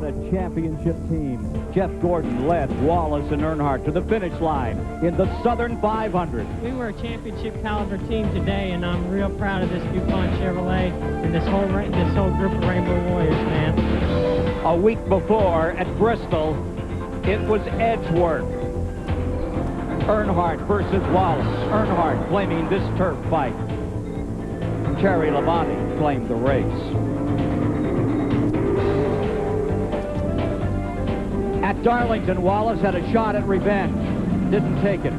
had a championship team. Jeff Gordon led Wallace and Earnhardt to the finish line in the Southern 500. We were a championship caliber team today, and I'm real proud of this DuPont Chevrolet and this whole group of Rainbow Warriors, man. A week before at Bristol, it was Edgeworth. Earnhardt versus Wallace. Earnhardt claiming this turf fight. And Terry Labonte claimed the race. At Darlington, Wallace had a shot at revenge. Didn't take it.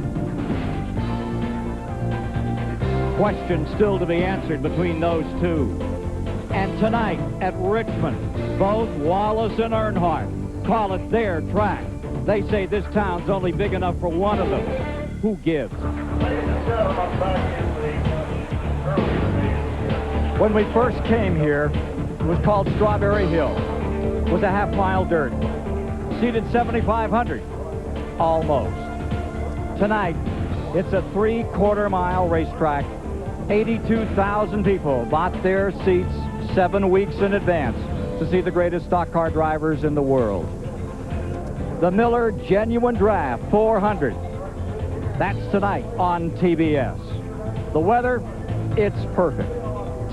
Question still to be answered between those two. And tonight at Richmond, both Wallace and Earnhardt call it their track. They say this town's only big enough for one of them. Who gives? When we first came here, it was called Strawberry Hill. It was a half-mile dirt. Seated 7,500. Almost. Tonight, it's a 3/4 mile racetrack. 82,000 people bought their seats 7 weeks in advance to see the greatest stock car drivers in the world. The Miller Genuine Draft 400. That's tonight on TBS. The weather, it's perfect.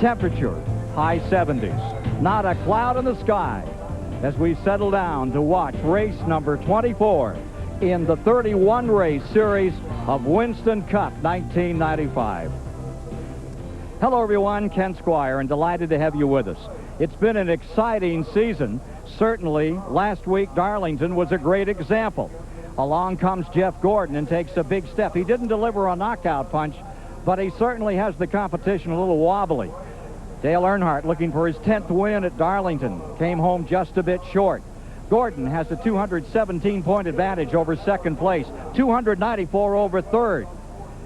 Temperature, high 70s. Not a cloud in the sky as we settle down to watch race number 24 in the 31 race series of Winston Cup 1995. Hello everyone, Ken Squire, and delighted to have you with us. It's been an exciting season. Certainly, last week, Darlington was a great example. Along comes Jeff Gordon and takes a big step. He didn't deliver a knockout punch, but he certainly has the competition a little wobbly. Dale Earnhardt looking for his 10th win at Darlington. Came home just a bit short. Gordon has a 217-point advantage over second place, 294 over third.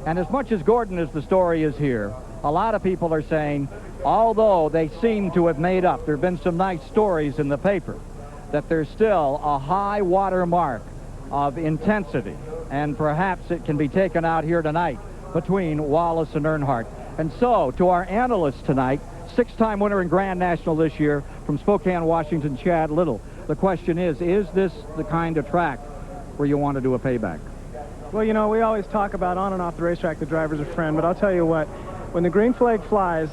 And as much as Gordon as the story is here, a lot of people are saying, although they seem to have made up, there have been some nice stories in the paper, that there's still a high water mark of intensity. And perhaps it can be taken out here tonight between Wallace and Earnhardt. And so, to our analysts tonight, 6-time winner in Grand National this year from Spokane, Washington, Chad Little. The question is this the kind of track where you want to do a payback? Well, you know, we always talk about on and off the racetrack, the driver's a friend, but I'll tell you what, when the green flag flies,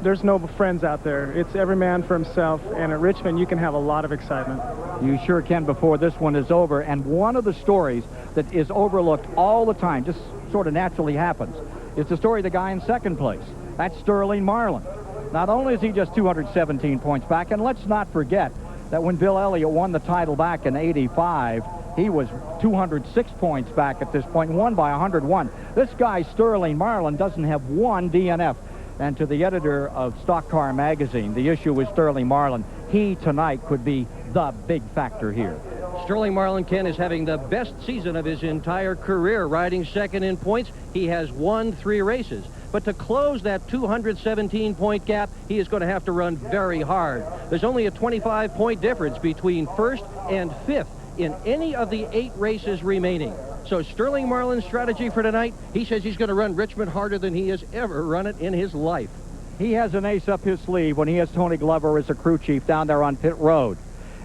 there's no friends out there. It's every man for himself, and at Richmond, you can have a lot of excitement. You sure can before this one is over, and one of the stories that is overlooked all the time, just sort of naturally happens, is the story of the guy in second place. That's Sterling Marlin. Not only is he just 217 points back, and let's not forget that when Bill Elliott won the title back in '85, he was 206 points back at this point, won by 101. This guy, Sterling Marlin, doesn't have one DNF. And to the editor of Stock Car Magazine, the issue with Sterling Marlin, he tonight could be the big factor here. Sterling Marlin, Ken, is having the best season of his entire career, riding second in points. He has won 3 races. But to close that 217-point gap, he is going to have to run very hard. There's only a 25-point difference between first and fifth in any of the 8 races remaining. So Sterling Marlin's strategy for tonight, he says he's going to run Richmond harder than he has ever run it in his life. He has an ace up his sleeve when he has Tony Glover as a crew chief down there on pit road.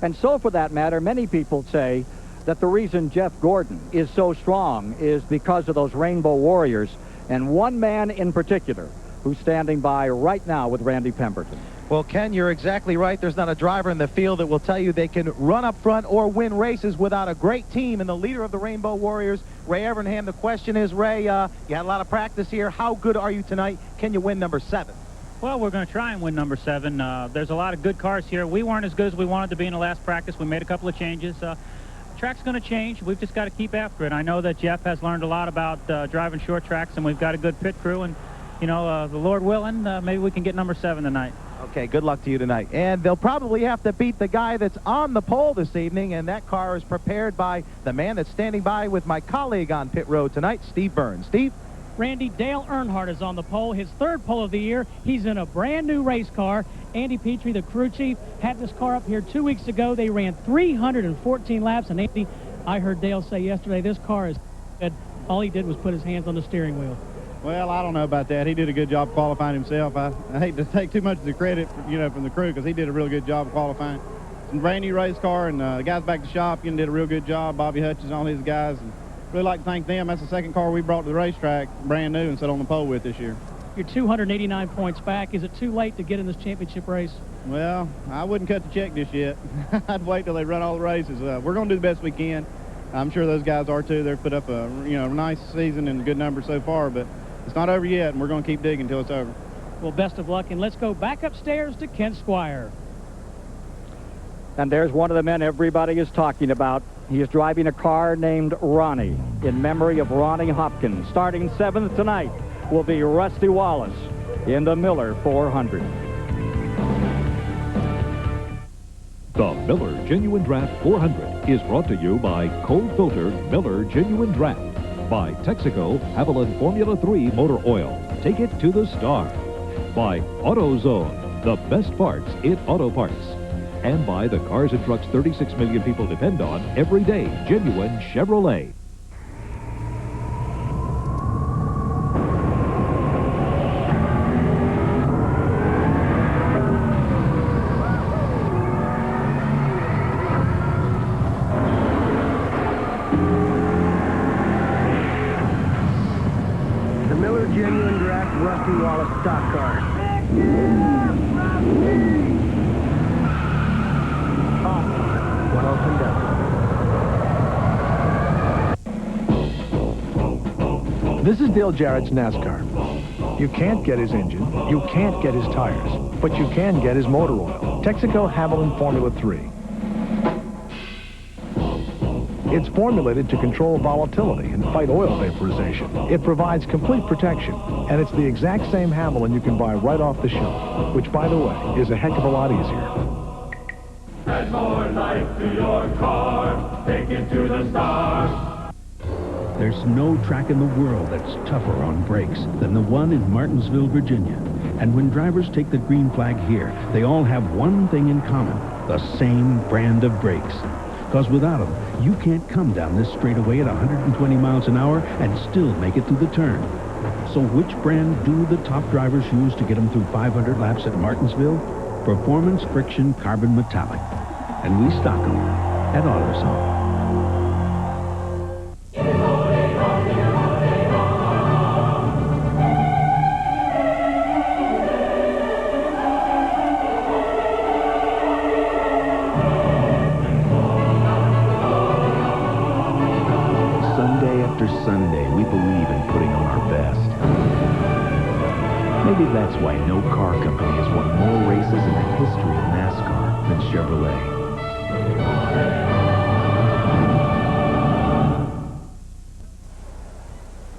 And so, for that matter, many people say that the reason Jeff Gordon is so strong is because of those Rainbow Warriors, and one man in particular who's standing by right now with Randy Pemberton. Well, Ken, you're exactly right. There's not a driver in the field that will tell you they can run up front or win races without a great team. And the leader of the Rainbow Warriors, Ray Evernham, the question is, Ray, you had a lot of practice here. How good are you tonight? Can you win number 7? Well, we're going to try and win number 7. There's a lot of good cars here. We weren't as good as we wanted to be in the last practice. We made a couple of changes. Track's going to change. We've just got to keep after it. I know that Jeff has learned a lot about driving short tracks, and we've got a good pit crew. And, you know, the Lord willing, maybe we can get number 7 tonight. Okay, good luck to you tonight. And they'll probably have to beat the guy that's on the pole this evening, and that car is prepared by the man that's standing by with my colleague on pit road tonight, Steve Burns. Steve? Randy, Dale Earnhardt is on the pole, his 3rd pole of the year. He's in a brand new race car. Andy Petrie, the crew chief, had this car up here 2 weeks ago. They ran 314 laps, and Andy, I heard Dale say yesterday, this car is good. All he did was put his hands on the steering wheel. Well, I don't know about that. He did a good job qualifying himself. I hate to take too much of the credit, you know, from the crew, because he did a really good job qualifying. It's a brand new race car, and the guys back at the shop did a real good job. Bobby Hutchins and all his guys. And really like to thank them. That's the second car we brought to the racetrack, brand new, and set on the pole with this year. You're 289 points back. Is it too late to get in this championship race? Well, I wouldn't cut the check just yet. I'd wait till they run all the races. We're going to do the best we can. I'm sure those guys are too. They've put up a nice season and a good number so far, but it's not over yet, and we're going to keep digging until it's over. Well, best of luck, and let's go back upstairs to Ken Squire. And there's one of the men everybody is talking about. He is driving a car named Ronnie in memory of Ronnie Hopkins. Starting 7th tonight will be Rusty Wallace in the Miller 400. The Miller Genuine Draft 400 is brought to you by Cold Filter Miller Genuine Draft, by Texaco Haviland Formula 3 Motor Oil. Take it to the star. By AutoZone, the best parts in auto parts. And by the cars and trucks 36 million people depend on every day, genuine Chevrolet. The Miller Genuine Draft Rusty Wallace stock car. Well opened up. This is Dale Jarrett's NASCAR. You can't get his engine, you can't get his tires, but you can get his motor oil. Texaco Haviland Formula 3. It's formulated to control volatility and fight oil vaporization. It provides complete protection, and it's the exact same Haviland you can buy right off the shelf, which, by the way, is a heck of a lot easier. Add more life to your car. Take it to the stars. There's no track in the world that's tougher on brakes than the one in Martinsville, Virginia. And when drivers take the green flag here, they all have one thing in common: the same brand of brakes. Because without them, you can't come down this straightaway at 120 miles an hour and still make it through the turn. So which brand do the top drivers use to get them through 500 laps at Martinsville? Performance Friction Carbon Metallic. And we stock them at AutoZone. Sunday after Sunday, we believe in putting on our best. Maybe that's why no car company has won more races in the history of NASCAR than Chevrolet.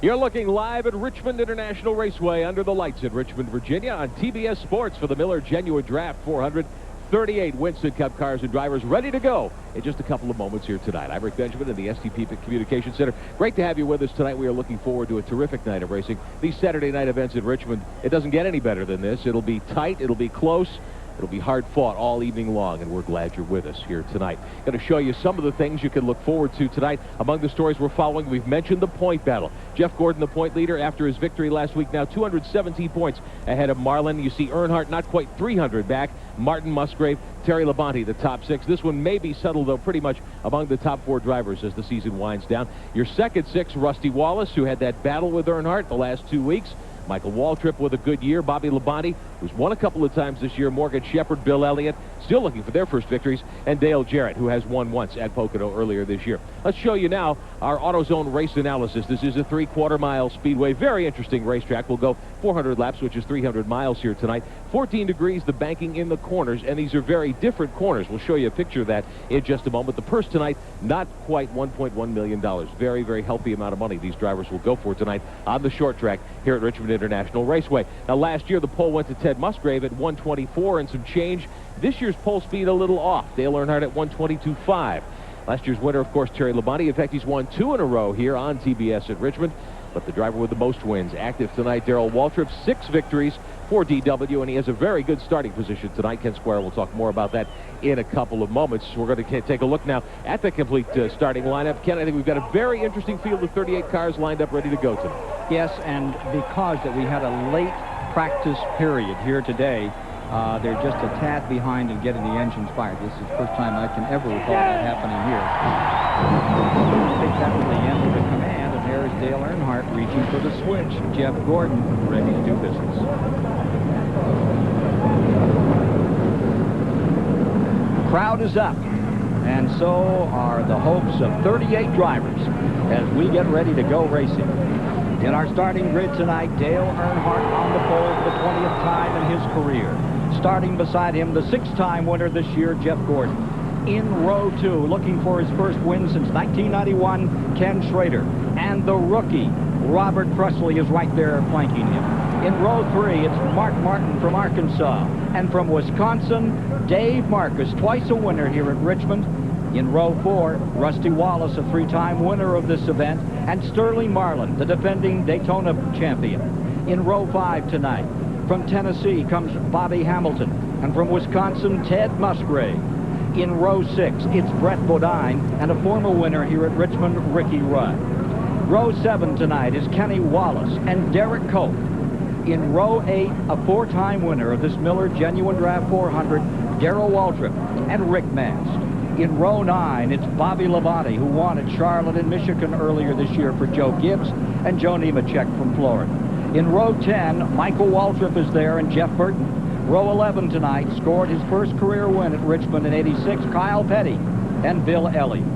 You're looking live at Richmond International Raceway under the lights in Richmond, Virginia on TBS Sports for the Miller Genuine Draft 400. 38 Winston Cup cars and drivers ready to go in just a couple of moments here tonight. I'm Rick Benjamin in the STP Communications Center. Great to have you with us tonight. We are looking forward to a terrific night of racing. These Saturday night events in Richmond, it doesn't get any better than this. It'll be tight. It'll be close. It'll be hard fought all evening long, and we're glad you're with us here tonight. Going to show you some of the things you can look forward to tonight. Among the stories we're following, we've mentioned the point battle. Jeff Gordon, the point leader, after his victory last week, now 217 points ahead of Marlin. You see Earnhardt not quite 300 back. Martin, Musgrave, Terry Labonte, the top six. This one may be settled, though, pretty much among the top four drivers as the season winds down. Your second six, Rusty Wallace, who had that battle with Earnhardt the last 2 weeks. Michael Waltrip with a good year. Bobby Labonte, who's won a couple of times this year. Morgan Shepherd, Bill Elliott, still looking for their first victories. And Dale Jarrett, who has won once at Pocono earlier this year. Let's show you now our AutoZone race analysis. This is a 3/4-mile speedway. Very interesting racetrack. We'll go 400 laps, which is 300 miles here tonight. 14 degrees, the banking in the corners, and these are very different corners. We'll show you a picture of that in just a moment. The purse tonight, not quite $1.1 million. Very, very healthy amount of money these drivers will go for tonight on the short track here at Richmond International Raceway. Now, last year, the pole went to Ted Musgrave at 124 and some change. This year's pole speed a little off. Dale Earnhardt at 122.5. Last year's winner, of course, Terry Labonte. In fact, he's won 2 in a row here on TBS at Richmond. But the driver with the most wins active tonight, Darrell Waltrip, 6 victories for DW, and he has a very good starting position tonight. Ken Squire will talk more about that in a couple of moments. We're going to take a look now at the complete starting lineup. Ken, I think we've got a very interesting field of 38 cars lined up ready to go tonight. Yes, and because that we had a late practice period here today, They're just a tad behind in getting the engines fired. This is the first time I can ever recall that happening here. I think that was the end of the command, and there's Dale Earnhardt reaching for the switch. Jeff Gordon ready to do business. Crowd is up, and so are the hopes of 38 drivers as we get ready to go racing. In our starting grid tonight, Dale Earnhardt on the pole for the 20th time in his career. Starting beside him, the 6-time winner this year, Jeff Gordon. In row 2, looking for his first win since 1991, Ken Schrader. And the rookie, Robert Presley, is right there flanking him. In row 3, it's Mark Martin from Arkansas. And from Wisconsin, Dave Marcus, twice a winner here at Richmond. In row 4, Rusty Wallace, a 3-time winner of this event, and Sterling Marlin, the defending Daytona champion. In row 5 tonight, from Tennessee comes Bobby Hamilton, and from Wisconsin, Ted Musgrave. In row 6, it's Brett Bodine, and a former winner here at Richmond, Ricky Rudd. Row 7 tonight is Kenny Wallace and Derek Cope. In row 8, a 4-time winner of this Miller Genuine Draft 400, Darrell Waltrip and Rick Mast. In row 9, it's Bobby Labonte, who won at Charlotte in Michigan earlier this year for Joe Gibbs, and Joe Nemechek from Florida. In row 10, Michael Waltrip is there, and Jeff Burton. Row 11 tonight scored his first career win at Richmond in '86, Kyle Petty and Bill Elliott.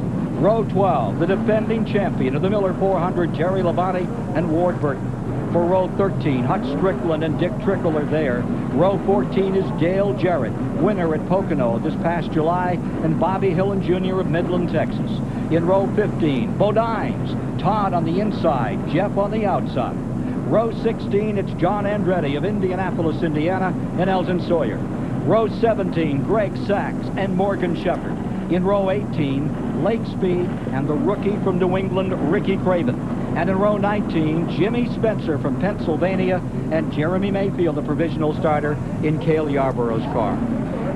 Row 12, the defending champion of the Miller 400, Jerry Labonte and Ward Burton. For row 13, Hutch Strickland and Dick Trickle are there. Row 14 is Dale Jarrett, winner at Pocono this past July, and Bobby Hillen Jr. of Midland, Texas. In row 15, Bodines, Todd on the inside, Jeff on the outside. Row 16, it's John Andretti of Indianapolis, Indiana, and Elton Sawyer. Row 17, Greg Sachs and Morgan Shepherd. In row 18, Lake Speed and the rookie from New England, Ricky Craven. And in row 19, Jimmy Spencer from Pennsylvania and Jeremy Mayfield, the provisional starter, in Cale Yarborough's car.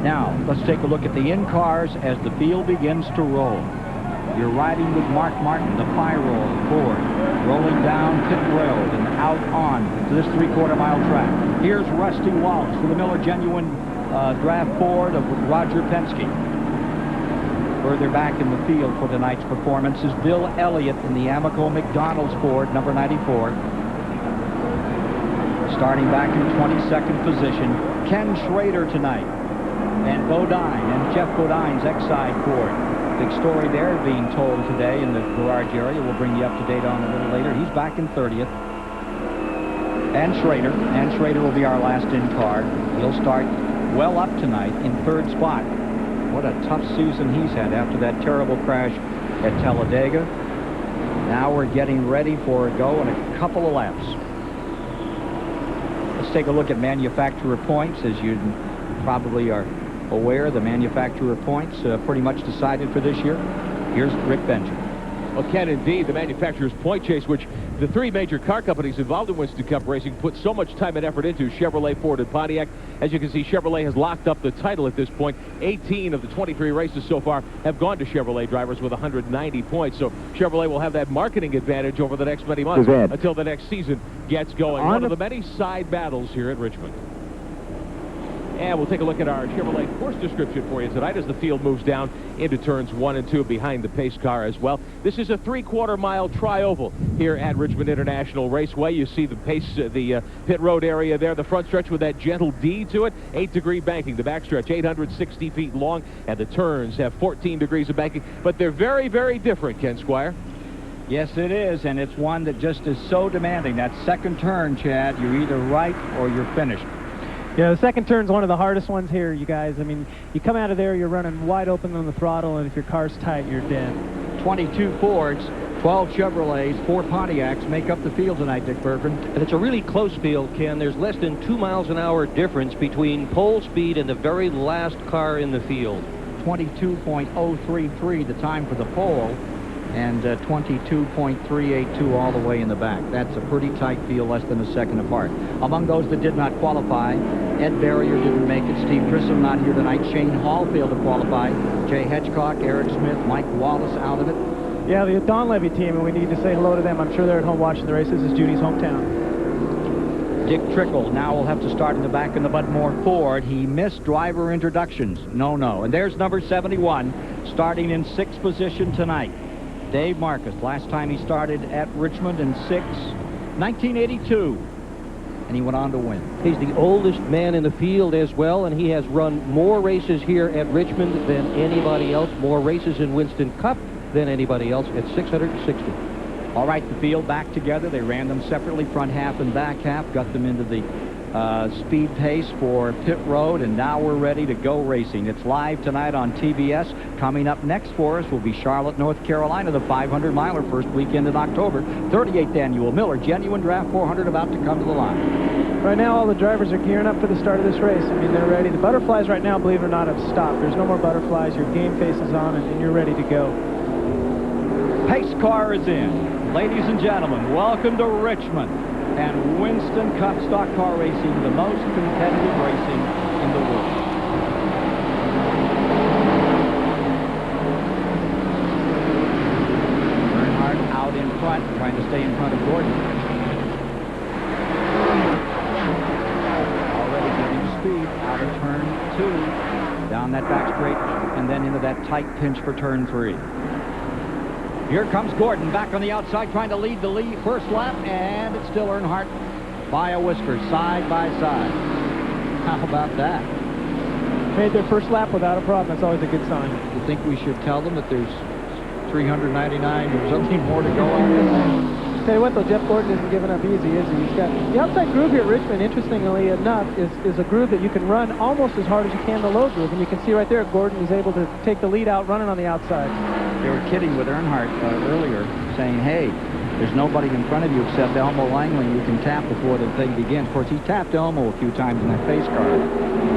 Now, let's take a look at the in-cars as the field begins to roll. You're riding with Mark Martin, the Pyro Ford, rolling down pit road and out on to this 3/4-mile track. Here's Rusty Wallace for the Miller Genuine Draft Ford of Roger Penske. Further back in the field for tonight's performance is Bill Elliott in the Amoco McDonald's Ford, number 94. Starting back in 22nd position, Ken Schrader tonight, and Bodine, and Jeff Bodine's Exide Ford. Big story there being told today in the garage area. We'll bring you up to date on a little later. He's back in 30th. And Schrader will be our last in-car. He'll start well up tonight in 3rd spot. What a tough season he's had after that terrible crash at Talladega. Now we're getting ready for a go in a couple of laps. Let's take a look at manufacturer points. As you probably are aware, the manufacturer points pretty much decided for this year. Here's Rick Benjamin. Well, Ken, indeed, the manufacturer's point chase, which the 3 major car companies involved in Winston Cup racing put so much time and effort into, Chevrolet, Ford, and Pontiac. As you can see, Chevrolet has locked up the title at this point. 18 of the 23 races so far have gone to Chevrolet drivers with 190 points. So Chevrolet will have that marketing advantage over the next many months until the next season gets going. One of the many side battles here at Richmond. And we'll take a look at our Chevrolet course description for you tonight as the field moves down into turns 1 and 2 behind the pace car as well. This is a 3/4-mile tri-oval here at Richmond International Raceway. You see the pit road area there, the front stretch with that gentle D to it, 8-degree banking. The back stretch, 860 feet long, and the turns have 14 degrees of banking. But they're very, very different, Ken Squire. Yes, it is, and it's one that just is so demanding. That second turn, Chad, you're either right or you're finished. Yeah, the second turn's one of the hardest ones here, you guys. I mean, you come out of there, you're running wide open on the throttle, and if your car's tight, you're dead. 22 Fords, 12 Chevrolets, 4 Pontiacs make up the field tonight, Dick Bergman. And it's a really close field, Ken. There's less than 2 miles an hour difference between pole speed and the very last car in the field. 22.033 the time for the pole, and 22.382 all the way in the back. That's a pretty tight field, less than a second apart. Among those that did not qualify, Ed Barrier didn't make it, Steve Grissom not here tonight, Shane Hall failed to qualify, Jay Hedgecock, Eric Smith, Mike Wallace out of it. Yeah, the Don Levy team, and we need to say hello to them. I'm sure they're at home watching the races. It's Judy's hometown. Dick Trickle now will have to start in the back in the Budmore Ford. He missed driver introductions. No. And there's number 71 starting in 6th position tonight. Dave Marcus, last time he started at Richmond in 1982. And he went on to win. He's the oldest man in the field as well, and he has run more races here at Richmond than anybody else, more races in Winston Cup than anybody else at 660. All right, the field back together. They ran them separately, front half and back half, got them into the speed pace for pit road, and now we're ready to go racing. It's live tonight on TBS. Coming up next for us will be Charlotte, North Carolina, the 500-miler, first weekend in October. 38th Annual Miller Genuine Draft 400 about to come to the line. Right now, all the drivers are gearing up for the start of this race. I mean, they're ready. The butterflies right now, believe it or not, have stopped. There's no more butterflies. Your game face is on, and you're ready to go. Pace car is in. Ladies and gentlemen, welcome to Richmond and Winston Cup stock car racing, the most competitive racing in the world. Earnhardt out in front, trying to stay in front of Gordon. Already getting speed out of turn 2, down that back straight, and then into that tight pinch for turn 3. Here comes Gordon back on the outside, trying to lead the first lap, and it's still Earnhardt by a whisker, side by side. How about that? Made their first lap without a problem. That's always a good sign. You think we should tell them that there's 399 or something more to go on this? Tell you what, though, Jeff Gordon isn't giving up easy, is he? He's got the outside groove here at Richmond, interestingly enough, is a groove that you can run almost as hard as you can the low groove. And you can see right there, Gordon is able to take the lead out running on the outside. They were kidding with Earnhardt earlier, saying, hey, there's nobody in front of you except Elmo Langley you can tap before the thing begins. Of course, he tapped Elmo a few times in that pace car.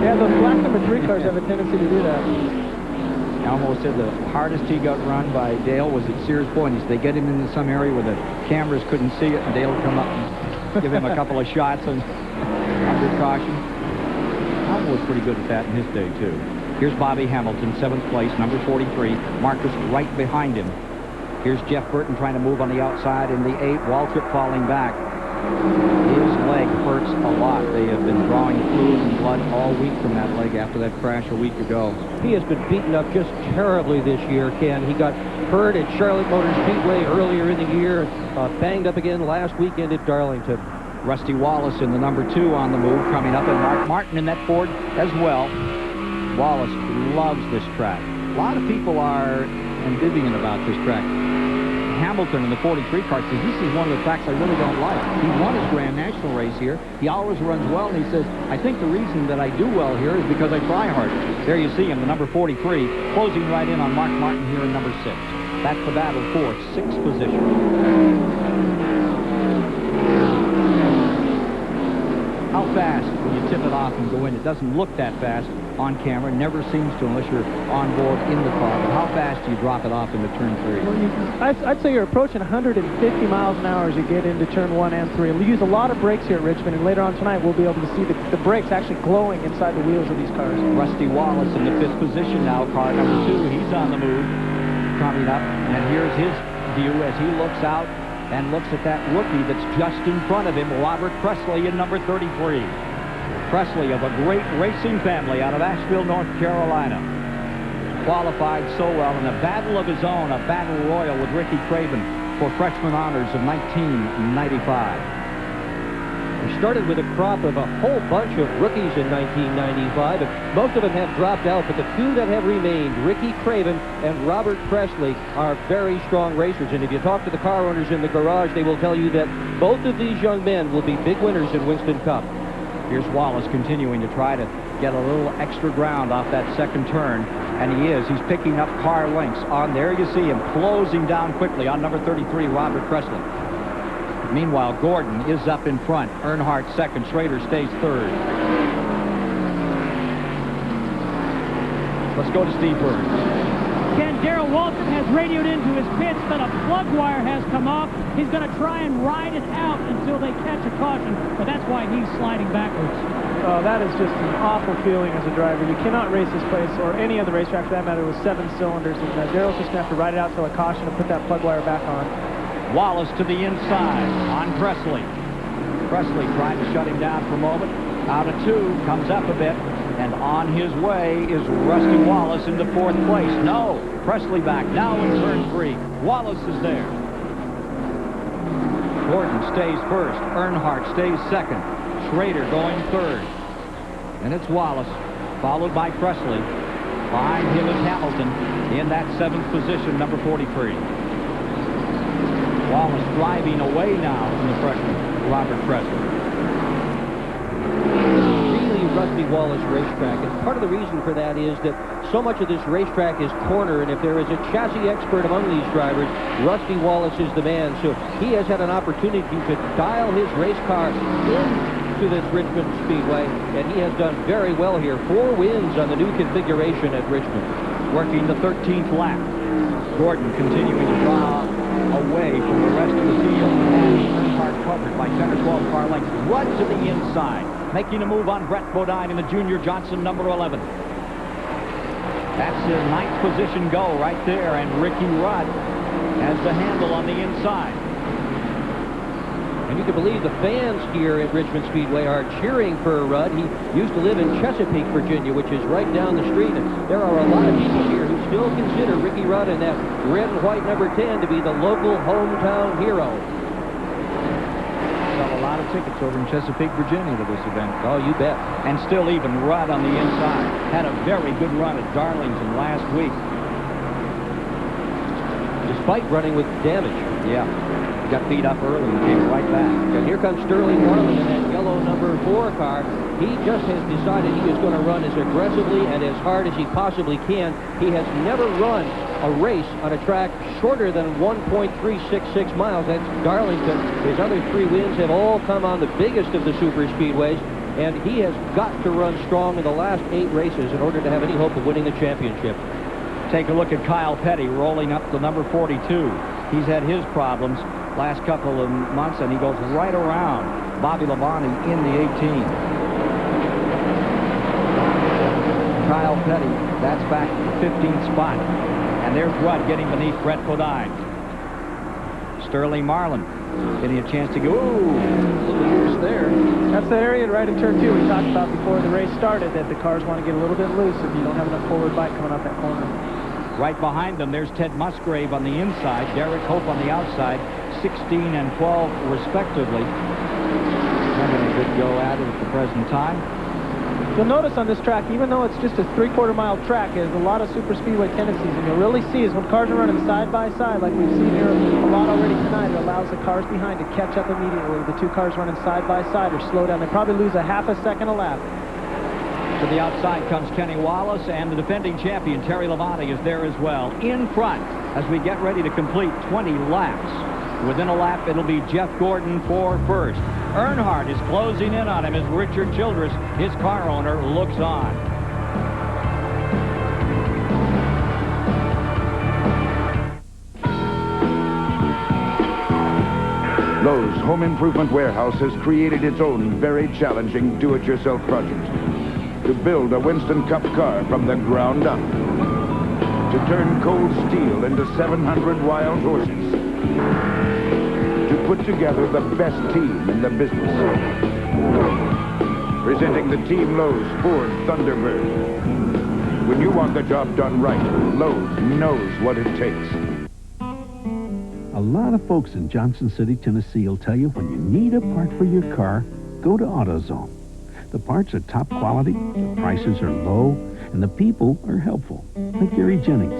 Yeah, those black number 3 cars have a tendency to do that. Elmo said the hardest he got run by Dale was at Sears Point. He said they get him into some area where the cameras couldn't see it, and Dale would come up and give him a couple of shots and under caution. Elmo was pretty good at that in his day, too. Here's Bobby Hamilton, 7th place, number 43. Marcus right behind him. Here's Jeff Burton trying to move on the outside in the 8. Waltrip falling back. His leg hurts a lot. They have been drawing fluid and blood all week from that leg after that crash a week ago. He has been beaten up just terribly this year, Ken. He got hurt at Charlotte Motor Speedway earlier in the year, banged up again last weekend at Darlington. Rusty Wallace in the number 2 on the move, coming up, and Mark Martin in that Ford as well. Wallace loves this track. A lot of people are ambivalent about this track. Hamilton in the 43 car says, this is one of the tracks I really don't like. He won his Grand National race here. He always runs well, and he says, I think the reason that I do well here is because I try hard. There you see him, the number 43, closing right in on Mark Martin here in number 6. That's the battle for 6th position. How fast when you tip it off and go in? It doesn't look that fast on camera. Never seems to unless you're on board in the car. But how fast do you drop it off into turn 3? Well, I'd say you're approaching 150 miles an hour as you get into turn 1 and 3. We use a lot of brakes here at Richmond, and later on tonight we'll be able to see the brakes actually glowing inside the wheels of these cars. Rusty Wallace in the 5th position now, car number 2. He's on the move, coming up, and here's his view as he looks out and looks at that rookie that's just in front of him, Robert Presley in number 33. Presley of a great racing family out of Asheville, North Carolina. Qualified so well in a battle of his own, a battle royal with Ricky Craven for freshman honors of 1995. We started with a crop of a whole bunch of rookies in 1995, and most of them have dropped out, but the 2 that have remained, Ricky Craven and Robert Presley, are very strong racers. And if you talk to the car owners in the garage, they will tell you that both of these young men will be big winners in Winston Cup. Here's Wallace continuing to try to get a little extra ground off that second turn, and he is. He's picking up car lengths on there. You see him closing down quickly on number 33, Robert Presley. Meanwhile, Gordon is up in front. Earnhardt 2nd. Schrader stays 3rd. Let's go to Steve Burns. Ken, Darrell Waltrip has radioed into his pits that a plug wire has come off. He's going to try and ride it out until they catch a caution, but that's why he's sliding backwards. Oh, that is just an awful feeling as a driver. You cannot race this place or any other racetrack for that matter with 7 cylinders, and Darrell's just going to have to ride it out till a caution and put that plug wire back on. Wallace to the inside on Presley. Presley trying to shut him down for a moment. Out of 2, comes up a bit, and on his way is Rusty Wallace into 4th place. No, Presley back now in turn 3. Wallace is there. Gordon stays 1st. Earnhardt stays 2nd. Schrader going 3rd. And it's Wallace, followed by Presley. Behind him is Hamilton in that 7th position, number 43. Wallace driving away now from the freshman, Robert Presley. Really Rusty Wallace racetrack, and part of the reason for that is that so much of this racetrack is corner, and if there is a chassis expert among these drivers, Rusty Wallace is the man. So he has had an opportunity to dial his race car into this Richmond Speedway, and he has done very well here. 4 wins on the new configuration at Richmond. Working the 13th lap. Gordon continuing to draw away from the rest of the field. And Earnhardt covered by 10 or 12 car lengths. Rudd to the inside, making a move on Brett Bodine in the Junior Johnson number 11. That's his 9th position go right there, and Ricky Rudd has the handle on the inside. And you can believe the fans here at Richmond Speedway are cheering for Rudd. He used to live in Chesapeake, Virginia, which is right down the street. And there are a lot of people here who still consider Ricky Rudd in that red and white number 10 to be the local hometown hero. Sell a lot of tickets over in Chesapeake, Virginia to this event. Oh, you bet. And still even Rudd on the inside. Had a very good run at Darlington last week. Despite running with damage. Yeah. Got beat up early and came right back. And here comes Sterling Marlin in that yellow number 4 car. He just has decided he is going to run as aggressively and as hard as he possibly can. He has never run a race on a track shorter than 1.366 miles. That's Darlington. His other 3 wins have all come on the biggest of the super speedways, and he has got to run strong in the last 8 races in order to have any hope of winning the championship. Take a look at Kyle Petty rolling up to number 42. He's had his problems last couple of months, and he goes right around Bobby Labonte in the 18. Kyle Petty, that's back to the 15th spot. And there's Rudd getting beneath Brett Bodine. Sterling Marlin getting a chance to go. Ooh, there. That's that area right in turn 2 we talked about before the race started, that the cars want to get a little bit loose if you don't have enough forward bite coming up that corner. Right behind them, there's Ted Musgrave on the inside, Derek Hope on the outside, 16 and 12 respectively. Having a good go at it at the present time. You'll notice on this track, even though it's just a 3/4 mile track, there's a lot of super speedway tendencies, and you'll really see is when cars are running side by side, like we've seen here a lot already tonight, it allows the cars behind to catch up immediately. The 2 cars running side by side or slow down. They probably lose a half a second a lap. To the outside comes Kenny Wallace, and the defending champion, Terry Labonte, is there as well. In front, as we get ready to complete 20 laps. Within a lap, it'll be Jeff Gordon for first. Earnhardt is closing in on him as Richard Childress, his car owner, looks on. Lowe's Home Improvement Warehouse has created its own very challenging do-it-yourself project. To build a Winston Cup car from the ground up. To turn cold steel into 700 wild horses. To put together the best team in the business. Presenting the Team Lowe's Ford Thunderbird. When you want the job done right, Lowe's knows what it takes. A lot of folks in Johnson City, Tennessee will tell you when you need a part for your car, go to AutoZone. The parts are top quality, the prices are low, and the people are helpful, like Gary Jennings.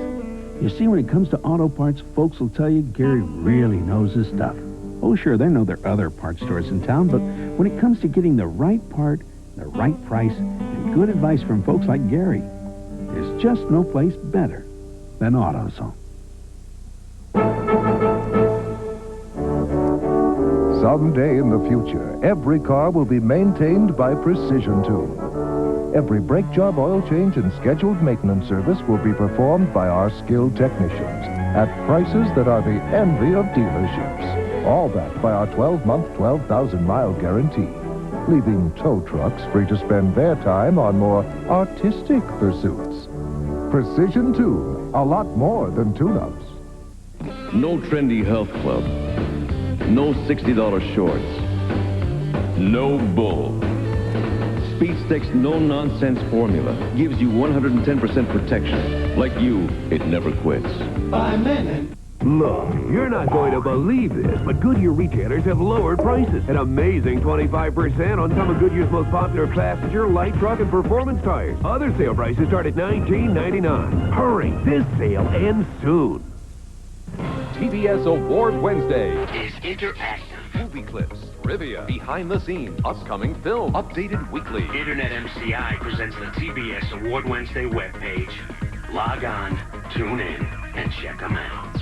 You see, when it comes to auto parts, folks will tell you Gary really knows his stuff. Oh, sure, they know there are other parts stores in town, but when it comes to getting the right part, the right price, and good advice from folks like Gary, there's just no place better than AutoZone. Someday in the future, every car will be maintained by Precision Tune. Every brake job, oil change, and scheduled maintenance service will be performed by our skilled technicians at prices that are the envy of dealerships. All backed by our 12-month, 12,000-mile guarantee, leaving tow trucks free to spend their time on more artistic pursuits. Precision Tune, a lot more than tune-ups. No trendy health club. No $60 shorts. No bull. Speed Stick's no-nonsense formula gives you 110% protection. Like you, it never quits. 5 minutes. Look, you're not going to believe this, but Goodyear retailers have lowered prices. An amazing 25% on some of Goodyear's most popular passenger, light truck, and performance tires. Other sale prices start at $19.99. Hurry, this sale ends soon. TBS Award Wednesday is interactive. Movie clips, trivia, behind the scenes, upcoming film, updated weekly. Internet MCI presents the TBS Award Wednesday webpage. Log on, tune in, and check them out.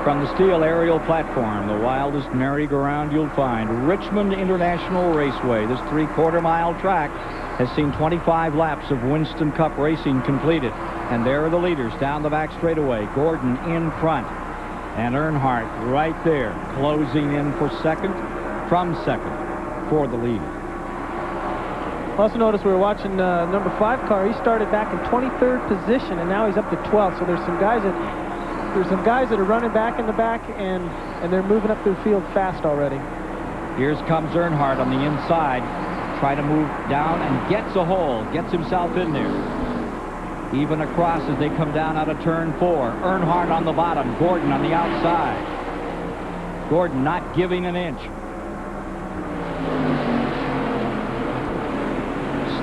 From the steel aerial platform, the wildest merry-go-round you'll find, Richmond International Raceway. This 3/4-mile track has seen 25 laps of Winston Cup racing completed. And there are the leaders down the back straightaway. Gordon in front. And Earnhardt right there, closing in for second, from second for the lead. Also notice we were watching number 5 car. He started back in 23rd position, and now he's up to 12th. So there's some guys that are running back in the back, and they're moving up through the field fast already. Here comes Earnhardt on the inside, trying to move down and gets a hole, gets himself in there. Even across as they come down out of turn 4. Earnhardt on the bottom, Gordon on the outside. Gordon not giving an inch.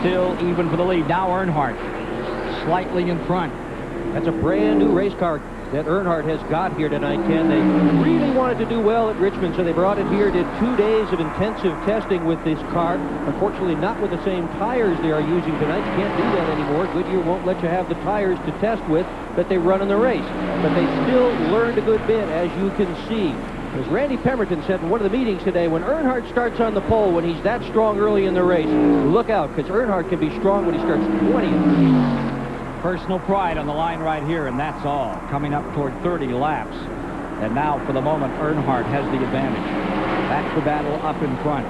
Still even for the lead. Now Earnhardt slightly in front. That's a brand new race car that Earnhardt has got here tonight, Ken. They really wanted to do well at Richmond, so they brought it here, did 2 days of intensive testing with this car. Unfortunately, not with the same tires they are using tonight. You can't do that anymore. Goodyear won't let you have the tires to test with that they run in the race. But they still learned a good bit, as you can see. As Randy Pemberton said in one of the meetings today, when Earnhardt starts on the pole, when he's that strong early in the race, look out, because Earnhardt can be strong when he starts 20th. Personal pride on the line right here, and that's all. Coming up toward 30 laps. And now, for the moment, Earnhardt has the advantage. That's the battle up in front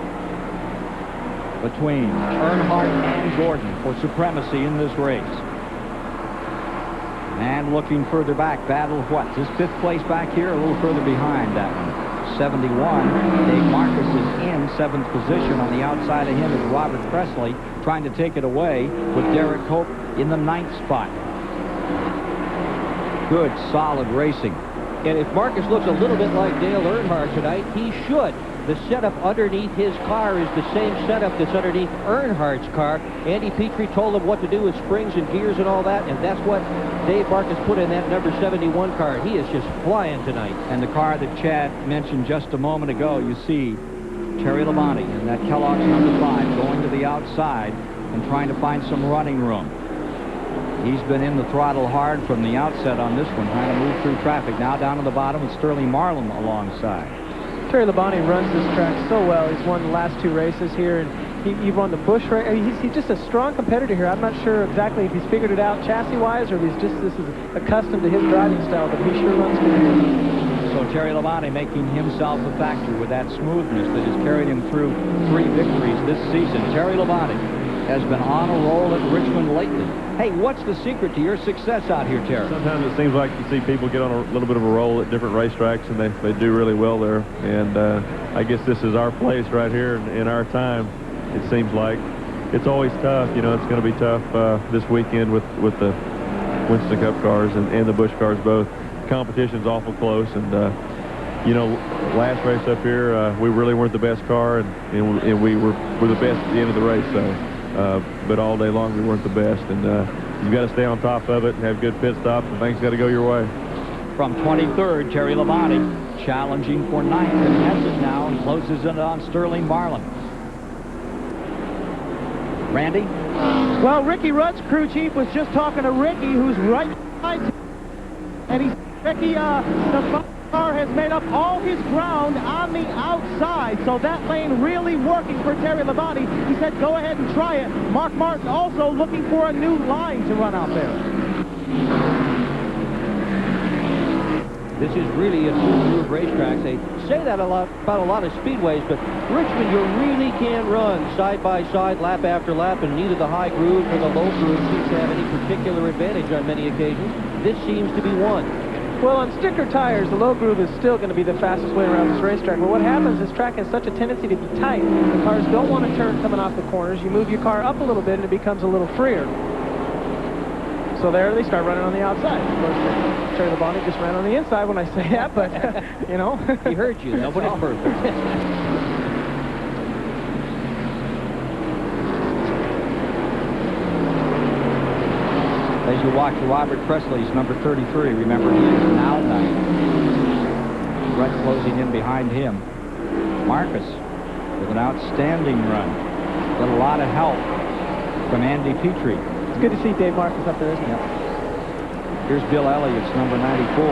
between Earnhardt and Gordon for supremacy in this race. And looking further back, battle of what? This 5th place back here, a little further behind that one. 71. Dave Marcus is in 7th position. On the outside of him is Robert Presley, trying to take it away with Derek Hope in the 9th spot. Good, solid racing. And if Marcus looks a little bit like Dale Earnhardt tonight, he should. The setup underneath his car is the same setup that's underneath Earnhardt's car. Andy Petrie told him what to do with springs and gears and all that, and that's what Dave Marcus put in that number 71 car. He is just flying tonight. And the car that Chad mentioned just a moment ago, you see Terry Labonte in that Kellogg's number 5 going to the outside and trying to find some running room. He's been in the throttle hard from the outset on this one, trying to move through traffic. Now down to the bottom with Sterling Marlin alongside. Terry Labonte runs this track so well. He's won the last 2 races here, and he won the Busch race. He's just a strong competitor here. I'm not sure exactly if he's figured it out chassis-wise or if he's just this is accustomed to his driving style, but he sure runs good here. So Terry Labonte making himself a factor with that smoothness that has carried him through 3 victories this season. Terry Labonte has been on a roll at Richmond lately. Hey, what's the secret to your success out here, Terry? Sometimes it seems like you see people get on a little bit of a roll at different racetracks, and they do really well there. And I guess this is our place right here in our time, it seems like. It's always tough. You know, it's going to be tough this weekend with the Winston Cup cars and the Busch cars both. Competition's awful close, and you know, last race up here, we really weren't the best car, and we were the best at the end of the race. So. But all day long we weren't the best, and you've got to stay on top of it and have good pit stops, and things got to go your way. From 23rd, Terry Labonte challenging for 9th, and has it now and closes it on Sterling Marlin. Randy? Well, Ricky Rudd's crew chief was just talking to Ricky, who's right behind him, and he's Ricky, the car has made up all his ground on the outside, so that lane really working for Terry Labonte. He said, go ahead and try it. Mark Martin also looking for a new line to run out there. This is really a two-groove racetrack. They say that a lot about a lot of speedways, but Richmond, you really can run side by side, lap after lap, and neither the high groove nor the low groove seems to have any particular advantage on many occasions. This seems to be one. Well, on sticker tires, the low groove is still going to be the fastest way around this racetrack. But what happens, this track has such a tendency to be tight. The cars don't want to turn coming off the corners. You move your car up a little bit, and it becomes a little freer. So there, they start running on the outside. Of course, Terry Labonte just ran on the inside when I say that, but, you know. He heard you. Nobody's perfect. As you watch Robert Presley's number 33, remember he is now 90. Right closing in behind him. Marcus with an outstanding run. Got a lot of help from Andy Petrie. It's good to see Dave Marcus up there, isn't it? Yep. Here's Bill Elliott's number 94,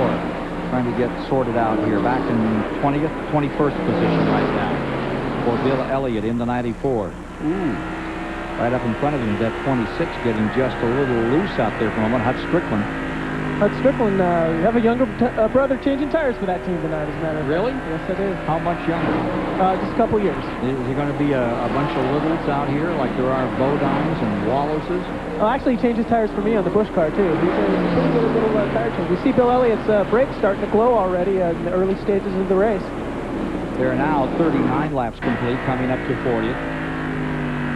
trying to get sorted out here. Back in 21st position right now for Bill Elliott in the 94. Ooh. Right up in front of him, that 26 getting just a little loose out there from him. Hut Strickland. Hut Strickland, you have a younger brother changing tires for that team tonight, as a matter of fact. Really? Yes, I do. How much younger? Just a couple years. Is there going to be a bunch of littles out here like there are Bodines and Wallaces? Oh, actually, he changed his tires for me on the Busch car, too. He's pretty good at little tire change. You see Bill Elliott's brakes starting to glow already in the early stages of the race. There are now 39 laps complete, coming up to 40th.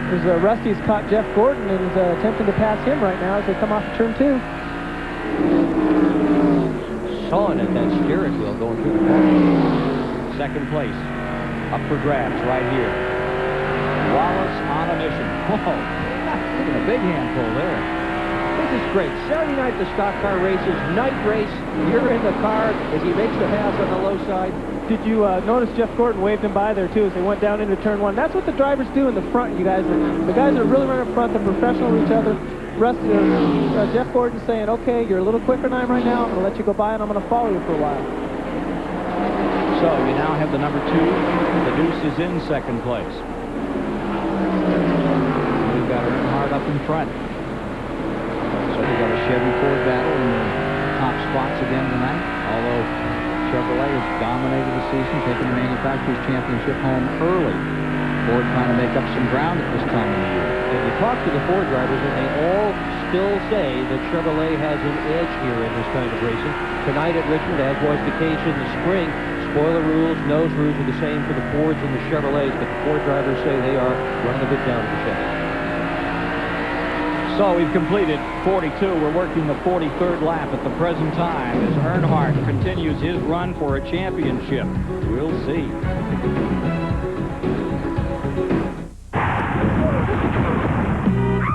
There's Rusty's caught Jeff Gordon and is attempting to pass him right now as they come off of turn 2. Sawing at that steering wheel going through the corner. Second place, up for grabs right here. Wallace on a mission. Whoa, look at a big handful there. This is great. Saturday night, the stock car races, night race. You're in the car as he makes the pass on the low side. Did you notice Jeff Gordon waved him by there, too, as they went down into turn 1? That's what the drivers do in the front, you guys. The guys that are really running up front, they're professional with each other. Jeff Gordon saying, okay, you're a little quicker than I am right now. I'm going to let you go by, and I'm going to follow you for a while. So you now have the number 2. The Deuce is in second place. We've got Earnhardt up in front. So we've got a Chevy Ford battle in the top spots again tonight, although Chevrolet has dominated the season, taking the manufacturer's championship home early. Ford trying to make up some ground at this time of the year. And you talk to the Ford drivers, and they all still say that Chevrolet has an edge here in this kind of racing. Tonight at Richmond, as was the case in the spring, spoiler rules, nose rules are the same for the Fords and the Chevrolets, but the Ford drivers say they are running a bit down to the Chevy. So we've completed 42. We're working the 43rd lap at the present time as Earnhardt continues his run for a championship. We'll see.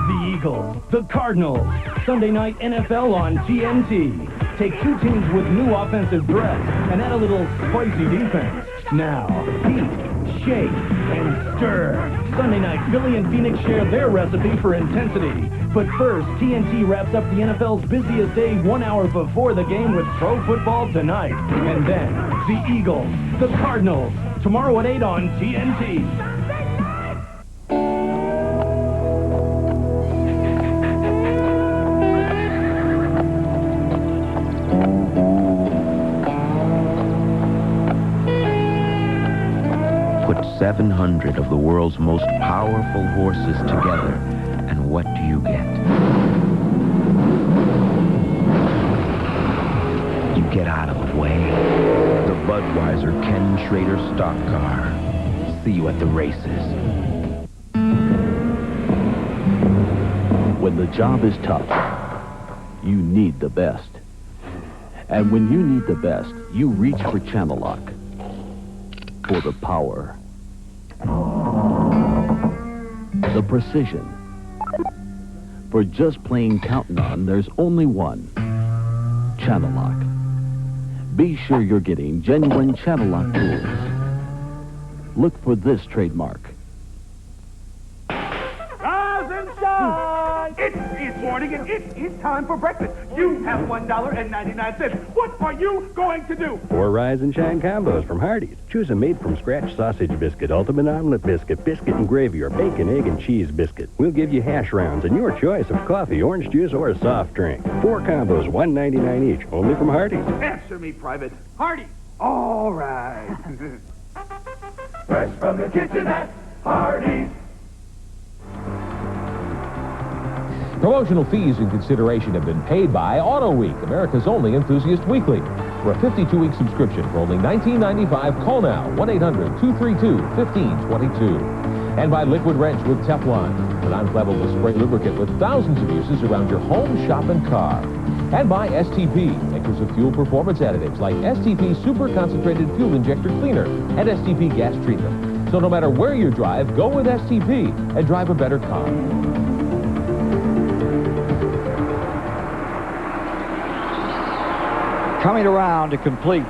The Eagles, the Cardinals, Sunday night NFL on TNT. Take two teams with new offensive threats and add a little spicy defense. Now, heat, shake, and stir. Sunday night, Philly and Phoenix share their recipe for intensity. But first, TNT wraps up the NFL's busiest day 1 hour before the game with Pro Football Tonight. And then, the Eagles, the Cardinals, tomorrow at 8 on TNT. Put 700 of the world's most powerful horses together, and what do you get? You get out of the way. The Budweiser Ken Schrader stock car. See you at the races. When the job is tough, you need the best. And when you need the best, you reach for Channel Lock. For the power. The precision. For just plain counting on, there's only one. Channel Lock. Be sure you're getting genuine Channel Lock tools. Look for this trademark. Rise and shine! It's morning and it's time for breakfast. You have $1.99. What are you going to do? 4 Rise and Shine combos from Hardee's. Choose a made-from-scratch sausage biscuit, ultimate omelet biscuit, biscuit and gravy, or bacon, egg, and cheese biscuit. We'll give you hash rounds and your choice of coffee, orange juice, or a soft drink. 4 combos, $1.99 each, only from Hardee's. Answer me, Private. Hardee's. All right. Fresh from the kitchen at Hardee's. Promotional fees and consideration have been paid by Auto Week, America's only enthusiast weekly. for a 52-week subscription for only $19.95. Call now, 1-800-232-1522. And by Liquid Wrench with Teflon, an unflammable spray lubricant with thousands of uses around your home, shop, and car. And by STP, makers of fuel performance additives like STP Super Concentrated Fuel Injector Cleaner and STP Gas Treatment. So no matter where you drive, go with STP and drive a better car. Coming around to complete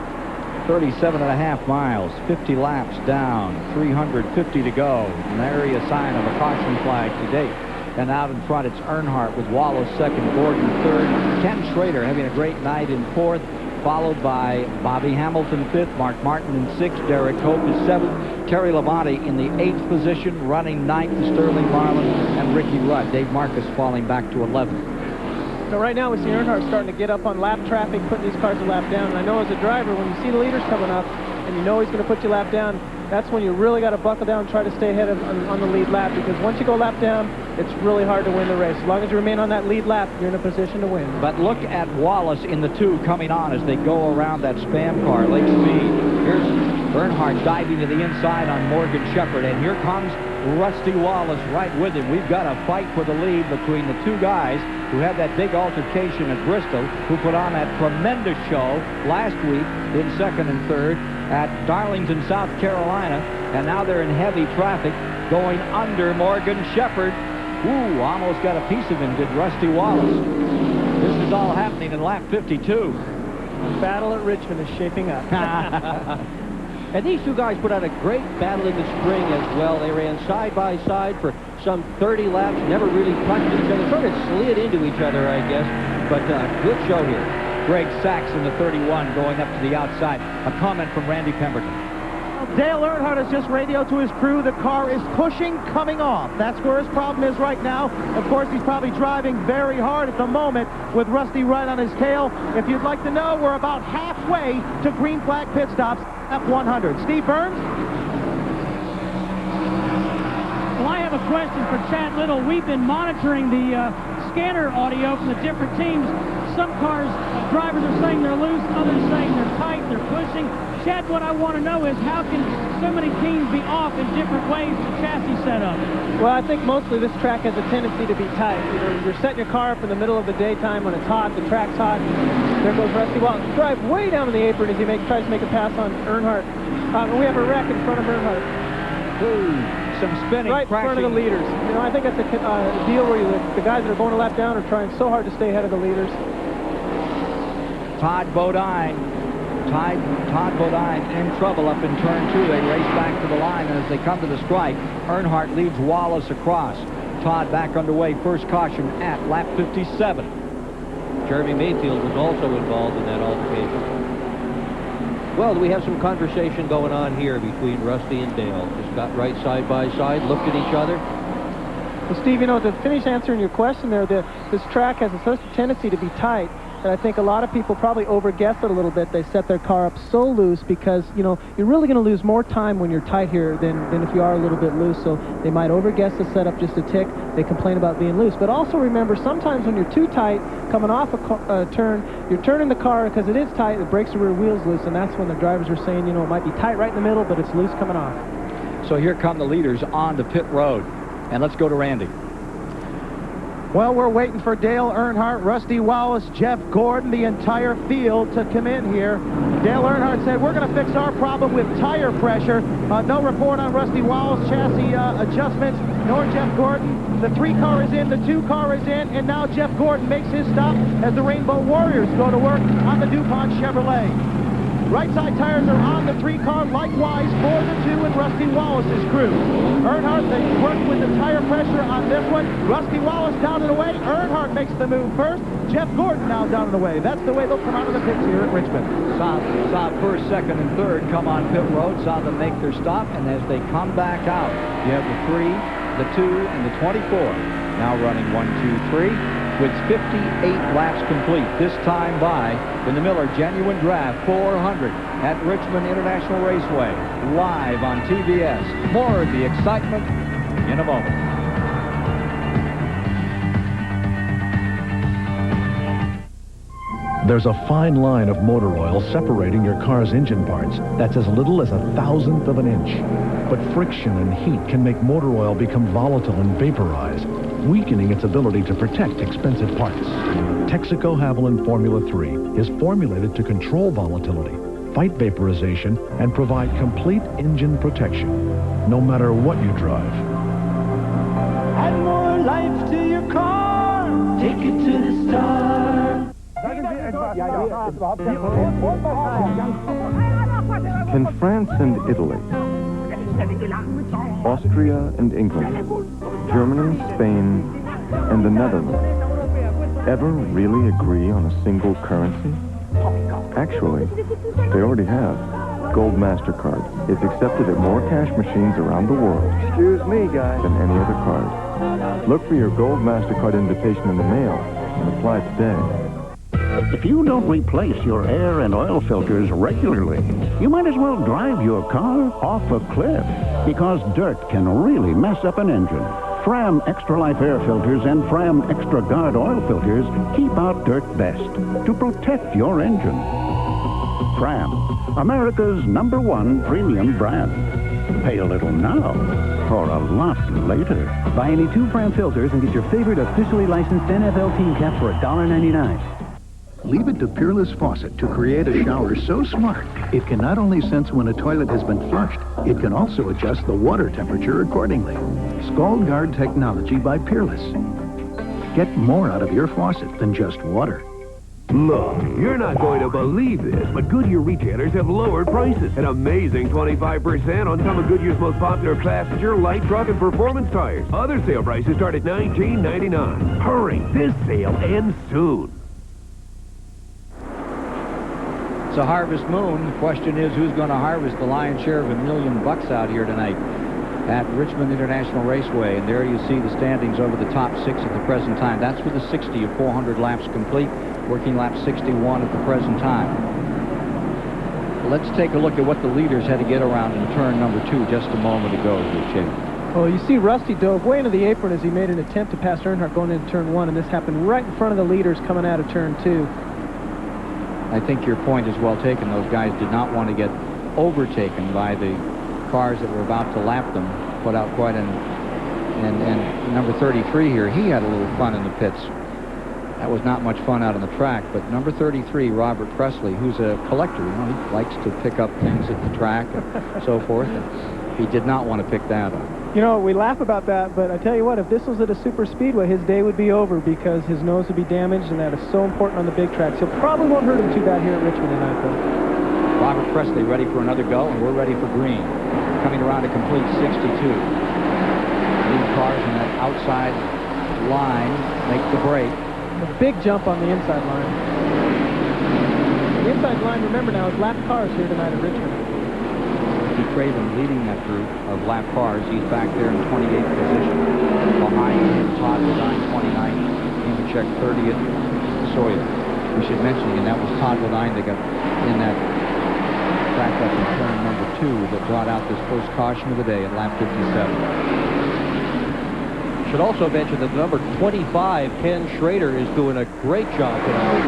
37.5 miles, 50 laps down, 350 to go. Nary a sign of a caution flag to date. And out in front, it's Earnhardt with Wallace second, Gordon third. Ken Schrader having a great night in fourth, followed by Bobby Hamilton fifth, Mark Martin in sixth, Derek Hope is seventh, Terry Labonte in the eighth position, running ninth to Sterling Marlin and Ricky Rudd. Dave Marcus falling back to 11th. So right now we see Earnhardt starting to get up on lap traffic, putting these cars a lap down. And I know as a driver, when you see the leaders coming up and you know he's going to put you a lap down, that's when you really got to buckle down and try to stay ahead on the lead lap, because once you go lap down, it's really hard to win the race. As long as you remain on that lead lap, you're in a position to win. But look at Wallace in the two coming on as they go around that spam car, late speed. Here's Earnhardt diving to the inside on Morgan Shepherd, and here comes Rusty Wallace right with him. We've got a fight for the lead between the two guys who had that big altercation at Bristol, who put on that tremendous show last week in second and third at Darlington, South Carolina, and now they're in heavy traffic going under Morgan Shepherd. Ooh, almost got a piece of him, did Rusty Wallace. This is all happening in lap 52. Battle at Richmond is shaping up. And these two guys put out a great battle in the spring as well. They ran side by side for some 30 laps, never really touched each other, sort of slid into each other, I guess. But good show here. Greg Sachs in the 31 going up to the outside. A comment from Randy Pemberton. Dale Earnhardt has just radioed to his crew. The car is pushing, coming off. That's where his problem is right now. Of course, he's probably driving very hard at the moment with Rusty right on his tail. If you'd like to know, we're about halfway to green flag pit stops at 100. Steve Burns? Well, I have a question for Chad Little. We've been monitoring the scanner audio from the different teams. Some cars, drivers are saying they're loose, others saying they're tight, they're pushing. Chad, what I want to know is how can so many teams be off in different ways to chassis setup? Well, I think mostly this track has a tendency to be tight. You're setting your car up in the middle of the daytime when it's hot, the track's hot. There goes Rusty Wallace. Drive way down to the apron as he tries to make a pass on Earnhardt. And we have a wreck in front of Earnhardt. Ooh, some spinning, right crashing. in front of the leaders. You know, I think that's a deal where the guys that are going a lap down are trying so hard to stay ahead of the leaders. Todd Bodine in trouble up in turn 2. They race back to the line, and as they come to the stripe, Earnhardt leads Wallace across. Todd back underway, first caution at lap 57. Jeremy Mayfield was also involved in that altercation. Well, we have some conversation going on here between Rusty and Dale. Just got right side by side, looked at each other. Well, Steve, you know, to finish answering your question there, this track has such a tendency to be tight. And I think a lot of people probably overguess it a little bit. They set their car up so loose because, you know, you're really going to lose more time when you're tight here than if you are a little bit loose. So they might overguess the setup just a tick. They complain about being loose. But also remember, sometimes when you're too tight, coming off a turn, you're turning the car because it is tight, the brakes and rear wheels loose, and that's when the drivers are saying, you know, it might be tight right in the middle, but it's loose coming off. So here come the leaders on to pit road. And let's go to Randy. Well, we're waiting for Dale Earnhardt, Rusty Wallace, Jeff Gordon, the entire field to come in here. Dale Earnhardt said, we're going to fix our problem with tire pressure. No report on Rusty Wallace chassis adjustments, nor Jeff Gordon. The 3 car is in, the 2 car is in, and now Jeff Gordon makes his stop as the Rainbow Warriors go to work on the DuPont Chevrolet. Right side tires are on the 3 car, likewise for the 2 and Rusty Wallace's crew. Earnhardt, they work with the tire pressure on this one. Rusty Wallace down and away. Earnhardt makes the move first. Jeff Gordon now down and away. That's the way they'll come out of the pits here at Richmond. Saw first, second, and third come on pit road. Saw them make their stop, and as they come back out, you have the 3, the 2, and the 24. Now running 1, 2, 3. With 58 laps complete, this time by in the Miller Genuine Draft 400 at Richmond International Raceway, live on TBS. More of the excitement in a moment. There's a fine line of motor oil separating your car's engine parts that's as little as 1/1000th of an inch. But friction and heat can make motor oil become volatile and vaporize, weakening its ability to protect expensive parts. Texaco Haviland Formula 3 is formulated to control volatility, fight vaporization, and provide complete engine protection, no matter what you drive. Add more life to your car. Take it to the star. Can France and Italy, Austria and England, Germany, Spain, and the Netherlands ever really agree on a single currency? Actually, they already have. Gold MasterCard is accepted at more cash machines around the world. Excuse me, guys. Than any other card. Look for your Gold MasterCard invitation in the mail and apply today. If you don't replace your air and oil filters regularly, you might as well drive your car off a cliff, because dirt can really mess up an engine. Fram Extra Life air filters and Fram Extra Guard oil filters keep out dirt best to protect your engine. Fram, America's #1 premium brand. Pay a little now or a lot later. Buy any 2 Fram filters and get your favorite officially licensed NFL team cap for $1.99. Leave it to Peerless Faucet to create a shower so smart, it can not only sense when a toilet has been flushed, it can also adjust the water temperature accordingly. Scald Guard technology by Peerless. Get more out of your faucet than just water. Look, you're not going to believe this, but Goodyear retailers have lowered prices. An amazing 25% on some of Goodyear's most popular passenger, light truck, and performance tires. Other sale prices start at $19.99. Hurry, this sale ends soon. It's a harvest moon. The question is, who's going to harvest the lion's share of $1 million out here tonight at Richmond International Raceway? And there you see the standings over the top 6 at the present time. That's with a 60 of 400 laps complete, working lap 61 at the present time. Let's take a look at what the leaders had to get around in turn number 2 just a moment ago, Jim. Well, you see Rusty dove way into the apron as he made an attempt to pass Earnhardt going into turn 1, and this happened right in front of the leaders coming out of turn 2. I think your point is well taken. Those guys did not want to get overtaken by the cars that were about to lap them. Put out quite an... And number 33 here, he had a little fun in the pits. That was not much fun out on the track, but number 33, Robert Presley, who's a collector, you know, he likes to pick up things at the track and so forth. And he did not want to pick that up. You know, we laugh about that, but I tell you what, if this was at a super speedway, his day would be over because his nose would be damaged, and that is so important on the big tracks. He'll probably won't hurt him too bad here at Richmond tonight, though. Robert Presley ready for another go, and we're ready for green. Coming around to complete 62. Lead cars on that outside line make the break. A big jump on the inside line. The inside line, remember now, is lap cars here tonight at Richmond. Ricky Craven leading that group of lap cars. He's back there in 28th position. Behind Todd Ledine, 29th. Nemechek, 30th. Sawyer. We should mention again, that was Todd Ledine that got in that back up in turn number 2 that brought out this first caution of the day at lap 57. Should also mention that number 25, Ken Schrader, is doing a great job tonight.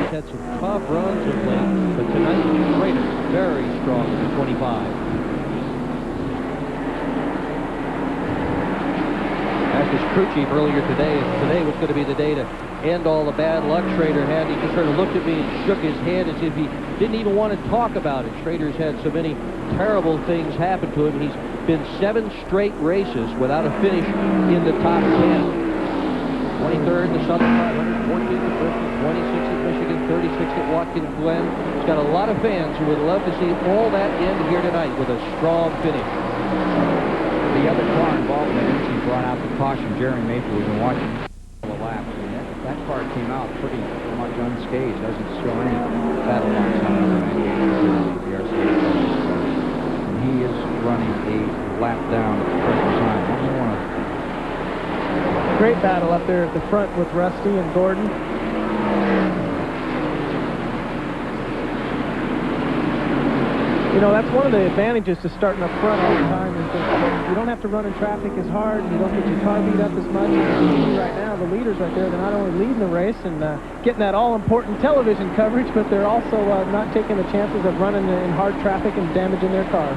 He's had some tough runs of late, but tonight Schrader very strong at the 25. Asked his crew chief earlier today if today was going to be the day to end all the bad luck Schrader had. He just sort of looked at me and shook his head as if he didn't even want to talk about it. Schrader's had so many terrible things happen to him. He's been 7 straight races without a finish in the top 10. 23rd in the Southern 500, 14th at Bristol, 26th at Michigan, 36th at Watkins Glen. He's got a lot of fans who would love to see all that end here tonight with a strong finish. The other car involved in that incident brought out the caution. Jerry Maple has been watching the laps. That car came out pretty much unscathed. Doesn't show any battle marks on number 98 the RCA. And he is running a lap down at the present time. Only one of them. Great battle up there at the front with Rusty and Gordon. You know, that's one of the advantages to starting up front all the time is that you don't have to run in traffic as hard. You don't get your car beat up as much. And right now, the leaders right there, they're not only leading the race and getting that all-important television coverage, but they're also not taking the chances of running in hard traffic and damaging their car.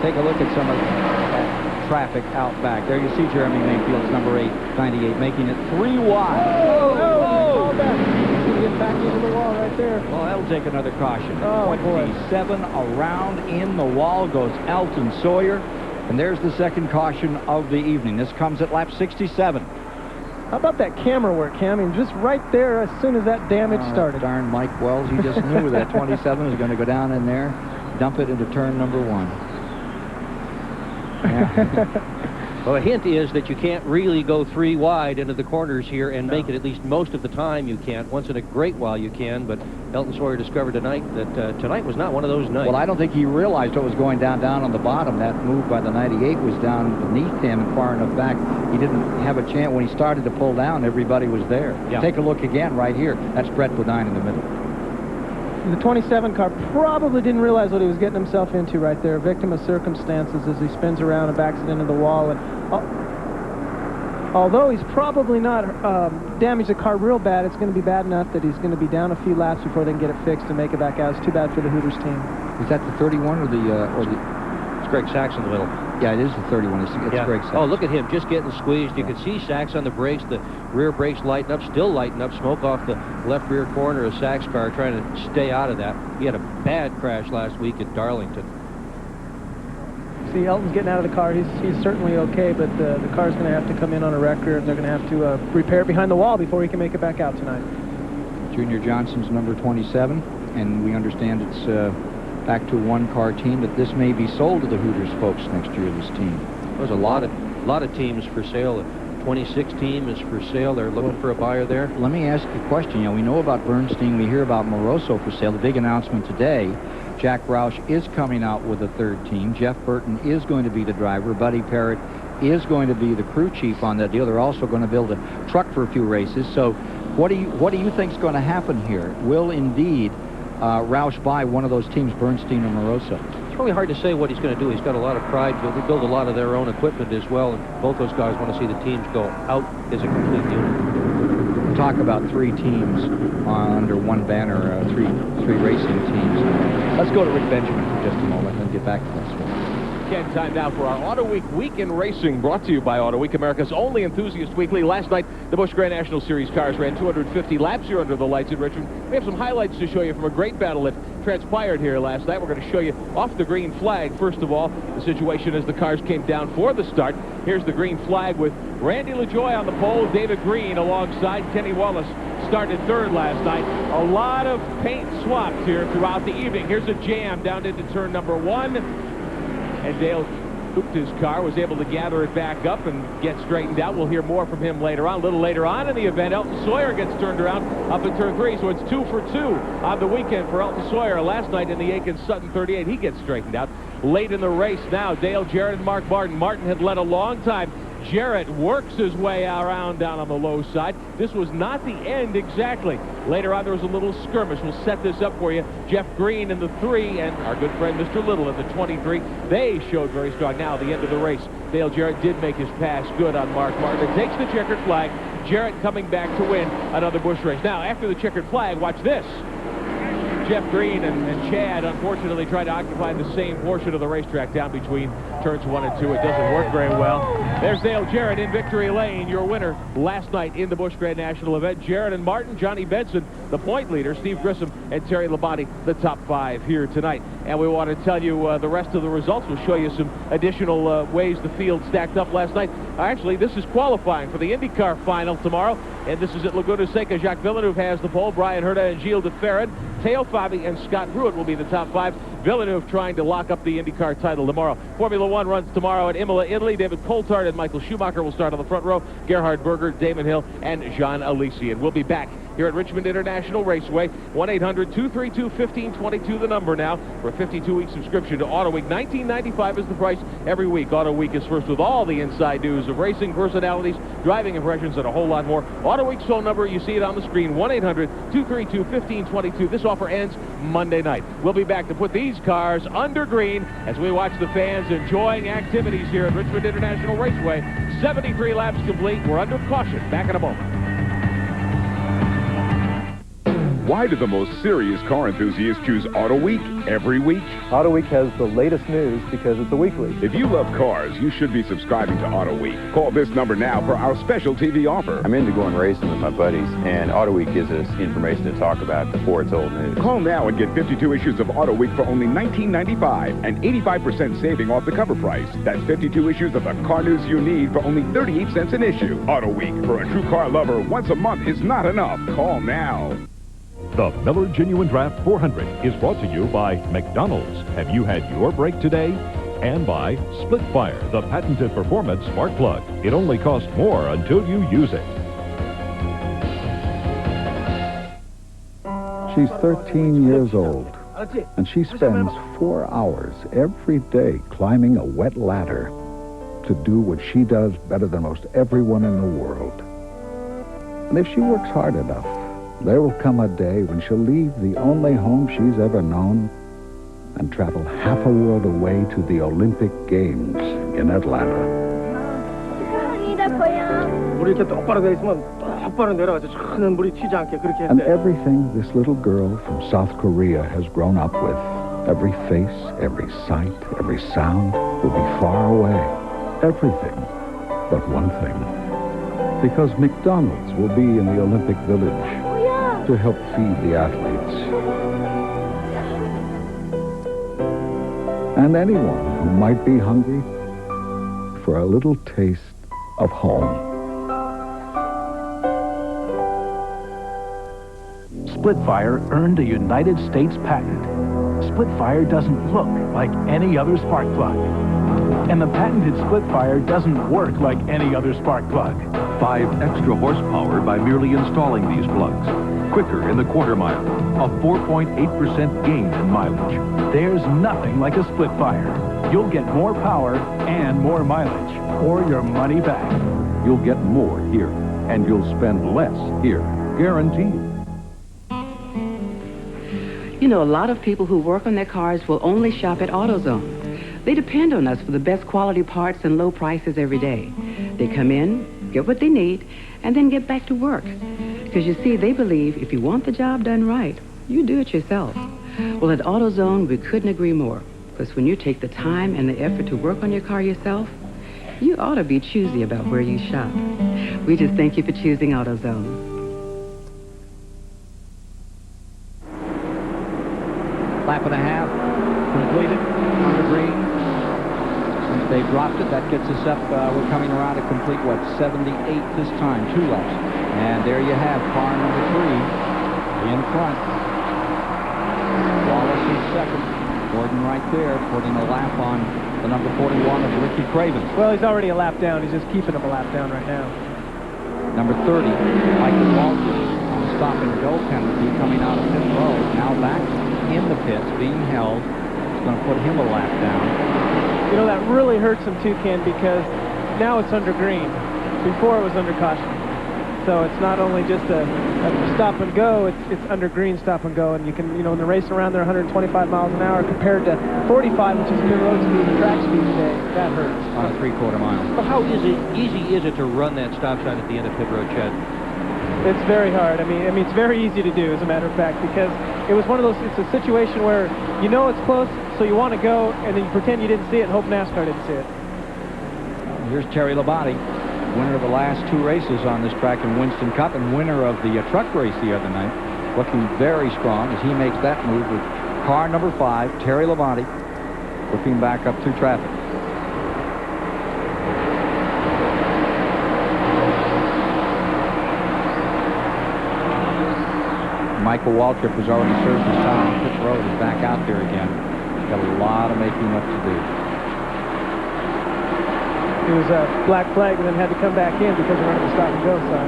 Take a look at some of that traffic out back. There you see Jeremy Mayfield's number 98, making it 3 wide. Oh, he's going to get back into the wall right there. Well, that'll take another caution. Oh, 27 around in the wall goes Elton Sawyer. And there's the second caution of the evening. This comes at lap 67. How about that camera work, Cam? I mean, just right there as soon as that damage started. Darn Mike Wells, he just knew that 27 was going to go down in there, dump it into turn number 1. Yeah. Well, a hint is that you can't really go 3 wide into the corners here and make it, at least most of the time you can't. Once in a great while you can, but Elton Sawyer discovered tonight that tonight was not one of those nights. Well, I don't think he realized what was going down on the bottom. That move by the 98 was down beneath him and far enough back. He didn't have a chance. When he started to pull down, everybody was there. Yeah. Take a look again right here. That's Brett Bodine in the middle. The 27 car probably didn't realize what he was getting himself into right there. Victim of circumstances as he spins around and backs it into the wall. And although he's probably not damaged the car real bad, it's going to be bad enough that he's going to be down a few laps before they can get it fixed and make it back out. It's too bad for the Hooters team. Is that the 31 or the? It's Greg Sachs in the middle. Yeah, it is the 31. It's Greg Sachs. Oh, look at him just getting squeezed. You can see Sachs on the brakes. The rear brakes lighting up, still lighting up. Smoke off the left rear corner of Sachs' car, trying to stay out of that. He had a bad crash last week at Darlington. See, Elton's getting out of the car. He's certainly okay, but the car's going to have to come in on a record, and they're going to have to repair it behind the wall before he can make it back out tonight. Junior Johnson's number 27, and we understand it's back to a one-car team, but this may be sold to the Hooters folks next year, this team. There's a lot of teams for sale. The 26 team is for sale. They're looking for a buyer there. Let me ask you a question. You know, we know about Bernstein. We hear about Moroso for sale. The big announcement today, Jack Roush is coming out with a third team. Jeff Burton is going to be the driver. Buddy Parrott is going to be the crew chief on that deal. They're also going to build a truck for a few races. So what do you think is going to happen here? Will indeed Roush buy one of those teams, Bernstein or Moroso? It's really hard to say what he's going to do. He's got a lot of pride. They build a lot of their own equipment as well, and both those guys want to see the teams go out as a complete unit. Talk about 3 teams under one banner, three racing teams. Let's go to Rick Benjamin for just a moment and get back to this one. Ken, time now for our Auto Week Week in Racing, brought to you by Auto Week, America's only enthusiast weekly. Last night, the Busch Grand National Series cars ran 250 laps here under the lights at Richmond. We have some highlights to show you from a great battle that transpired here last night. We're going to show you off the green flag. First of all, the situation as the cars came down for the start. Here's the green flag with Randy LaJoie on the pole, David Green alongside. Kenny Wallace started third last night. A lot of paint swapped here throughout the evening. Here's a jam down into turn number 1. And Dale hooped his car, was able to gather it back up and get straightened out. We'll hear more from him later on. A little later on in the event, Elton Sawyer gets turned around up in turn 3. So it's 2 for 2 on the weekend for Elton Sawyer. Last night in the Aiken Sutton 38, he gets straightened out. Late in the race now, Dale Jarrett and Mark Martin. Martin had led a long time. Jarrett works his way around down on the low side. This was not the end exactly. Later on, there was a little skirmish. We'll set this up for you. Jeff Green in the 3 and our good friend Mr. Little in the 23. They showed very strong. Now, the end of the race, Dale Jarrett did make his pass good on Mark Martin. It takes the checkered flag. Jarrett coming back to win another Busch race. Now, after the checkered flag, watch this. Jeff Green and Chad, unfortunately, tried to occupy the same portion of the racetrack down between turns 1 and 2. It doesn't work very well. There's Dale Jarrett in victory lane, your winner last night in the Busch Grand National event. Jarrett and Martin, Johnny Benson, the point leader, Steve Grissom, and Terry Labonte, the top 5 here tonight. And we want to tell you the rest of the results. We'll show you some additional ways the field stacked up last night. Actually, this is qualifying for the IndyCar final tomorrow. And this is at Laguna Seca. Jacques Villeneuve has the pole. Brian Herta and Gilles de Ferran. Teo Fabi and Scott Pruitt will be the top 5. Villeneuve trying to lock up the IndyCar title tomorrow. Formula One runs tomorrow at Imola, Italy. David Coulthard and Michael Schumacher will start on the front row. Gerhard Berger, Damon Hill, and Jean Alesi. And we'll be back here at Richmond International Raceway. 1-800-232-1522, the number now, for a 52-week subscription to Auto Week. $19.95 is the price every week. Auto Week is first with all the inside news of racing, personalities, driving impressions, and a whole lot more. Auto Week's phone number, you see it on the screen, 1-800-232-1522. This offer ends Monday night. We'll be back to put these cars under green as we watch the fans enjoying activities here at Richmond International Raceway. 73 laps complete. We're under caution. Back in a moment. Why do the most serious car enthusiasts choose Auto Week every week? Auto Week has the latest news because it's a weekly. If you love cars, you should be subscribing to Auto Week. Call this number now for our special TV offer. I'm into going racing with my buddies, and Auto Week gives us information to talk about before it's old news. Call now and get 52 issues of Auto Week for only $19.95 and 85% saving off the cover price. That's 52 issues of the car news you need for only 38 cents an issue. Auto Week, for a true car lover, once a month is not enough. Call now. The Miller Genuine Draft 400 is brought to you by McDonald's. Have you had your break today? And by Splitfire, the patented performance spark plug. It only costs more until you use it. She's 13 years old, and she spends 4 hours every day climbing a wet ladder to do what she does better than most everyone in the world. And if she works hard enough, there will come a day when she'll leave the only home she's ever known and travel half a world away to the Olympic Games in Atlanta. And everything this little girl from South Korea has grown up with, every face, every sight, every sound, will be far away. Everything but one thing. Because McDonald's will be in the Olympic Village to help feed the athletes. And anyone who might be hungry for a little taste of home. Splitfire earned a United States patent. Splitfire doesn't look like any other spark plug. And the patented Splitfire doesn't work like any other spark plug. 5 extra horsepower by merely installing these plugs. Quicker in the quarter mile, a 4.8% gain in mileage. There's nothing like a Splitfire. You'll get more power and more mileage, or your money back. You'll get more here, and you'll spend less here. Guaranteed. You know, a lot of people who work on their cars will only shop at AutoZone. They depend on us for the best quality parts and low prices every day. They come in, get what they need, and then get back to work. Because you see, they believe if you want the job done right, you do it yourself. Well, at AutoZone, we couldn't agree more. Because when you take the time and the effort to work on your car yourself, you ought to be choosy about where you shop. We just thank you for choosing AutoZone. Lap and a half completed on the green. Since they dropped it, that gets us up. We're coming around to complete, what, 78 this time, 2 laps. And there you have car number 3 in front. Wallace is second. Gordon right there, putting a lap on the number 41 of Ricky Craven. Well, he's already a lap down. He's just keeping him a lap down right now. Number 30, Michael Walters on a stop-and-go penalty coming out of pit road. Now back in the pits, being held. It's going to put him a lap down. You know, that really hurts him too, Ken, because now it's under green. Before it was under caution. So it's not only just a stop and go, it's under green stop and go. And you can, you know, in the race around there 125 miles an hour compared to 45, which is pit road speed and track speed today, that hurts. On a 3/4 mile. Well, how easy is it to run that stop sign at the end of pit road, Chad? It's very hard. I mean, it's very easy to do, as a matter of fact, because it was one of those, it's a situation where you know it's close, so you want to go, and then you pretend you didn't see it and hope NASCAR didn't see it. Here's Terry Labonte, winner of the last 2 races on this track in Winston Cup and winner of the truck race the other night, looking very strong as he makes that move with car number 5, Terry Labonte, whipping back up through traffic. Michael Waltrip has already served his time on pit road, is back out there again. He's got a lot of making up to do. He was a black flag and then had to come back in because of running the stop and go sign.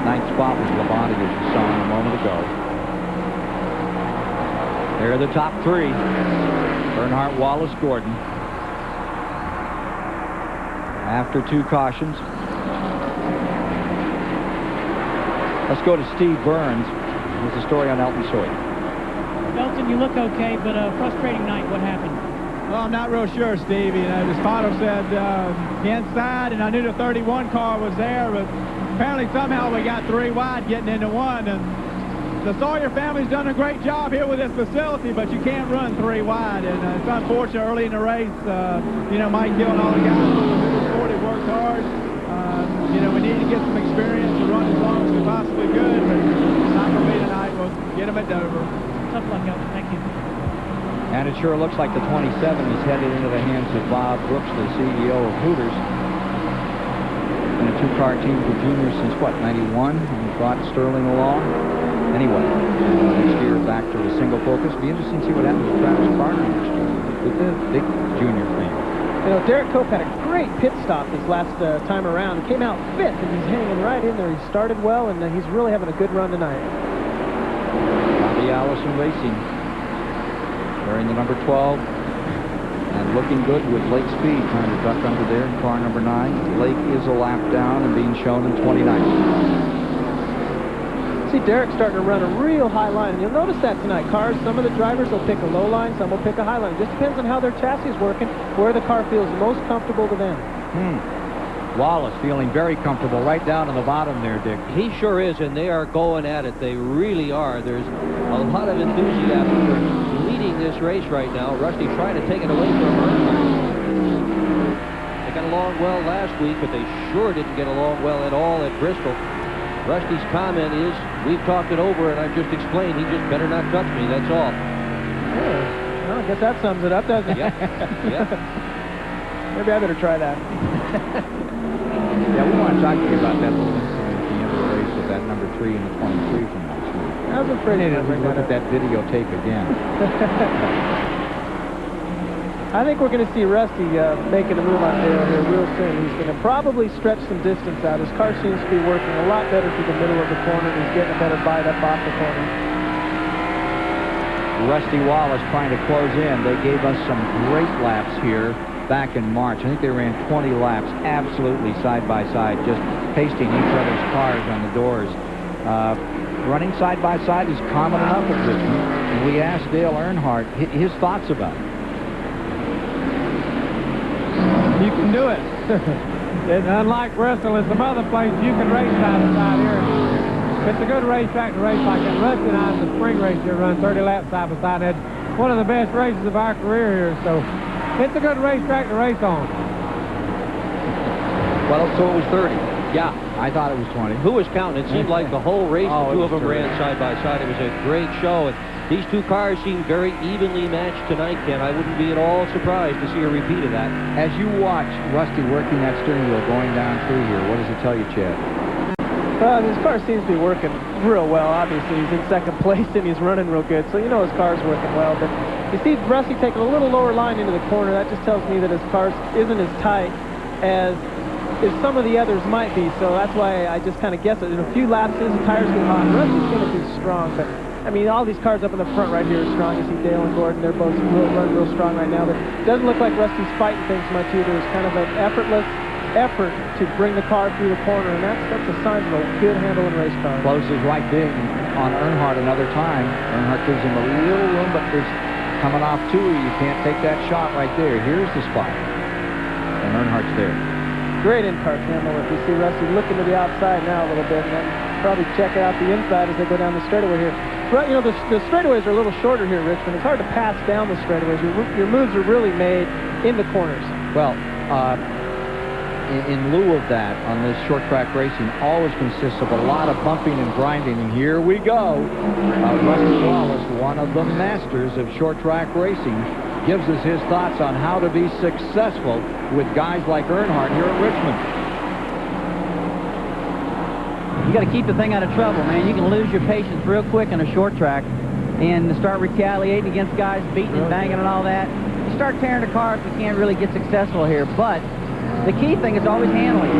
Ninth spot was Labonte, as you saw him a moment ago. There are the top three. Earnhardt, Wallace, Gordon. After 2 cautions. Let's go to Steve Burns with the story on Elton Sawyer. Elton, you look okay, but a frustrating night. What happened? Well, I'm not real sure, Steve. You know, the spotter said the inside, and I knew the 31 car was there, but apparently somehow we got 3 wide getting into 1. And the Sawyer family's done a great job here with this facility, but you can't run 3 wide. And it's unfortunate early in the race, you know, Mike Gill and all the guys worked hard. You know, we need to get some experience to run as long as we possibly could, but it's not going to be tonight. We'll get them at Dover. Tough luck, Elton. Thank you. And it sure looks like the 27 is headed into the hands of Bob Brooks, the CEO of Hooters. Been a 2-car team for juniors since, what, 91? And brought Sterling along. Anyway, next year back to a single focus. Be interesting to see what happens with Travis Carter next year with the big junior thing. You know, Derek Cope had a great pit stop this last time around. He came out 5th, and he's hanging right in there. He started well, and he's really having a good run tonight. Bobby Allison Racing, wearing the number 12, and looking good with Lake Speed trying to duck under there in car number 9. Lake is a lap down and being shown in 29th. See, Derek's starting to run a real high line, and you'll notice that tonight. Cars, some of the drivers will pick a low line, some will pick a high line. It just depends on how their chassis is working, where the car feels most comfortable to them. Wallace feeling very comfortable right down in the bottom there, Dick. He sure is, and they are going at it. They really are. There's a lot of enthusiasm for leading this race right now. Rusty trying to take it away from Earnhardt. They got along well last week, but they sure didn't get along well at all at Bristol. Rusty's comment is, we've talked it over, and I've just explained, he just better not touch me, that's all. Well, I guess that sums it up, doesn't it? Yeah. Maybe I better try that. Yeah, we want to talk to you about that little incident at the end of the race with that number 3 and the 23 from last week. I was afraid to look at that videotape again. I think we're going to see Rusty making a move on Dale here real soon. He's going to probably stretch some distance out. His car seems to be working a lot better through the middle of the corner, and he's getting a better bite up off the corner. Rusty Wallace trying to close in. They gave us some great laps here back in March. I think they ran 20 laps absolutely side by side, just pasting each other's cars on the doors. Running side by side is common enough at Richmond, and we asked Dale Earnhardt his thoughts about it. You can do it. Unlike Bristol and some other places, you can race side to side here. It's a good racetrack to race like that. Rusty and I in the spring race here run 30 laps side by side. It's one of the best races of our career here, so it's a good racetrack to race on. Well, so it was 30. Yeah. I thought it was 20. Who was counting? It seemed like the whole race, the 2 of them 30. ran side by side. It was a great show, and these 2 cars seem very evenly matched tonight, Ken. I wouldn't be at all surprised to see a repeat of that. As you watch Rusty working that steering wheel going down through here, what does it tell you, Chad? Well, his car seems to be working real well. Obviously, he's in 2nd place, and he's running real good, so you know his car's working well. But you see Rusty taking a little lower line into the corner. That just tells me that his car isn't as tight as some of the others might be, so that's why I just kind of guess it. In a few laps, his tires get hot. Rusty's going to be strong, but I mean, all these cars up in the front right here are strong. You see Dale and Gordon, they're both running real strong right now, but it doesn't look like Rusty's fighting things much either. It's kind of an effortless effort to bring the car through the corner, and that's a sign of a good handling race car. Closes right big on Earnhardt another time. Earnhardt gives him a little room, but there's coming off 2. You can't take that shot right there. Here's the spot, and Earnhardt's there. Great in-car camera work. You see Rusty looking to the outside now a little bit, and then probably check out the inside as they go down the straightaway here. But, you know, the straightaways are a little shorter here at Richmond. It's hard to pass down the straightaways. Your moves are really made in the corners. Well, in lieu of that, on this short track racing, always consists of a lot of bumping and grinding, and here we go. Rusty Wallace, one of the masters of short track racing, gives us his thoughts on how to be successful with guys like Earnhardt here at Richmond. You got to keep the thing out of trouble, man. You can lose your patience real quick in a short track and start retaliating against guys, beating and banging and all that. You start tearing the car up, you can't really get successful here. But The key thing is always handling.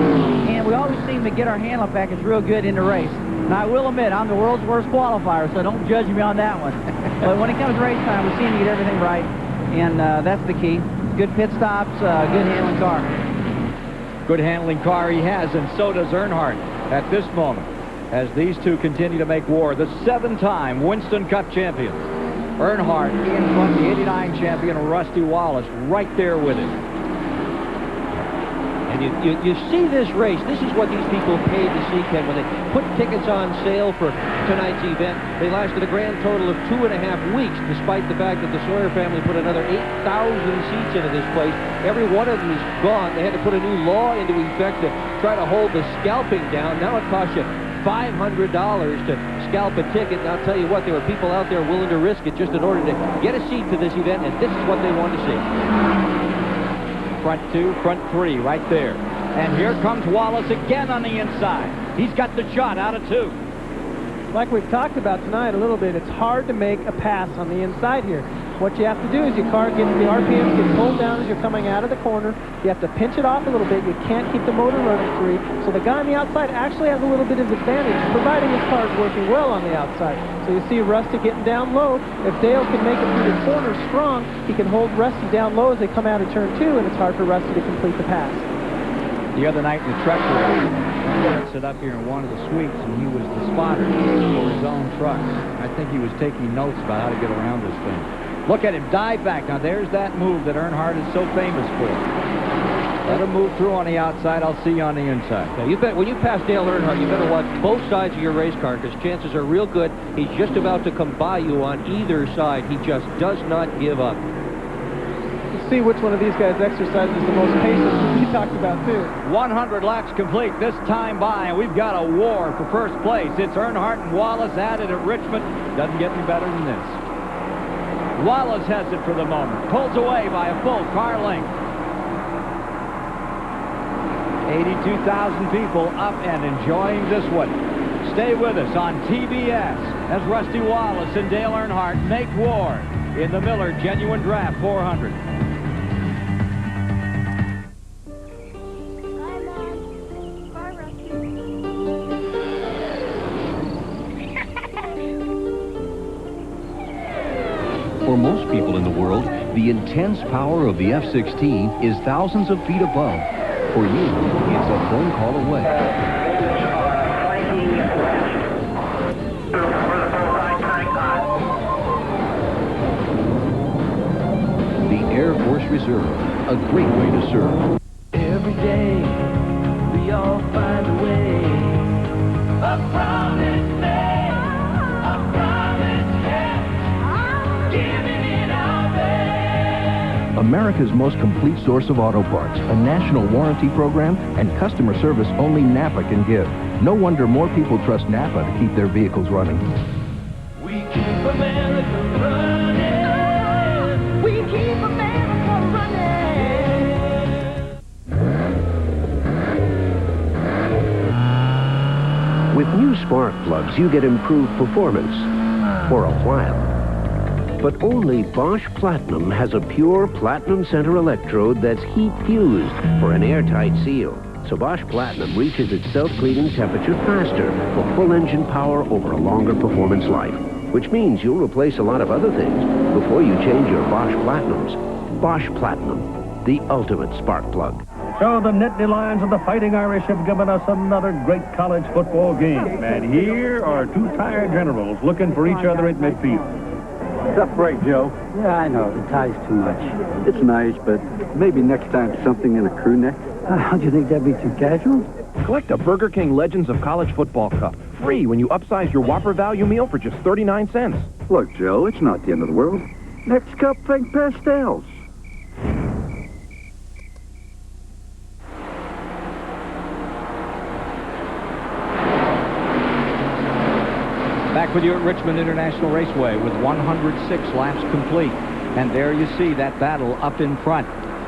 And we always seem to get our handling package real good in the race. Now, I will admit, I'm the world's worst qualifier, so don't judge me on that one. But when it comes to race time, we seem to get everything right, and that's the key. Good pit stops, good handling car. Good handling car he has, and so does Earnhardt at this moment, as these two continue to make war. The 7-time Winston Cup champions. Earnhardt in front of the 89 champion, Rusty Wallace, right there with him. And you see this race. This is what these people paid to see, Ken. When they put tickets on sale for tonight's event, they lasted a grand total of 2.5 weeks, despite the fact that the Sawyer family put another 8,000 seats into this place. Every one of them is gone. They had to put a new law into effect to try to hold the scalping down. Now it costs you $500 to scalp a ticket. And I'll tell you what, there were people out there willing to risk it just in order to get a seat to this event, and this is what they wanted to see. Front 2, front 3, right there. And here comes Wallace again on the inside. He's got the shot out of 2. Like we've talked about tonight a little bit, it's hard to make a pass on the inside here. What you have to do is your car gets, the RPMs get pulled down as you're coming out of the corner. You have to pinch it off a little bit. You can't keep the motor running free. So the guy on the outside actually has a little bit of advantage, providing his car is working well on the outside. So you see Rusty getting down low. If Dale can make it through the corner strong, he can hold Rusty down low as they come out of turn 2, and it's hard for Rusty to complete the pass. The other night in the truck race, Earnhardt set up here in one of the suites, and he was the spotter for his own truck. I think he was taking notes about how to get around this thing. Look at him dive back. Now there's that move that Earnhardt is so famous for. Let him move through on the outside. I'll see you on the inside. Yeah, you bet. When you pass Dale Earnhardt, you better watch both sides of your race car, because chances are real good he's just about to come by you on either side. He just does not give up. Let's see which one of these guys exercises the most patience, as we talked about too. 100 laps complete this time by, and we've got a war for first place. It's Earnhardt and Wallace at it at Richmond. Doesn't get any better than this. Wallace has it for the moment. Pulls away by a full car length. 82,000 people up and enjoying this one. Stay with us on TBS as Rusty Wallace and Dale Earnhardt make war in the Miller Genuine Draft 400. For most people in the world, the intense power of the F-16 is thousands of feet above. For you, it's a phone call away. The Air Force Reserve, a great way to serve. Every day, we all find a way. A promise made, a promise kept, giving it our best. America's most complete source of auto parts, a national warranty program, and customer service only Napa can give. No wonder more people trust Napa to keep their vehicles running. We keep America running. We keep America running. With new spark plugs, you get improved performance for a while. But only Bosch Platinum has a pure platinum center electrode that's heat fused for an airtight seal. So Bosch Platinum reaches its self-cleaning temperature faster for full engine power over a longer performance life. Which means you'll replace a lot of other things before you change your Bosch Platinums. Bosch Platinum, the ultimate spark plug. So the Nittany Lions of the Fighting Irish have given us another great college football game. And here are two tired generals looking for each other at midfield. Tough break, Joe. Yeah, I know. The tie's too much. It's nice, but maybe next time something in a crew neck. Don't you think that'd be too casual? Collect a Burger King Legends of College Football Cup. Free when you upsize your Whopper value meal for just 39 cents. Look, Joe, it's not the end of the world. Next cup, think pastels. Back with you at Richmond International Raceway with 106 laps complete. And there you see that battle up in front.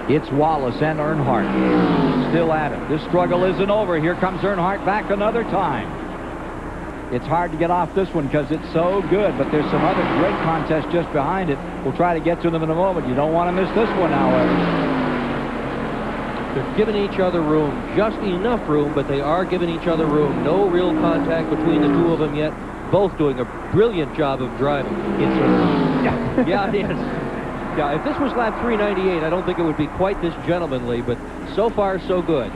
It's Wallace and Earnhardt still at it. This struggle isn't over. Here comes Earnhardt back another time. It's hard to get off this one because it's so good, but there's some other great contests just behind it. We'll try to get to them in a moment. You don't want to miss this one, however. They're giving each other room, just enough room, but they are giving each other room. No real contact between the two of them yet. Both doing a brilliant job of driving. Yeah, it is. Yeah, if this was lap 398, I don't think it would be quite this gentlemanly, but so far, so good.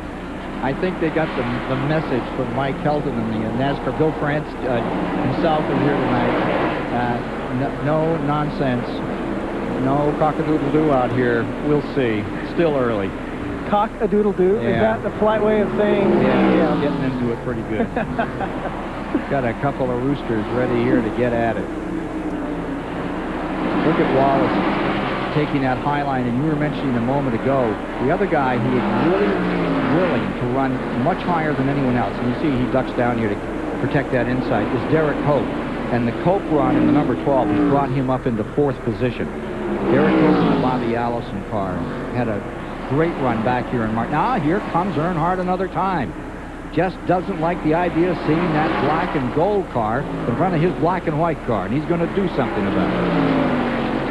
I think they got the message from Mike Heldon and the NASCAR. Bill France himself is here tonight. No nonsense. No cock-a-doodle-doo out here. We'll see. Still early. Cock-a-doodle-doo? Yeah. Is that the polite way of saying? Yeah, getting into it pretty good. Got a couple of roosters ready here to get at it. Look at Wallace taking that high line, and you were mentioning a moment ago, the other guy who is really willing to run much higher than anyone else, and you see he ducks down here to protect that inside, is Derek Cope. And the Cope run in the number 12 has brought him up into 4th position. Derek Cope in the Bobby Allison car had a great run back here in March. Now here comes Earnhardt another time. Just doesn't like the idea of seeing that black and gold car in front of his black and white car, and he's going to do something about it.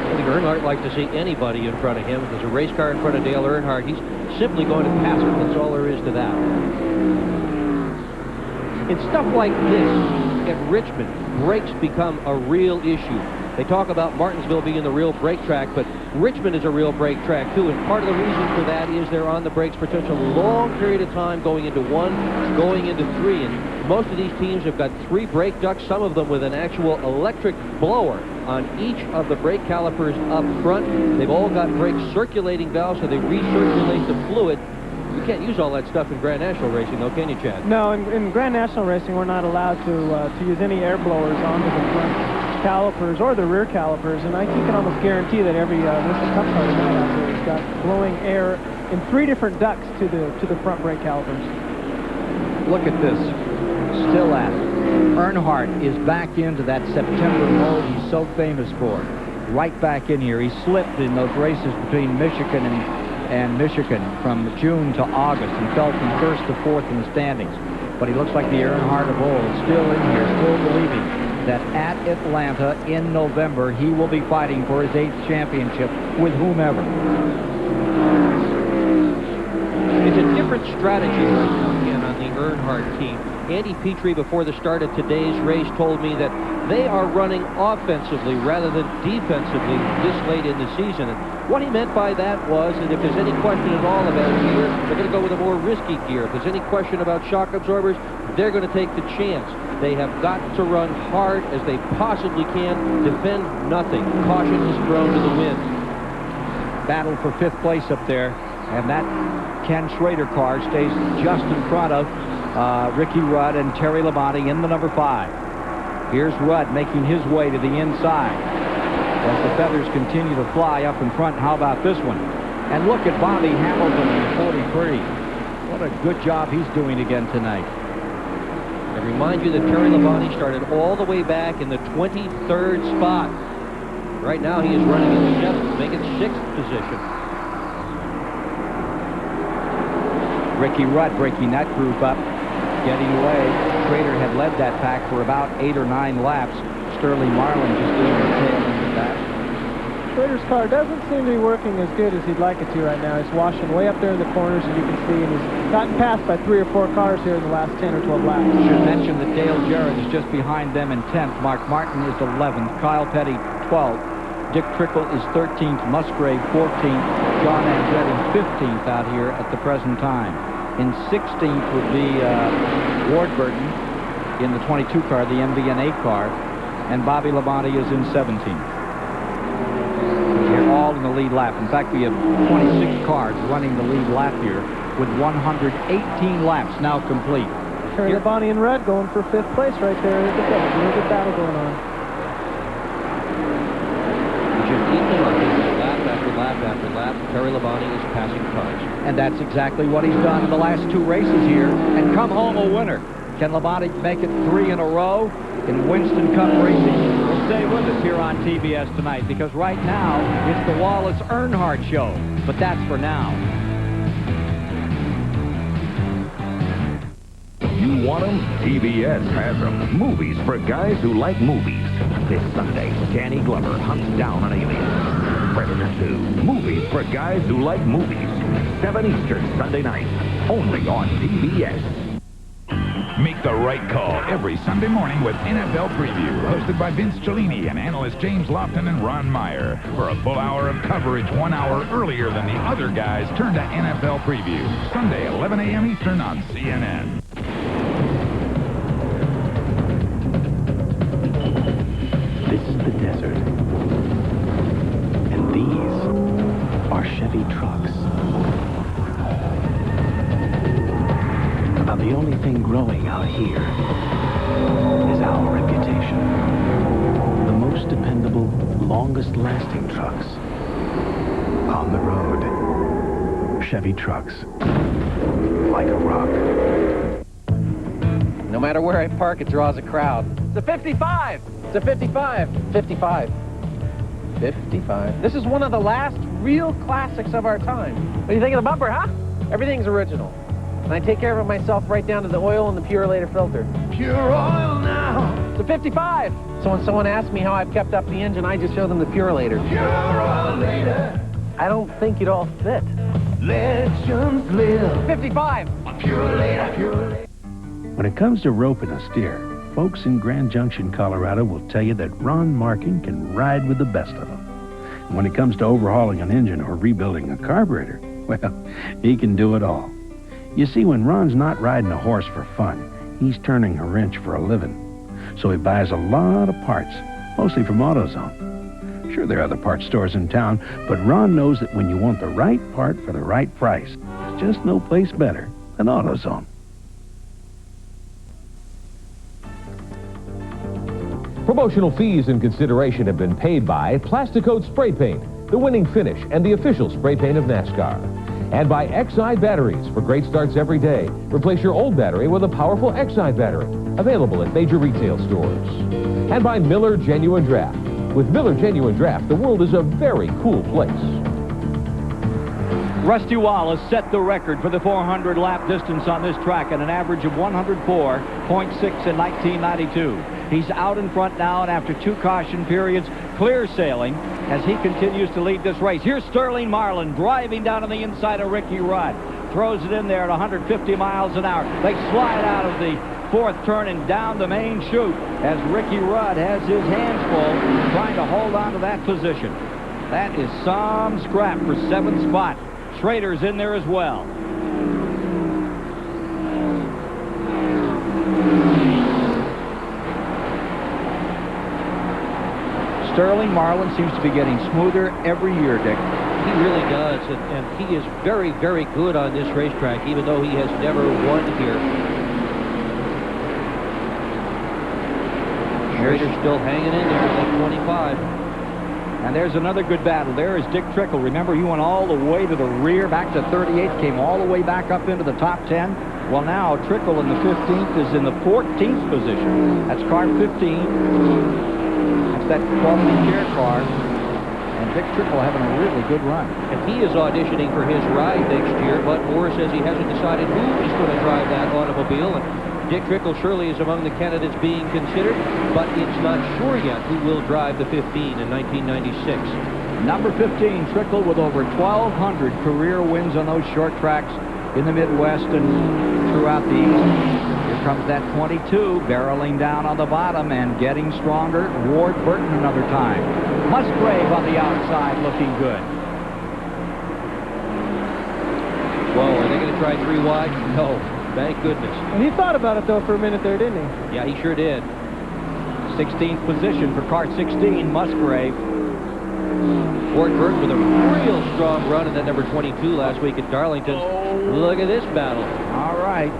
I think Earnhardt likes to see anybody in front of him. If there's a race car in front of Dale Earnhardt, he's simply going to pass him. That's all there is to that. In stuff like this, at Richmond, brakes become a real issue. They talk about Martinsville being the real brake track, but Richmond is a real brake track, too, and part of the reason for that is they're on the brakes for such a long period of time, going into 1, going into 3, and most of these teams have got 3 brake ducts, some of them with an actual electric blower on each of the brake calipers up front. They've all got brake circulating valves, so they recirculate the fluid. You can't use all that stuff in Grand National racing, though, can you, Chad? No, in Grand National racing, we're not allowed to use any air blowers onto the front calipers or the rear calipers, and I can almost guarantee that every Mr. Cup car tonight out there has got blowing air in 3 different ducts to the front brake calipers. Look at this. Still at it. Earnhardt is back into that September mode he's so famous for. Right back in here. He slipped in those races between Michigan and Michigan from June to August and fell from 1st to 4th in the standings. But he looks like the Earnhardt of old, still in here, still believing that at Atlanta in November he will be fighting for his 8th championship with whomever. It's a different strategy right now again on the Earnhardt team. Andy Petrie, before the start of today's race, told me that they are running offensively rather than defensively this late in the season. And what he meant by that was that if there's any question at all about gear, they're going to go with a more risky gear. If there's any question about shock absorbers, they're going to take the chance. They have got to run hard as they possibly can, defend nothing. Caution is thrown to the wind. Battle for 5th place up there, and that Ken Schrader car stays just in front of Ricky Rudd and Terry Labonte in the number 5. Here's Rudd making his way to the inside as the feathers continue to fly up in front. How about this one? And look at Bobby Hamilton in the 43. What a good job he's doing again tonight. I remind you that Terry Labonte started all the way back in the 23rd spot. Right now he is running in 7th, making 6th position. Ricky Rudd breaking that group up, getting away. Schrader had led that pack for about 8 or 9 laps. Sterling Marlin just doing the tail end of that. Schrader's car doesn't seem to be working as good as he'd like it to right now. He's washing way up there in the corners, as you can see, and he's gotten passed by 3 or 4 cars here in the last 10 or 12 laps. Should mention that Dale Jarrett is just behind them in 10th. Mark Martin is 11th. Kyle Petty, 12th. Dick Trickle is 13th. Musgrave, 14th. John Andretti, 15th out here at the present time. In 16th would be Ward Burton in the 22 car, the MVNA car, and Bobby Labonte is in 17th. They're all in the lead lap. In fact, we have 26 cars running the lead lap here with 118 laps now complete. Terry Labonte and Rudd going for 5th place right there. Look at that. There's a good battle going on. Lap after lap after lap, Terry Labonte is passing cars. And that's exactly what he's done in the last 2 races here and come home a winner. Can Labonte make it 3 in a row in Winston Cup racing? We'll stay with us here on TBS tonight because right now it's the Wallace Earnhardt Show. But that's for now. You want them? TBS has them. Movies for guys who like movies. This Sunday, Danny Glover hunts down an alien. Predator 2. Movies for guys who like movies. 7 Eastern, Sunday night. Only on TBS. Make the right call every Sunday morning with NFL Preview, hosted by Vince Cellini and analyst James Lofton and Ron Meyer. For a full hour of coverage 1 hour earlier than the other guys, turn to NFL Preview. Sunday, 11 a.m. Eastern on CNN. This is the desert. And these are Chevy trucks. About the only thing growing out here is our reputation. The most dependable, longest-lasting trucks on the road. Chevy trucks. Like a rock. No matter where I park, it draws a crowd. It's a 55! It's a 55. 55. 55. This is one of the last real classics of our time. What do you think of the bumper, huh? Everything's original. And I take care of it myself right down to the oil and the Purolator filter. Pure oil now! It's a 55! So when someone asks me how I've kept up the engine, I just show them the Purolator. Purolator! I don't think it all fit. Legends live. 55! Purolator, Purolator. When it comes to roping a steer, folks in Grand Junction, Colorado will tell you that Ron Markin can ride with the best of them. And when it comes to overhauling an engine or rebuilding a carburetor, well, he can do it all. You see, when Ron's not riding a horse for fun, he's turning a wrench for a living. So he buys a lot of parts, mostly from AutoZone. Sure, there are other parts stores in town, but Ron knows that when you want the right part for the right price, there's just no place better than AutoZone. Promotional fees and consideration have been paid by Plasticoat Spray Paint, the winning finish and the official spray paint of NASCAR. And by Exide Batteries for great starts every day. Replace your old battery with a powerful Exide battery, available at major retail stores. And by Miller Genuine Draft. With Miller Genuine Draft, the world is a very cool place. Rusty Wallace set the record for the 400-lap distance on this track at an average of 104.6 in 1992. He's out in front now, and after 2 caution periods, clear sailing as he continues to lead this race. Here's Sterling Marlin driving down on the inside of Ricky Rudd. Throws it in there at 150 miles an hour. They slide out of the 4th turn and down the main chute as Ricky Rudd has his hands full trying to hold on to that position. That is some scrap for 7th spot. Schrader's in there as well. Sterling Marlin seems to be getting smoother every year, Dick. He really does, and he is very, very good on this racetrack, even though he has never won here. Schrader's still hanging in there at 25. And there's another good battle. There is Dick Trickle. Remember, he went all the way to the rear, back to 38th, came all the way back up into the top 10. Well, now Trickle in the 15th is in the 14th position. That's car 15. That's that quality chair car. And Dick Trickle having a really good run. And he is auditioning for his ride next year, but Moore says he hasn't decided who is going to drive that automobile. And Dick Trickle surely is among the candidates being considered, but it's not sure yet who will drive the 15 in 1996. Number 15, Trickle, with over 1,200 career wins on those short tracks in the Midwest and throughout the East. Here comes that 22, barreling down on the bottom and getting stronger. Ward Burton another time. Musgrave on the outside looking good. Whoa, are they going to try 3 wide? No. Thank goodness. And he thought about it, though, for a minute there, didn't he? Yeah, he sure did. 16th position for car 16, Musgrave. Ward Burton with a real strong run in that number 22 last week at Darlington. Oh. Look at this battle. All right.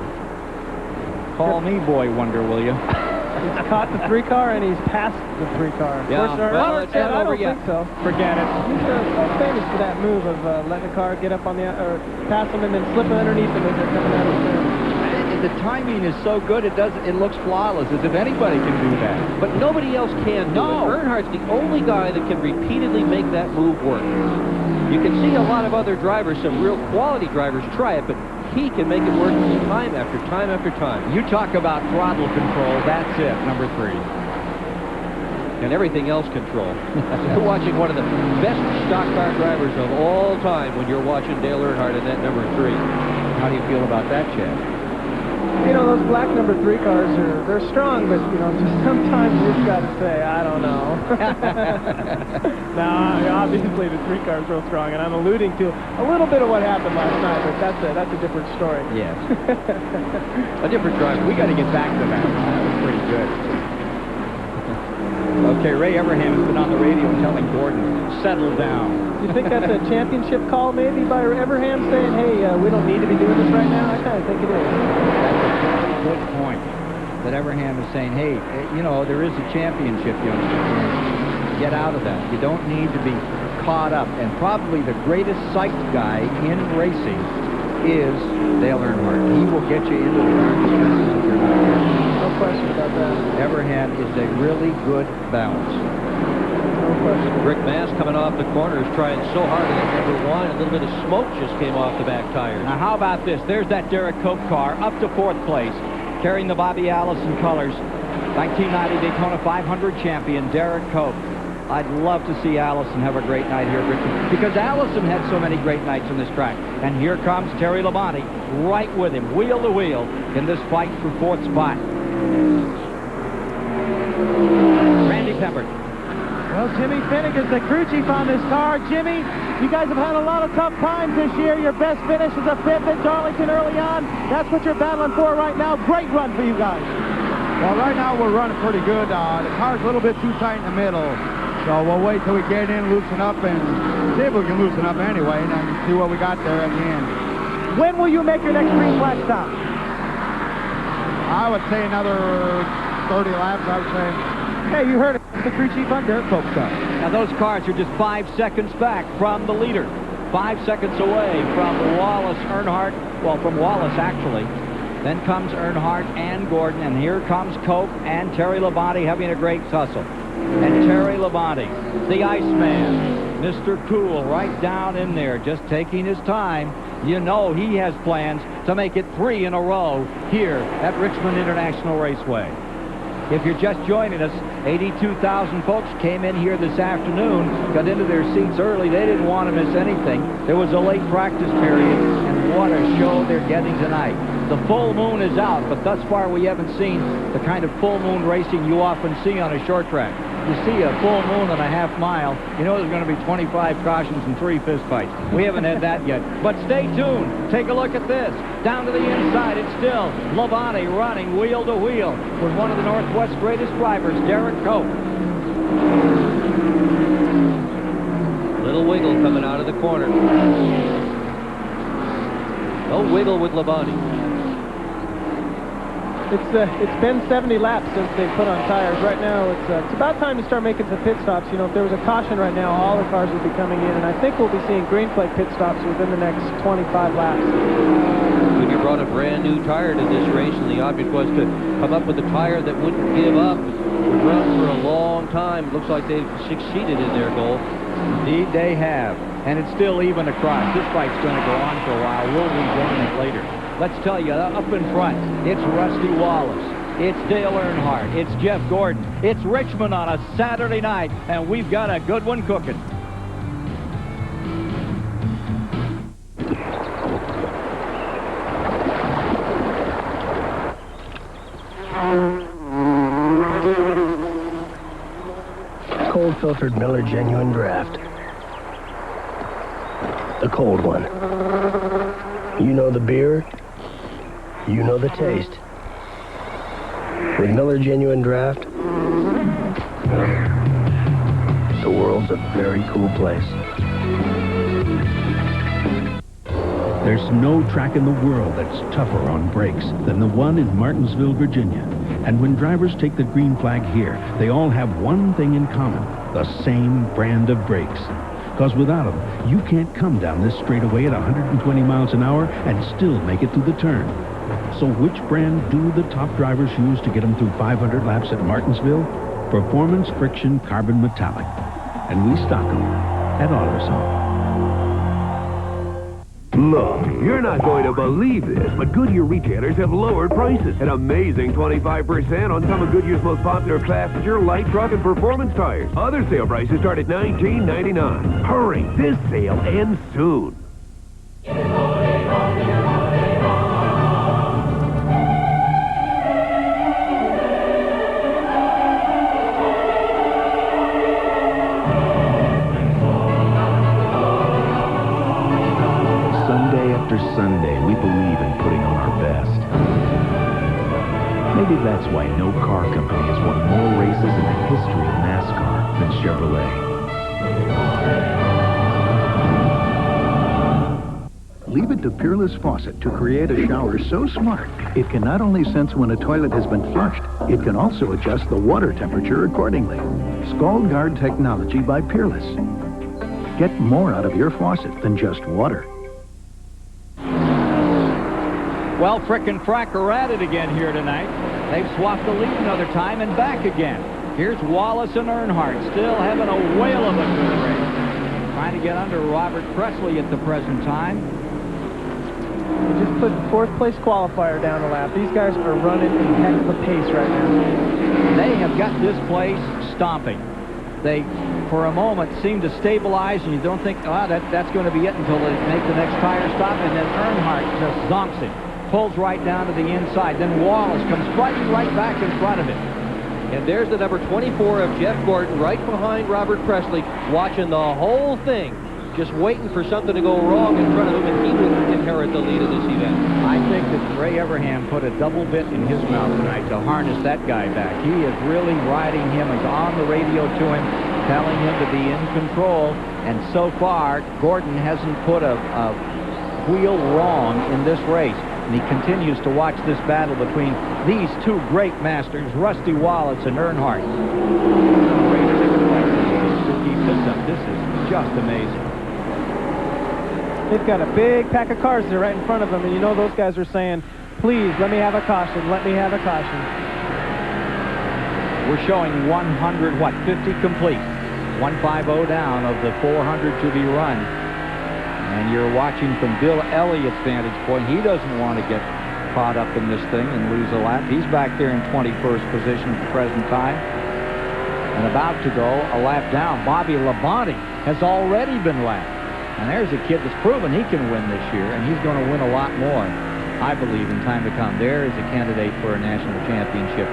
Call me Boy Wonder, will you? He's caught the 3 car and he's passed the 3 car. Yeah, well, it's not I over don't yet. think so. Forget it. He's famous for that move of letting the car get up on the, or pass them and then slipping underneath them as they're coming out of the turn. The timing is so good, it looks flawless, as if anybody can do that. But nobody else can do it. Earnhart's the only guy that can repeatedly make that move work. You can see a lot of other drivers, some real quality drivers, try it, but he can make it work time after time after time. You talk about throttle control, that's it, number 3. and everything else control. You're watching one of the best stock car drivers of all time when you're watching Dale Earnhardt in that number 3. How do you feel about that, Chad? You know, those black number 3 cars they're strong, but, you know, just sometimes you just got to say, I don't know. No, obviously the 3 car's real strong, and I'm alluding to a little bit of what happened last night, but that's a different story. Yes. A different driver. We got to get back to that. That was pretty good. Okay, Ray Everham has been on the radio telling Gordon, settle down. You think that's a championship call maybe by Everham saying, hey, we don't need to be doing this right now? I kind of think it is. That's a very good point. That Everham is saying, hey, you know, there is a championship, youngster. Get out of that. You don't need to be caught up. And probably the greatest sight guy in racing is Dale Earnhardt. He will get you into the darkest messes if you're not careful. No question about that. Everham is a really good balance. No question. Rick Mass coming off the corner is trying so hard to get number 1. A little bit of smoke just came off the back tires. Now, how about this? There's that Derek Cope car up to 4th place, carrying the Bobby Allison colors. 1990 Daytona 500 champion, Derek Cope. I'd love to see Allison have a great night here at Richmond, because Allison had so many great nights on this track. And here comes Terry Labonte right with him, wheel to wheel, in this fight for 4th spot. Randy Pepper. Well, Jimmy Finnick is the crew chief on this car. Jimmy, you guys have had a lot of tough times this year. Your best finish is a 5th at Darlington early on. That's what you're battling for right now. Great run for you guys. Well, right now we're running pretty good. The car's a little bit too tight in the middle. So we'll wait till we get in, loosen up, and see if we can loosen up anyway, and then see what we got there at the end. When will you make your next green flag stop? I would say another 30 laps, I would say. Hey, you heard it. The crew chief on Derek Cope's car. Now, those cars are just 5 seconds back from the leader. 5 seconds away from Wallace, Earnhardt. Well, from Wallace, actually. Then comes Earnhardt and Gordon, and here comes Cope and Terry Labonte having a great tussle. And Terry Labonte, the Iceman, Mr. Cool, right down in there, just taking his time. You know he has plans to make it 3 in a row here at Richmond International Raceway. If you're just joining us, 82,000 folks came in here this afternoon, got into their seats early. They didn't want to miss anything. There was a late practice period, and what a show they're getting tonight. The full moon is out, but thus far we haven't seen the kind of full moon racing you often see on a short track. You see a full moon on a half mile, you know there's going to be 25 cautions and 3 fistfights. We haven't had that yet. But stay tuned. Take a look at this. Down to the inside, it's still Labonte running wheel to wheel with one of the Northwest's greatest drivers, Derek Cope. Little wiggle coming out of the corner. No wiggle with Labonte. It's been 70 laps since they've put on tires. Right now, it's about time to start making some pit stops. You know, if there was a caution right now, all the cars would be coming in, and I think we'll be seeing green flag pit stops within the next 25 laps. When you brought a brand new tire to this race, and the object was to come up with a tire that wouldn't give up, would run for a long time. Looks like they've succeeded in their goal. Indeed, they have. And it's still even across. This fight's going to go on for a while. We'll rejoin it later. Let's tell you, up in front, it's Rusty Wallace. It's Dale Earnhardt. It's Jeff Gordon. It's Richmond on a Saturday night, and we've got a good one cooking. Cold-filtered Miller Genuine Draft. The cold one. You know the beer, you know the taste. With Miller Genuine Draft, the world's a very cool place. There's no track in the world that's tougher on brakes than the one in Martinsville, Virginia. And when drivers take the green flag here, they all have one thing in common, the same brand of brakes. Because without them, you can't come down this straightaway at 120 miles an hour and still make it through the turn. So which brand do the top drivers use to get them through 500 laps at Martinsville? Performance Friction Carbon Metallic. And we stock them at AutoZone. Look, you're not going to believe this, but Goodyear retailers have lowered prices. An amazing 25% on some of Goodyear's most popular passenger, light truck, and performance tires. Other sale prices start at $19.99. Hurry, this sale ends soon. After Sunday, we believe in putting on our best. Maybe that's why no car company has won more races in the history of NASCAR than Chevrolet. Leave it to Peerless Faucet to create a shower so smart, it can not only sense when a toilet has been flushed, it can also adjust the water temperature accordingly. Scald Guard technology by Peerless. Get more out of your faucet than just water. Well, Frick and Frack are at it again here tonight. They've swapped the lead another time and back again. Here's Wallace and Earnhardt still having a whale of a good race. Trying to get under Robert Presley at the present time. They just put fourth place qualifier down a lap. These guys are running a heck of a pace right now. They have got this place stomping. They, for a moment, seem to stabilize, and you don't think, that's going to be it until they make the next tire stop, and then Earnhardt just zonks him. Pulls right down to the inside. Then Wallace comes fighting right back in front of him. And there's the number 24 of Jeff Gordon right behind Robert Presley, watching the whole thing, just waiting for something to go wrong in front of him, and he would inherit the lead of this event. I think that Ray Everham put a double bit in his mouth tonight to harness that guy back. He is really riding him. He's on the radio to him, telling him to be in control. And so far, Gordon hasn't put a wheel wrong in this race. And he continues to watch this battle between these two great masters, Rusty Wallace and Earnhardt. To keep this up, this is just amazing. They've got a big pack of cars there right in front of them, and you know those guys are saying, please, let me have a caution, let me have a caution. We're showing 50 complete. 150 down of the 400 to be run. And you're watching from Bill Elliott's vantage point. He doesn't want to get caught up in this thing and lose a lap. He's back there in 21st position at the present time. And about to go a lap down. Bobby Labonte has already been lapped. And there's a kid that's proven he can win this year, and he's going to win a lot more, I believe, in time to come. There is a candidate for a national championship.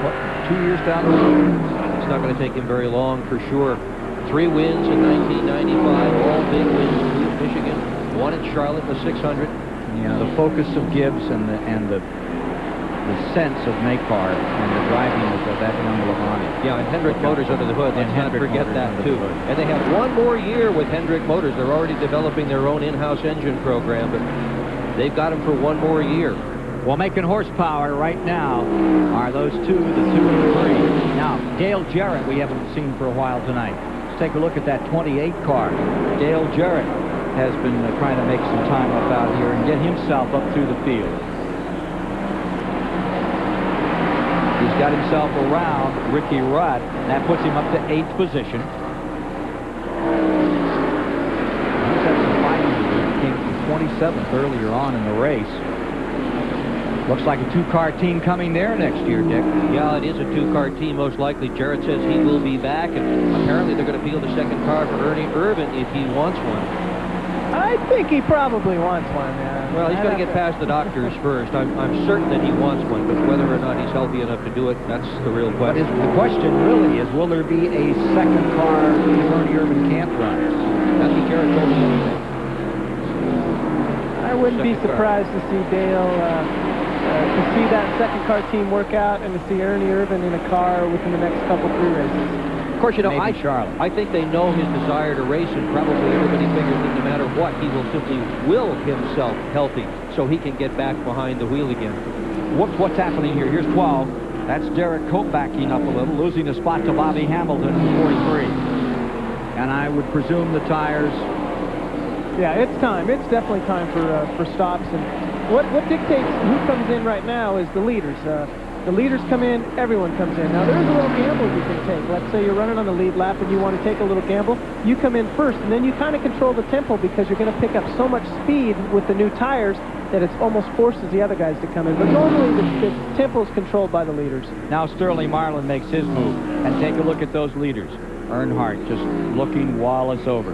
What, 2 years down the road? It's not going to take him very long, for sure. 3 wins in 1995, all big wins. Michigan, 1 in Charlotte, the 600. Yeah, the focus of Gibbs and the sense of Makar and the driving of that young Labonte. Yeah, and Hendrick Motors under the hood. Let's not forget that, too. And they have 1 more year with Hendrick Motors. They're already developing their own in-house engine program, but they've got them for 1 more year. Well, making horsepower right now are those two, the 2 and the 3. Now, Dale Jarrett we haven't seen for a while tonight. Let's take a look at that 28 car. Dale Jarrett has been trying to make some time up out here and get himself up through the field. He's got himself around Ricky Rudd. That puts him up to 8th position. He's had some fighting to do. He came from 27th earlier on in the race. Looks like a 2-car team coming there next year, Dick. Yeah, it is a 2-car team, most likely. Jarrett says he will be back, and apparently they're going to field a 2nd car for Ernie Irvin if he wants one. I think he probably wants one, yeah. Well, he's got to get past the doctors first. I'm certain that he wants one, but whether or not he's healthy enough to do it, that's the real question. But the question really is, will there be a 2nd car if Ernie Irvin can't run? That's what Jarrett told me anything. I wouldn't be surprised to see Dale, to see that 2nd car team work out and to see Ernie Irvin in a car within the next couple 3 races. Of course, you know, I think they know his desire to race, and probably everybody figures that no matter what, he will simply will himself healthy so he can get back behind the wheel again. What's happening here? Here's 12. That's Derek Cope backing up a little, losing a spot to Bobby Hamilton in 43. And I would presume the tires... Yeah, it's time. It's definitely time for stops. And what dictates who comes in right now is the leaders. The leaders come in, everyone comes in. Now, there's a little gamble you can take. Let's say you're running on the lead lap and you want to take a little gamble. You come in first, and then you kind of control the tempo because you're going to pick up so much speed with the new tires that it almost forces the other guys to come in. But normally, the tempo is controlled by the leaders. Now Sterling Marlin makes his move. And take a look at those leaders. Earnhardt just looking Wallace over.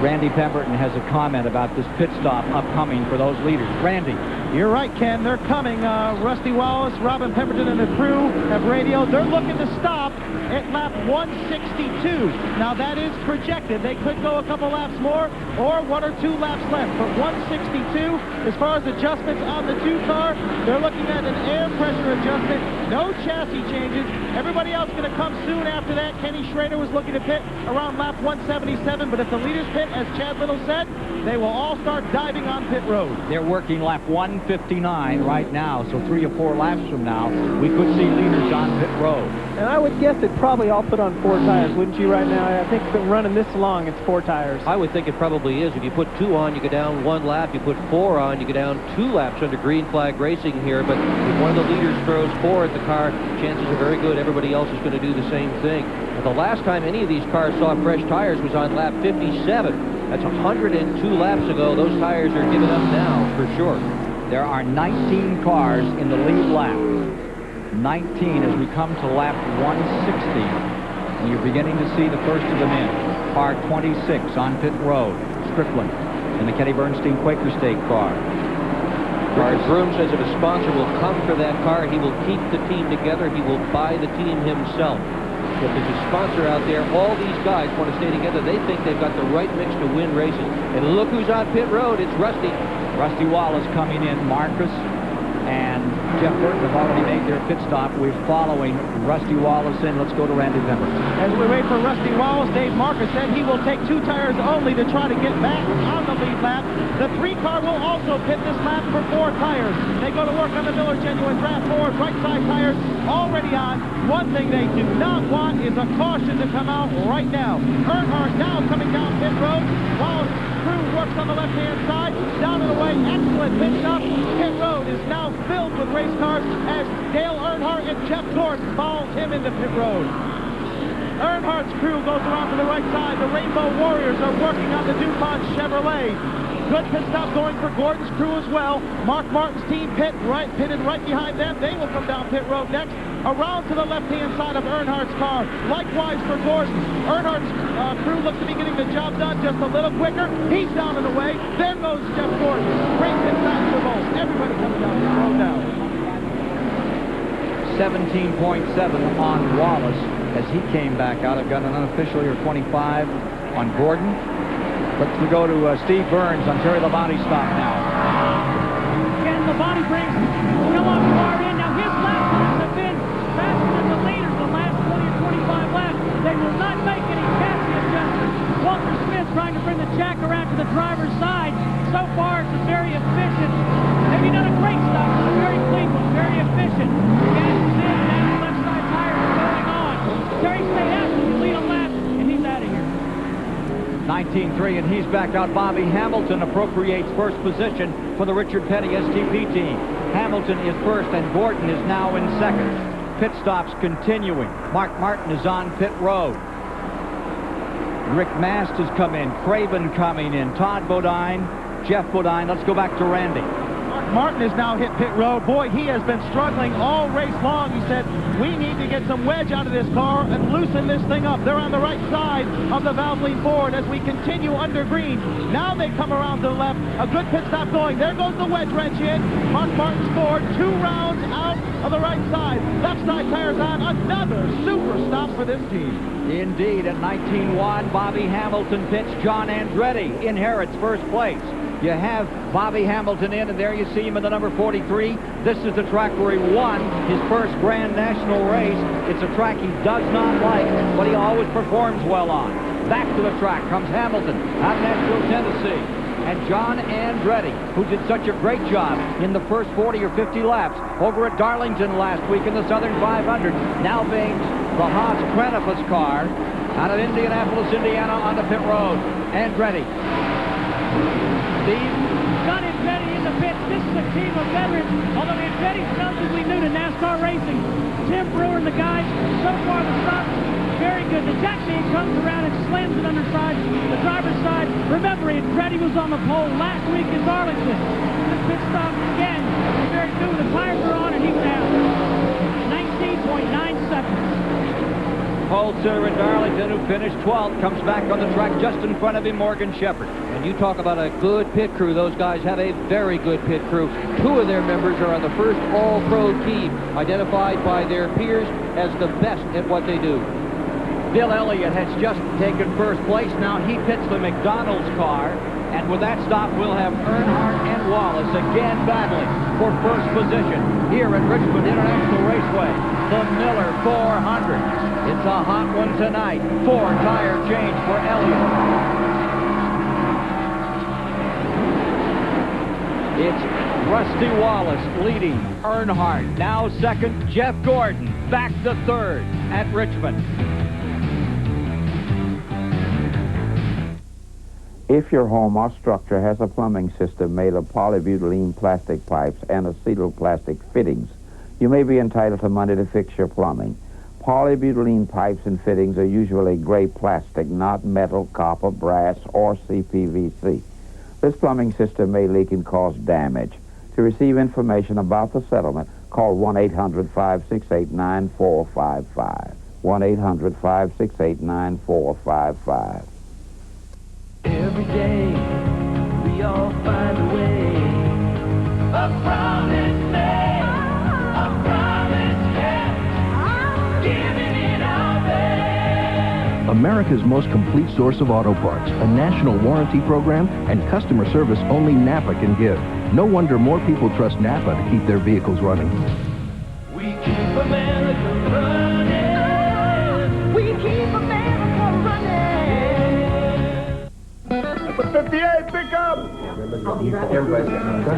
Randy Pemberton has a comment about this pit stop upcoming for those leaders. Randy. You're right, Ken. They're coming. Rusty Wallace, Robin Pemberton, and the crew have radioed. They're looking to stop at lap 162. Now, that is projected. They could go a couple laps more or 1 or 2 laps left. But 162, as far as adjustments on the 2 car, they're looking at an air pressure adjustment. No chassis changes. Everybody else going to come soon after that. Kenny Schrader was looking to pit around lap 177. But if the leaders pit, as Chad Little said, they will all start diving on pit road. They're working lap 159 right now, so 3 or 4 laps from now, we could see leaders on pit road. And I would guess they'd probably all put on 4 tires, wouldn't you, right now? I think been running this long, it's 4 tires. I would think it probably is. If you put 2 on, you go down 1 lap. You put 4 on, you go down 2 laps under green flag racing here. But if one of the leaders throws 4 at the car, chances are very good everybody else is going to do the same thing. But the last time any of these cars saw fresh tires was on lap 57. That's 102 laps ago. Those tires are giving up now, for sure. There are 19 cars in the lead lap. 19 as we come to lap 160. And you're beginning to see the first of them in. Car 26 on pit road. Strickland in the Kenny Bernstein Quaker State car. Richard Broom says if a sponsor will come for that car, he will keep the team together. He will buy the team himself. If there's a sponsor out there, all these guys want to stay together. They think they've got the right mix to win races. And look who's on pit road. It's Rusty. Rusty Wallace coming in. Marcus and Jeff Burton have already made their pit stop. We're following Rusty Wallace in. Let's go to Randy Pemberton. As we wait for Rusty Wallace, Dave Marcus said he will take 2 tires only to try to get back on the lead lap. The 3 car will also pit this lap for 4 tires. They go to work on the Miller Genuine Draft 4 right side tires already on. One thing they do not want is a caution to come out right now. Earnhardt now coming down pit road. Wallace crew works on the left-hand side. Down and away, excellent pit stop. Pit road is now filled with race cars as Dale Earnhardt and Jeff Gordon follows him into pit road. Earnhardt's crew goes around to the right side. The Rainbow Warriors are working on the DuPont Chevrolet. Good pit stop going for Gordon's crew as well. Mark Martin's team pitted right behind them. They will come down pit road next. Around to the left-hand side of Earnhardt's car. Likewise for Gordon. Earnhardt's crew looks to be getting the job done just a little quicker. He's down and away. There goes Jeff Gordon. Great pit stop for both. Everybody coming down pit road now. 17.7 on Wallace as he came back out. I've got an unofficial here, 25 on Gordon. Let's go to Steve Burns on Terry Labonte's stop now. Again, Labonte brings Kellogg car in. Now his lap times have been faster than the leaders the last 20 or 25 laps. They will not make any chassis adjustments. Walter Smith trying to bring the jack around to the driver's side. So far, it's a very efficient, maybe not a great stop, but a very clean one, very efficient. Gas is in, now the left side tire is going on. Terry stayed out to the lead a lap, and he's out of here. 19.3, and he's back out. Bobby Hamilton appropriates first position for the Richard Petty STP team. Hamilton is first, and Gordon is now in second. Pit stops continuing. Mark Martin is on pit road. Rick Mast has come in. Craven coming in. Todd Bodine, Jeff Bodine. Let's go back to Randy. Martin has now hit pit road. Boy, he has been struggling all race long. He said, we need to get some wedge out of this car and loosen this thing up. They're on the right side of the Valvoline Ford as we continue under green. Now they come around to the left. A good pit stop going. There goes the wedge wrench in. Mark Martin's Ford, 2 rounds out of the right side. Left side tires on. Another super stop for this team. Indeed, at 19.1, Bobby Hamilton pits. John Andretti inherits first place. You have Bobby Hamilton in, and there you see him in the number 43. This is the track where he won his first Grand National race. It's a track he does not like, but he always performs well on. Back to the track comes Hamilton out of Nashville, Tennessee. And John Andretti, who did such a great job in the first 40 or 50 laps over at Darlington last week in the Southern 500, now being the Haas Krenifus car out of Indianapolis, Indiana on the pit road. Andretti. Steve? got Andretti in the pits. This is a team of veterans, although Andretti's relatively new to NASCAR racing. Tim Brewer and the guys, so far the stop, very good. The jack man comes around and slams it underside, the driver's side. Remember, Andretti was on the pole last week in Darlington. This pit stop, again, very new. The tires are on and he's down. 19.9 seconds. Paul Sitter in Darlington, who finished 12th, comes back on the track just in front of him, Morgan Shepherd. And you talk about a good pit crew. Those guys have a very good pit crew. 2 of their members are on the first all-pro team, identified by their peers as the best at what they do. Bill Elliott has just taken first place. Now he pits the McDonald's car. And with that stop, we'll have Earnhardt and Wallace again battling for first position here at Richmond International Raceway. The Miller 400. It's a hot one tonight. 4-tire change for Elliott. It's Rusty Wallace leading Earnhardt. Now second, Jeff Gordon back to third at Richmond. If your home or structure has a plumbing system made of polybutylene plastic pipes and acetoplastic fittings, you may be entitled to money to fix your plumbing. Polybutylene pipes and fittings are usually gray plastic, not metal, copper, brass, or CPVC. This plumbing system may leak and cause damage. To receive information about the settlement, call 1-800-568-9455. 1-800-568-9455. Every day, we all find a way. A promise made, a promise kept, giving it our best. America's most complete source of auto parts, a national warranty program, and customer service only Napa can give. No wonder more people trust Napa to keep their vehicles running. We keep America running. We keep America running. 58, pick up!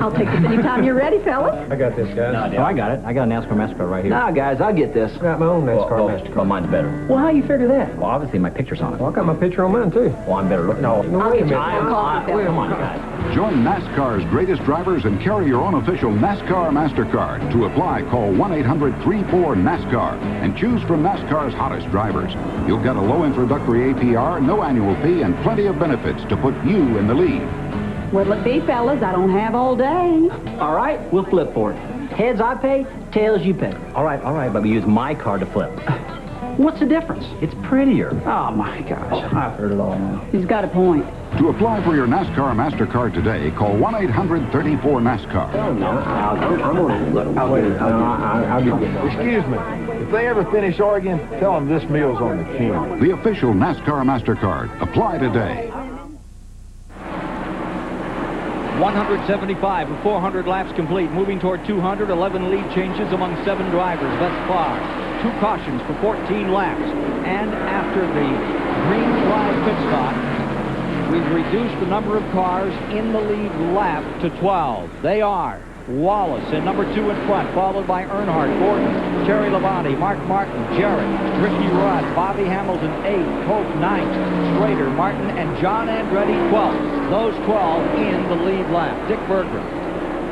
I'll take this anytime you're ready, fellas. I got this, guys. No, I got it. I got a NASCAR MasterCard right here. Nah, guys, I'll get this. I got my own NASCAR MasterCard. Well, mine's better. Well, how you figure that? Well, obviously my picture's on it. Well, I got my picture on mine, too. Well, I'm better looking. No, wait a minute. Come on, guys. Join NASCAR's greatest drivers and carry your own official NASCAR MasterCard. To apply, call 1-800-34-NASCAR and choose from NASCAR's hottest drivers. You'll get a low introductory APR, no annual fee, and plenty of benefits to put you in the lead. What'll it be, fellas? I don't have all day. All right, we'll flip for it. Heads I pay, tails you pay. All right, but we use my card to flip. What's the difference? It's prettier. Oh, my gosh. I've heard it all now. He's got a point. To apply for your NASCAR MasterCard today, call 1-800-34-NASCAR. I'll get it. Excuse me. If they ever finish arguing, tell them this meal's on the king. The official NASCAR MasterCard. Apply today. 175 with 400 laps complete. Moving toward 200, 11 lead changes among 7 drivers thus far. 2 cautions for 14 laps. And after the green flag pit stop, we've reduced the number of cars in the lead lap to 12. They are Wallace in number 2 in front, followed by Earnhardt, Gordon, Terry Labonte, Mark Martin, Jarrett, Ricky Rudd, Bobby Hamilton 8, Hope 9th, Schrader, Martin, and John Andretti 12th. Those 12 in the lead lap. Dick Berggren.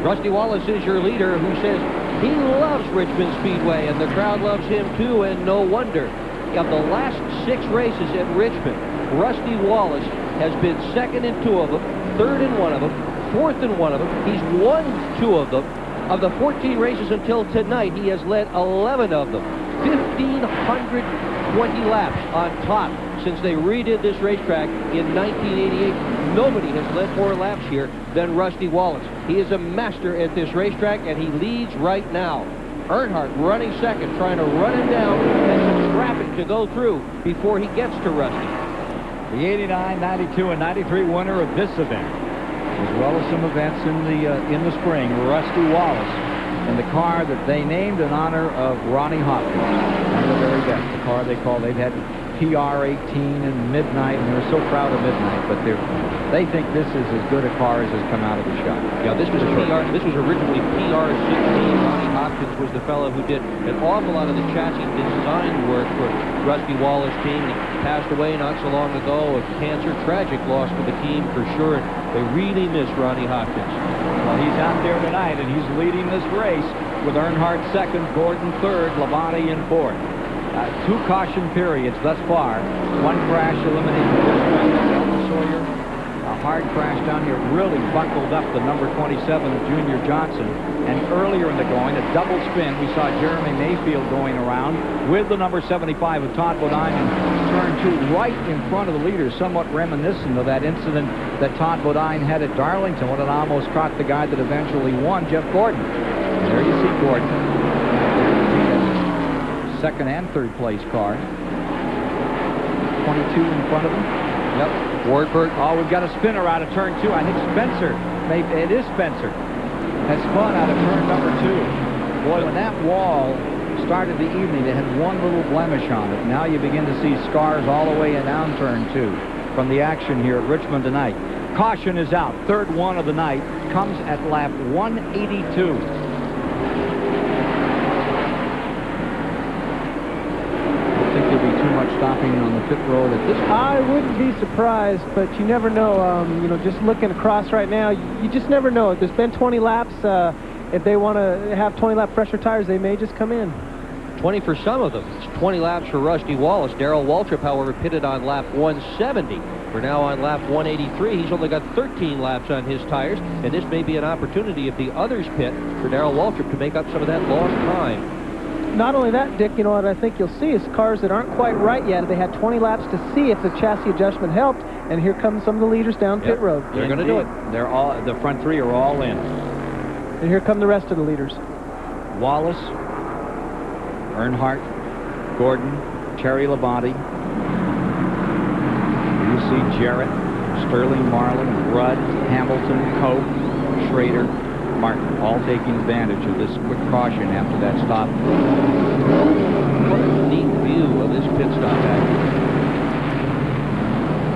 Rusty Wallace is your leader, who says he loves Richmond Speedway, and the crowd loves him too, and no wonder. Of the last 6 races at Richmond, Rusty Wallace has been second in 2 of them, third in 1 of them, fourth in 1 of them. He's won 2 of them. Of the 14 races until tonight, he has led 11 of them. 1,520 laps on top since they redid this racetrack in 1988. Nobody has led more laps here than Rusty Wallace. He is a master at this racetrack, and he leads right now. Earnhardt running second, trying to run him down, and some traffic to go through before he gets to Rusty. The 89, 92, and 93 winner of this event, as well as some events in the spring, Rusty Wallace, in the car that they named in honor of Ronnie Hopkins. One of the very best. The car they've had PR18 and Midnight, and they're so proud of Midnight, but they think this is as good a car as has come out of the shop. Yeah, this was originally PR16. Ronnie Hopkins was the fellow who did an awful lot of the chassis design work for Rusty Wallace team. He passed away not so long ago of cancer. Tragic loss for the team for sure. They really miss Ronnie Hopkins. Well, he's out there tonight, and he's leading this race with Earnhardt second, Gordon third, Labonte in fourth. 2 caution periods thus far. 1 crash eliminated Elmer Sawyer. A hard crash down here really buckled up the number 27 of Junior Johnson. And earlier in the going, a double spin, we saw Jeremy Mayfield going around with the number 75 of Todd Bodine in turn 2 right in front of the leaders, somewhat reminiscent of that incident that Todd Bodine had at Darlington when it almost caught the guy that eventually won, Jeff Gordon. And there you see Gordon. Second and third place car. 22 in front of him. Yep. Wartburg. Oh, we've got a spinner out of turn 2. I think Spencer, it is Spencer, has spun out of turn number 2. Boy, when that wall started the evening, it had one little blemish on it. Now you begin to see scars all the way down turn 2 from the action here at Richmond tonight. Caution is out. Third one of the night comes at lap 182. Stopping on the pit road at this point. I wouldn't be surprised, but you never know. You know, just looking across right now, you just never know. If there's been 20 laps, if they want to have 20-lap pressure tires, they may just come in. 20 for some of them. It's 20 laps for Rusty Wallace. Darrell Waltrip, however, pitted on lap 170. We're now on lap 183. He's only got 13 laps on his tires, and this may be an opportunity if the others pit for Darrell Waltrip to make up some of that lost time. Not only that, Dick, you know what I think you'll see is cars that aren't quite right yet. They had 20 laps to see if the chassis adjustment helped, and here come some of the leaders down pit road. They're going to do it. They're all, the front 3 are all in. And here come the rest of the leaders. Wallace, Earnhardt, Gordon, Terry Labonte. You see Jarrett, Sterling Marlin, Rudd, Hamilton, Cope, Schrader, Martin, all taking advantage of this quick caution after that stop. What a neat view of this pit stop action.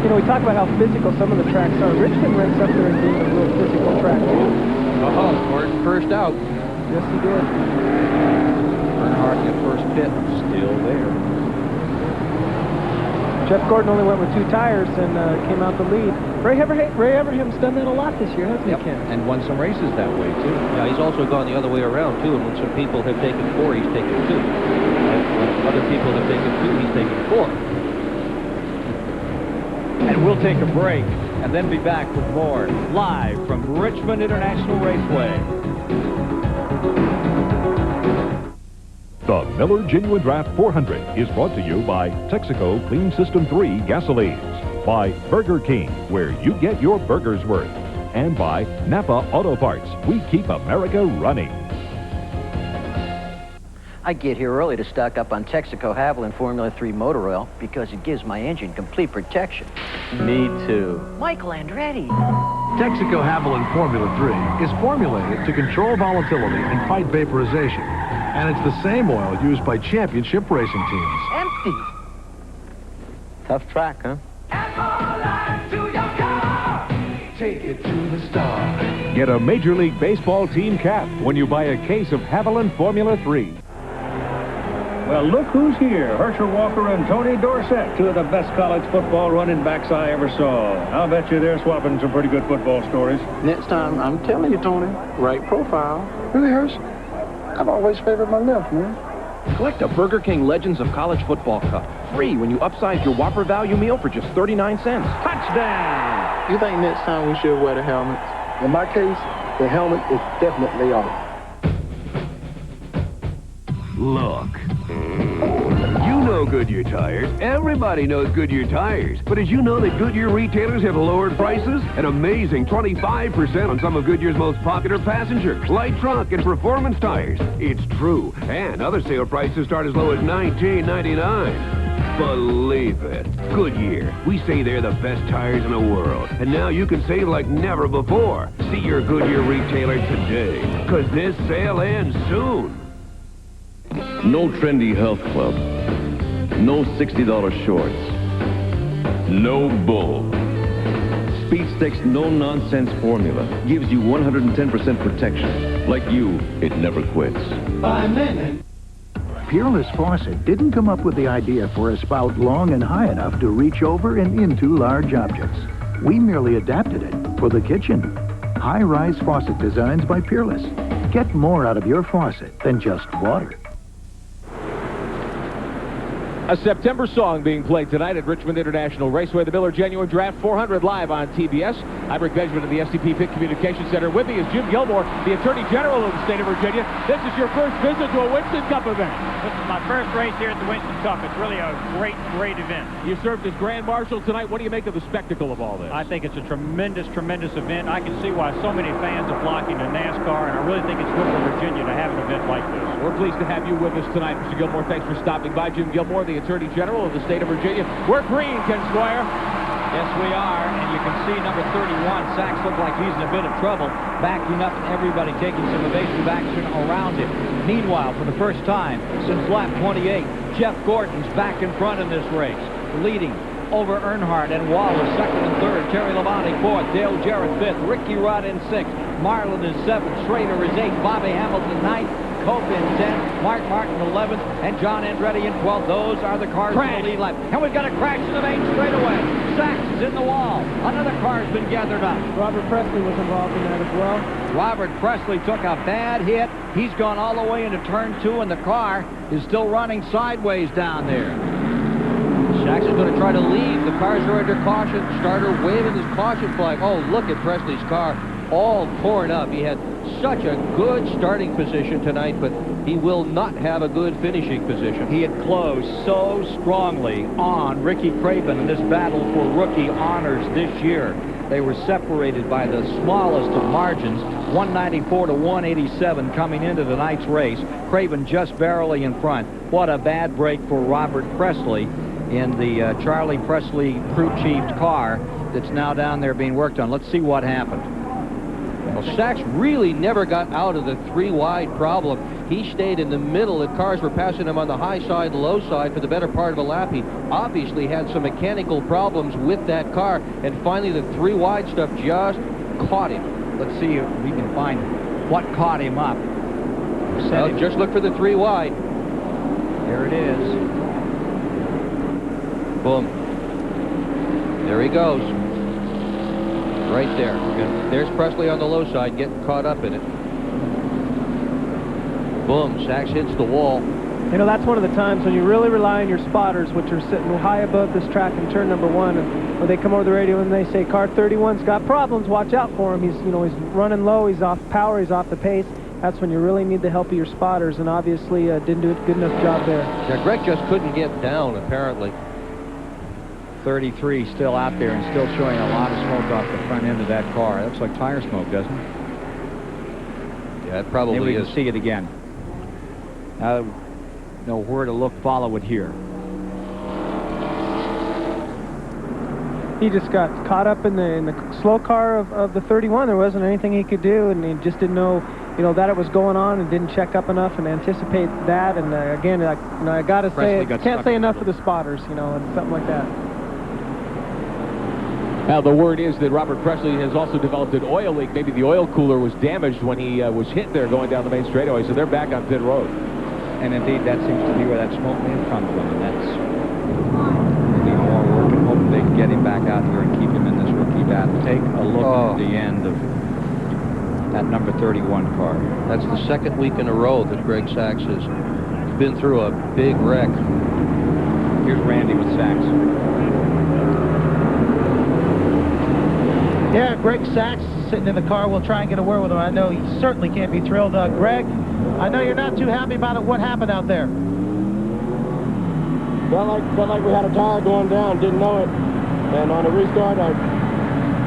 You know, we talk about how physical some of the tracks are. Richmond ranks up there as being a real physical track, too. Oh, Gordon first out. Yes, he did. Earnhardt in first pit, still there. Jeff Gordon only went with 2 tires and came out the lead. Ray Everham's done that a lot this year, hasn't he, Ken? And won some races that way, too. Yeah, he's also gone the other way around, too, and when some people have taken 4, he's taken 2. When other people have taken 2, he's taken 4. And we'll take a break and then be back with more live from Richmond International Raceway. The Miller Genuine Draft 400 is brought to you by Texaco Clean System 3 Gasolines, by Burger King, where you get your burger's worth, and by Napa Auto Parts. We keep America running. I get here early to stock up on Texaco Haviland Formula 3 motor oil because it gives my engine complete protection. Me too. Michael Andretti. Texaco Haviland Formula 3 is formulated to control volatility and fight vaporization. And it's the same oil used by championship racing teams. Empty. Tough track, huh? Take it to the star. Get a Major League Baseball team cap when you buy a case of Haviland Formula 3. Well, look who's here. Herschel Walker and Tony Dorsett, 2 of the best college football running backs I ever saw. I'll bet you they're swapping some pretty good football stories. Next time, I'm telling you, Tony, right profile. Really, Herschel? I've always favored my left, man. Collect a Burger King Legends of College Football Cup. Free when you upsize your Whopper value meal for just 39 cents. Touchdown! You think next time we should wear the helmets? In my case, the helmet is definitely off. Look. You know Goodyear tires. Everybody knows Goodyear tires. But did you know that Goodyear retailers have lowered prices? An amazing 25% on some of Goodyear's most popular passenger, light truck, and performance tires. It's true. And other sale prices start as low as $19.99. Believe it. Goodyear. We say they're the best tires in the world. And now you can save like never before. See your Goodyear retailer today. Because this sale ends soon. No trendy health club. No $60 shorts. No bull. Speed Stick's no-nonsense formula gives you 110% protection. Like you, it never quits. Peerless Faucet didn't come up with the idea for a spout long and high enough to reach over and into large objects. We merely adapted it for the kitchen. High-rise faucet designs by Peerless. Get more out of your faucet than just water. A September song being played tonight at Richmond International Raceway. The Miller Genuine Draft 400 live on TBS. I'm Rick Benjamin of the STP Pit Communications Center. With me is Jim Gilmore, the Attorney General of the state of Virginia. This is your first visit to a Winston Cup event. This is my first race here at the Winston Cup. It's really a great, great event. You served as Grand Marshal tonight. What do you make of the spectacle of all this? I think it's a tremendous, tremendous event. I can see why so many fans are flocking to NASCAR, and I really think it's good for Virginia to have an event like this. We're pleased to have you with us tonight, Mr. Gilmore. Thanks for stopping by. Jim Gilmore, the Attorney General of the state of Virginia. We're green, Ken Squire. Yes, we are, and you can see number 31, Sachs, look like he's in a bit of trouble, backing up and everybody taking some evasive action around him. Meanwhile, for the first time since lap 28, Jeff Gordon's back in front in this race, leading over Earnhardt and Wallace, second and third. Terry Labonte fourth, Dale Jarrett fifth, Ricky Rudd in sixth, Marlin is seventh, Schrader is eighth, Bobby Hamilton ninth, Cope in 10th, Mark Martin 11th, and John Andretti in 12th. Those are the cars in the lead lap. And we've got a crash in the main straightaway. Sachs is in the wall. Another car's been gathered up. Robert Presley was involved in that as well. Robert Presley took a bad hit. He's gone all the way into turn 2, and the car is still running sideways down there. Sachs is going to try to leave. The cars are under caution. Starter waving his caution flag. Oh, look at Presley's car. All torn up. He had such a good starting position tonight, but he will not have a good finishing position. He had closed so strongly on Ricky Craven in this battle for rookie honors this year. They were separated by the smallest of margins, 194 to 187 coming into tonight's race. Craven just barely in front. What a bad break for Robert Presley in the Charlie Presley crew chief car that's now down there being worked on. Let's see what happened. Well, Sachs really never got out of the 3-wide problem. He stayed in the middle. The cars were passing him on the high side, low side for the better part of a lap. He obviously had some mechanical problems with that car, and finally the 3-wide stuff just caught him. Let's see if we can find what caught him up. Well, just look for the 3-wide. There it is. Boom. There he goes. Right there. There's Presley on the low side getting caught up in it. Boom. Sachs hits the wall. You know, that's one of the times when you really rely on your spotters, which are sitting high above this track in turn number 1. And when they come over the radio and they say, car 31's got problems, watch out for him. He's running low, he's off power, he's off the pace. That's when you really need the help of your spotters, and obviously didn't do a good enough job there. Yeah, Greg just couldn't get down, apparently. 33 still out there and still showing a lot of smoke off the front end of that car. It looks like tire smoke, doesn't it? Yeah, it probably Maybe we is. can see it again. Now, know where to look, follow it here. He just got caught up in the slow car of the 31. There wasn't anything he could do, and he just didn't know, that it was going on, and didn't check up enough and anticipate that. And again, I got to say, can't say enough for the spotters, and something like that. Now, the word is that Robert Presley has also developed an oil leak. Maybe the oil cooler was damaged when he was hit there going down the main straightaway, so they're back on pit road. And indeed, that seems to be where that smoke may have come from, and that's maybe more work, and hope they can get him back out here and keep him in this rookie battle. Take a look at the end of that number 31 car. That's the second week in a row that Greg Sachs has been through a big wreck. Here's Randy with Sachs. Yeah, Greg Sachs sitting in the car. We'll try and get a word with him. I know he certainly can't be thrilled. Greg, I know you're not too happy about it. What happened out there? Felt like we had a tire going down, didn't know it. And on the restart, I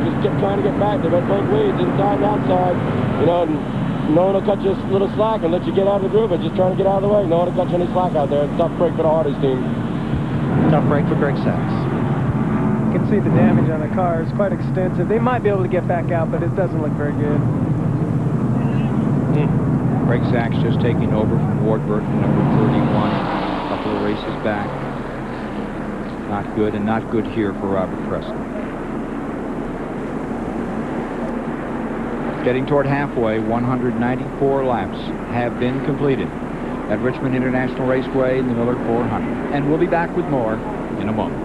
just kept trying to get back. They went both ways, inside and outside. And no one will cut you a little slack and let you get out of the groove, but just trying to get out of the way. No one will cut you any slack out there. It's a tough break for the Hardy's team. Tough break for Greg Sachs. You can see the damage on the car. It's quite extensive. They might be able to get back out, but it doesn't look very good. Greg Sachs just taking over from Ward Burton, number 31, a couple of races back. Not good, and not good here for Robert Presley. Getting toward halfway, 194 laps have been completed at Richmond International Raceway in the Miller 400. And we'll be back with more in a moment.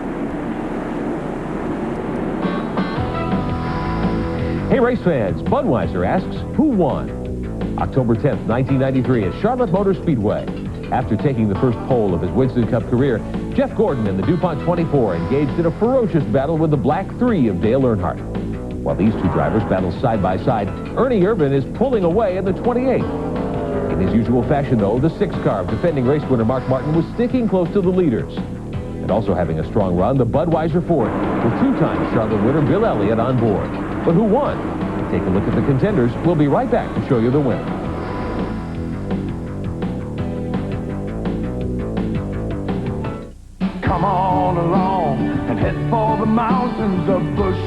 Hey, race fans, Budweiser asks, who won? October 10th, 1993 at Charlotte Motor Speedway. After taking the first pole of his Winston Cup career, Jeff Gordon and the DuPont 24 engaged in a ferocious battle with the Black 3 of Dale Earnhardt. While these two drivers battle side by side, Ernie Irvan is pulling away in the 28. In his usual fashion, though, the 6 car of defending race winner Mark Martin was sticking close to the leaders. And also having a strong run, the Budweiser Ford, with 2-time Charlotte winner Bill Elliott on board. But who won? Take a look at the contenders. We'll be right back to show you the winner. Come on along and head for the mountains of Bush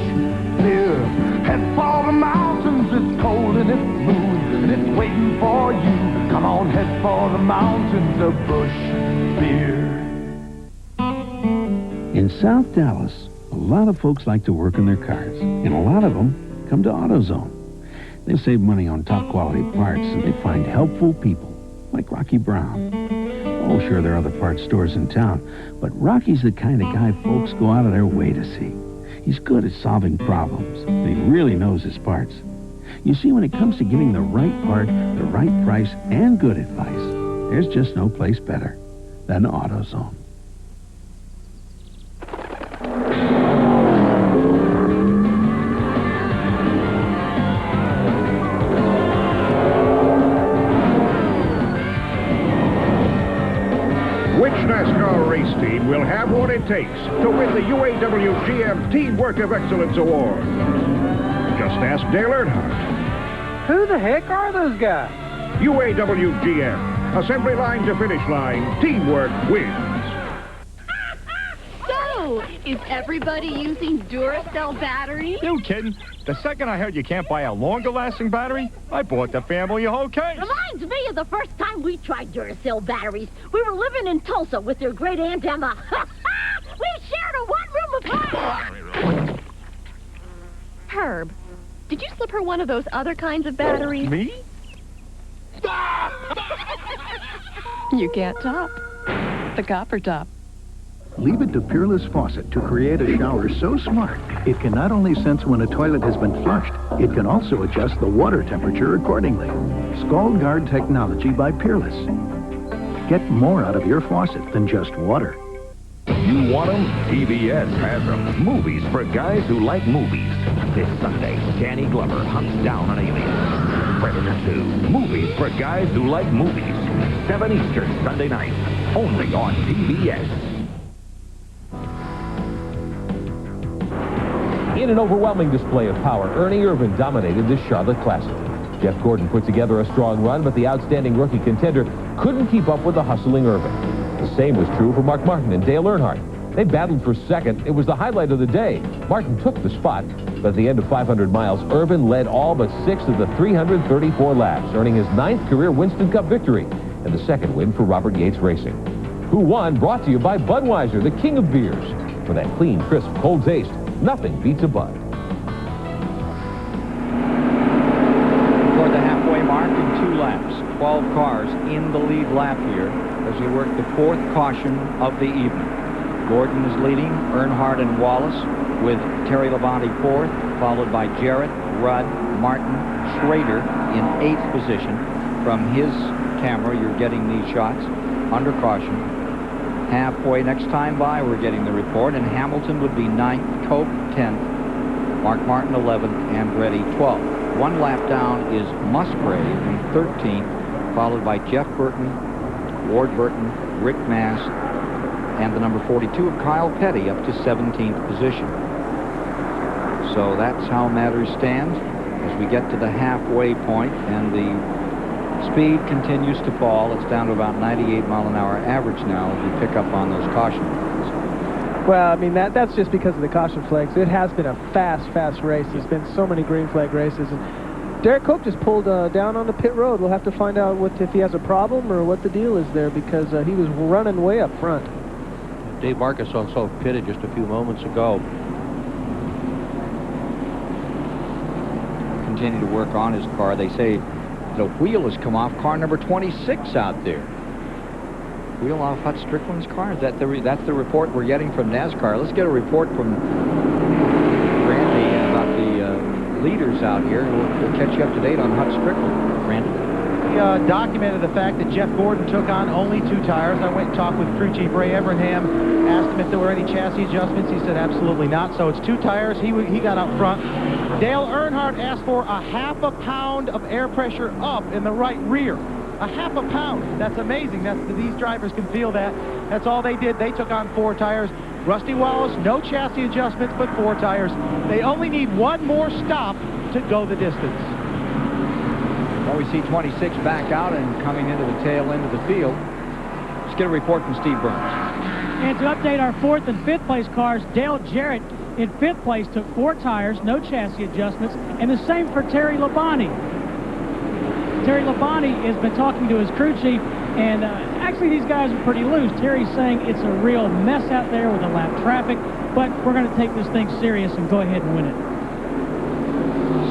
Beer. Head for the mountains, it's cold and it's smooth and it's waiting for you. Come on, head for the mountains of Bush Beer. In South Dallas, a lot of folks like to work on their cars, and a lot of them come to AutoZone. They save money on top quality parts, and they find helpful people like Rocky Brown. Oh, sure, there are other parts stores in town, but Rocky's the kind of guy folks go out of their way to see. He's good at solving problems, and he really knows his parts. You see, when it comes to getting the right part, the right price, and good advice, there's just no place better than AutoZone. Which NASCAR race team will have what it takes to win the UAW GM Teamwork of Excellence Award? Just ask Dale Earnhardt. Who the heck are those guys? UAW GM. Assembly line to finish line. Teamwork wins. So, is everybody using Duracell batteries? You kidding? The second I heard you can't buy a longer-lasting battery, I bought the family a whole case. Reminds me of the first time we tried Duracell batteries. We were living in Tulsa with your great Aunt Emma. We shared a one-room apartment. Herb, did you slip her one of those other kinds of batteries? Me? You can't top the copper top. Leave it to Peerless Faucet to create a shower so smart, it can not only sense when a toilet has been flushed, it can also adjust the water temperature accordingly. Scald Guard technology by Peerless. Get more out of your faucet than just water. You want them? TBS has them. Movies for guys who like movies. This Sunday, Danny Glover hunts down an alien. Predator 2. Movies for guys who like movies. 7 Eastern Sunday night. Only on TBS. In an overwhelming display of power, Ernie Irvan dominated this Charlotte Classic. Jeff Gordon put together a strong run, but the outstanding rookie contender couldn't keep up with the hustling Irvan. The same was true for Mark Martin and Dale Earnhardt. They battled for second. It was the highlight of the day. Martin took the spot, but at the end of 500 miles, Irvan led all but 6 of the 334 laps, earning his 9th career Winston Cup victory and the 2nd win for Robert Yates Racing. Who Won brought to you by Budweiser, the king of beers. For that clean, crisp, cold taste, nothing beats a Bud. Toward the halfway mark in 2 laps. 12 cars in the lead lap here as we work the 4th caution of the evening. Gordon is leading, Earnhardt and Wallace, with Terry Labonte 4th, followed by Jarrett, Rudd, Martin, Schrader in 8th position. From his camera, you're getting these shots under caution. Halfway next time by, we're getting the report, and Hamilton would be 9th, Cope 10th, Mark Martin 11th, Andretti 12th. 1 lap down is Musgrave in 13th, followed by Jeff Burton, Ward Burton, Rick Mast, and the number 42 of Kyle Petty up to 17th position. So that's how matters stand as we get to the halfway point, and the speed continues to fall. It's down to about 98 mile an hour average now as we pick up on those caution flags. Well, I mean, that's just because of the caution flags. It has been a fast race. There's been so many green flag races. And Derek Cope just pulled down on the pit road. We'll have to find out if he has a problem or what the deal is there, because he was running way up front. Dave Marcus also pitted just a few moments ago. Continue to work on his car. They say the wheel has come off car number 26 out there. Wheel off Hut Strickland's car. That's the report we're getting from NASCAR. Let's get a report from Randy about the leaders out here. We'll catch you up to date on Hut Strickland. Randy. He documented the fact that Jeff Gordon took on only 2 tires. I went and talked with crew chief Ray Evernham, asked him if there were any chassis adjustments. He said absolutely not. So it's 2 tires. He got up front. Dale Earnhardt asked for a ½ pound of air pressure up in the right rear. A ½ pound. That's amazing. These drivers can feel that. That's all they did. They took on 4 tires. Rusty Wallace, no chassis adjustments, but 4 tires. They only need 1 more stop to go the distance. Well, we see 26 back out and coming into the tail end of the field. Let's get a report from Steve Burns. And to update our 4th and 5th place cars, Dale Jarrett in 5th place took 4 tires, no chassis adjustments, and the same for Terry Labonte. Terry Labonte has been talking to his crew chief, and actually these guys are pretty loose. Terry's saying it's a real mess out there with the lap traffic, but we're going to take this thing serious and go ahead and win it.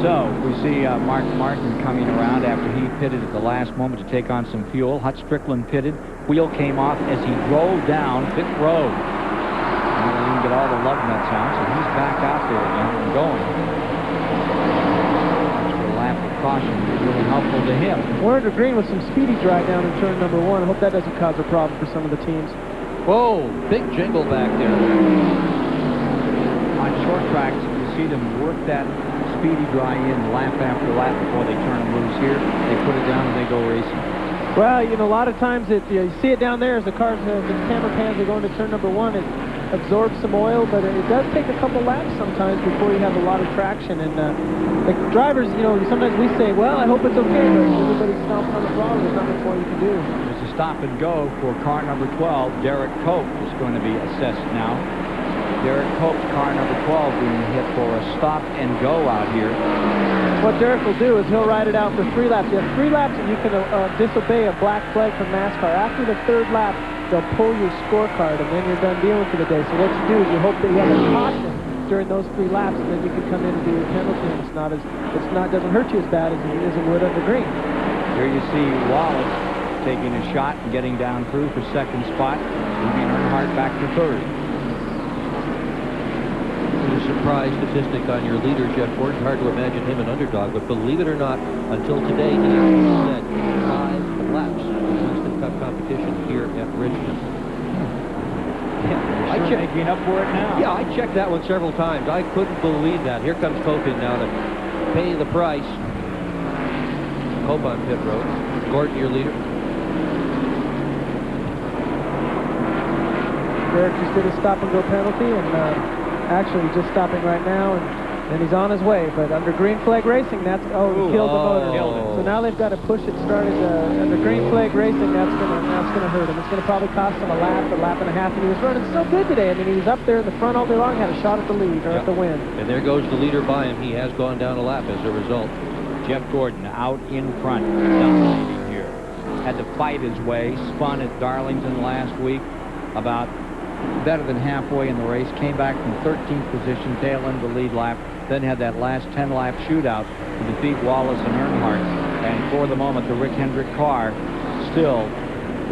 So we see Mark Martin coming around after he pitted at the last moment to take on some fuel. Hut Strickland pitted. Wheel came off as he drove down pit road. And he didn't get all the lug nuts out, so he's back out there again and going. Lap of caution is really helpful to him. We're under green with some speedy dry down in turn number 1. I hope that doesn't cause a problem for some of the teams. Whoa, big jingle back there. On short tracks, you see them work that speedy dry in lap after lap before they turn them loose here. They put it down and they go racing. Well, you know, a lot of times you see it down there as the cars, the camera pans are going to turn number 1. It absorbs some oil, but it does take a couple laps sometimes before you have a lot of traction. And the drivers, you know, sometimes we say, well, I hope it's okay, but everybody's stomping on the throttle. There's not much more you can do. There's a stop and go for car number 12. Derek Cope is going to be assessed now. Derek Cope's car number 12 being hit for a stop and go out here. What Derek will do is he'll ride it out for 3 laps. You have 3 laps and you can disobey a black flag from NASCAR. After the 3rd lap, they'll pull your scorecard and then you're done dealing for the day. So what you do is you hope that you have a caution during those 3 laps, and then you can come in and do your penalty, and doesn't hurt you as bad as it would under green. Here you see Wallace taking a shot and getting down through for 2nd spot, moving Earnhardt back to 3rd. A surprise statistic on your leader, Jeff Gordon. Hard to imagine him an underdog, but believe it or not, until today, he has led 5 laps in Winston Cup competition here at Richmond. Yeah, I checked making up for it now. Yeah, I checked that one several times. I couldn't believe that. Here comes Cope in now to pay the price. Cope on pit road. Gordon, your leader. Derek just did a stop-and-go penalty, and actually just stopping right now, and then he's on his way. But under green flag racing, he killed the motor. So now they've got to push it started under green flag racing. That's gonna hurt him. It's gonna probably cost him a lap and a half. And he was running so good today. I mean, he was up there in the front all day long, had a shot at the lead or at the win. And there goes the leader by him. He has gone down a lap as a result. Jeff Gordon out in front, dominating here. Had to fight his way. Spun at Darlington last week, about better than halfway in the race, came back from 13th position, tail end the lead lap, then had that last 10-lap shootout to defeat Wallace and Earnhardt. And for the moment, the Rick Hendrick car still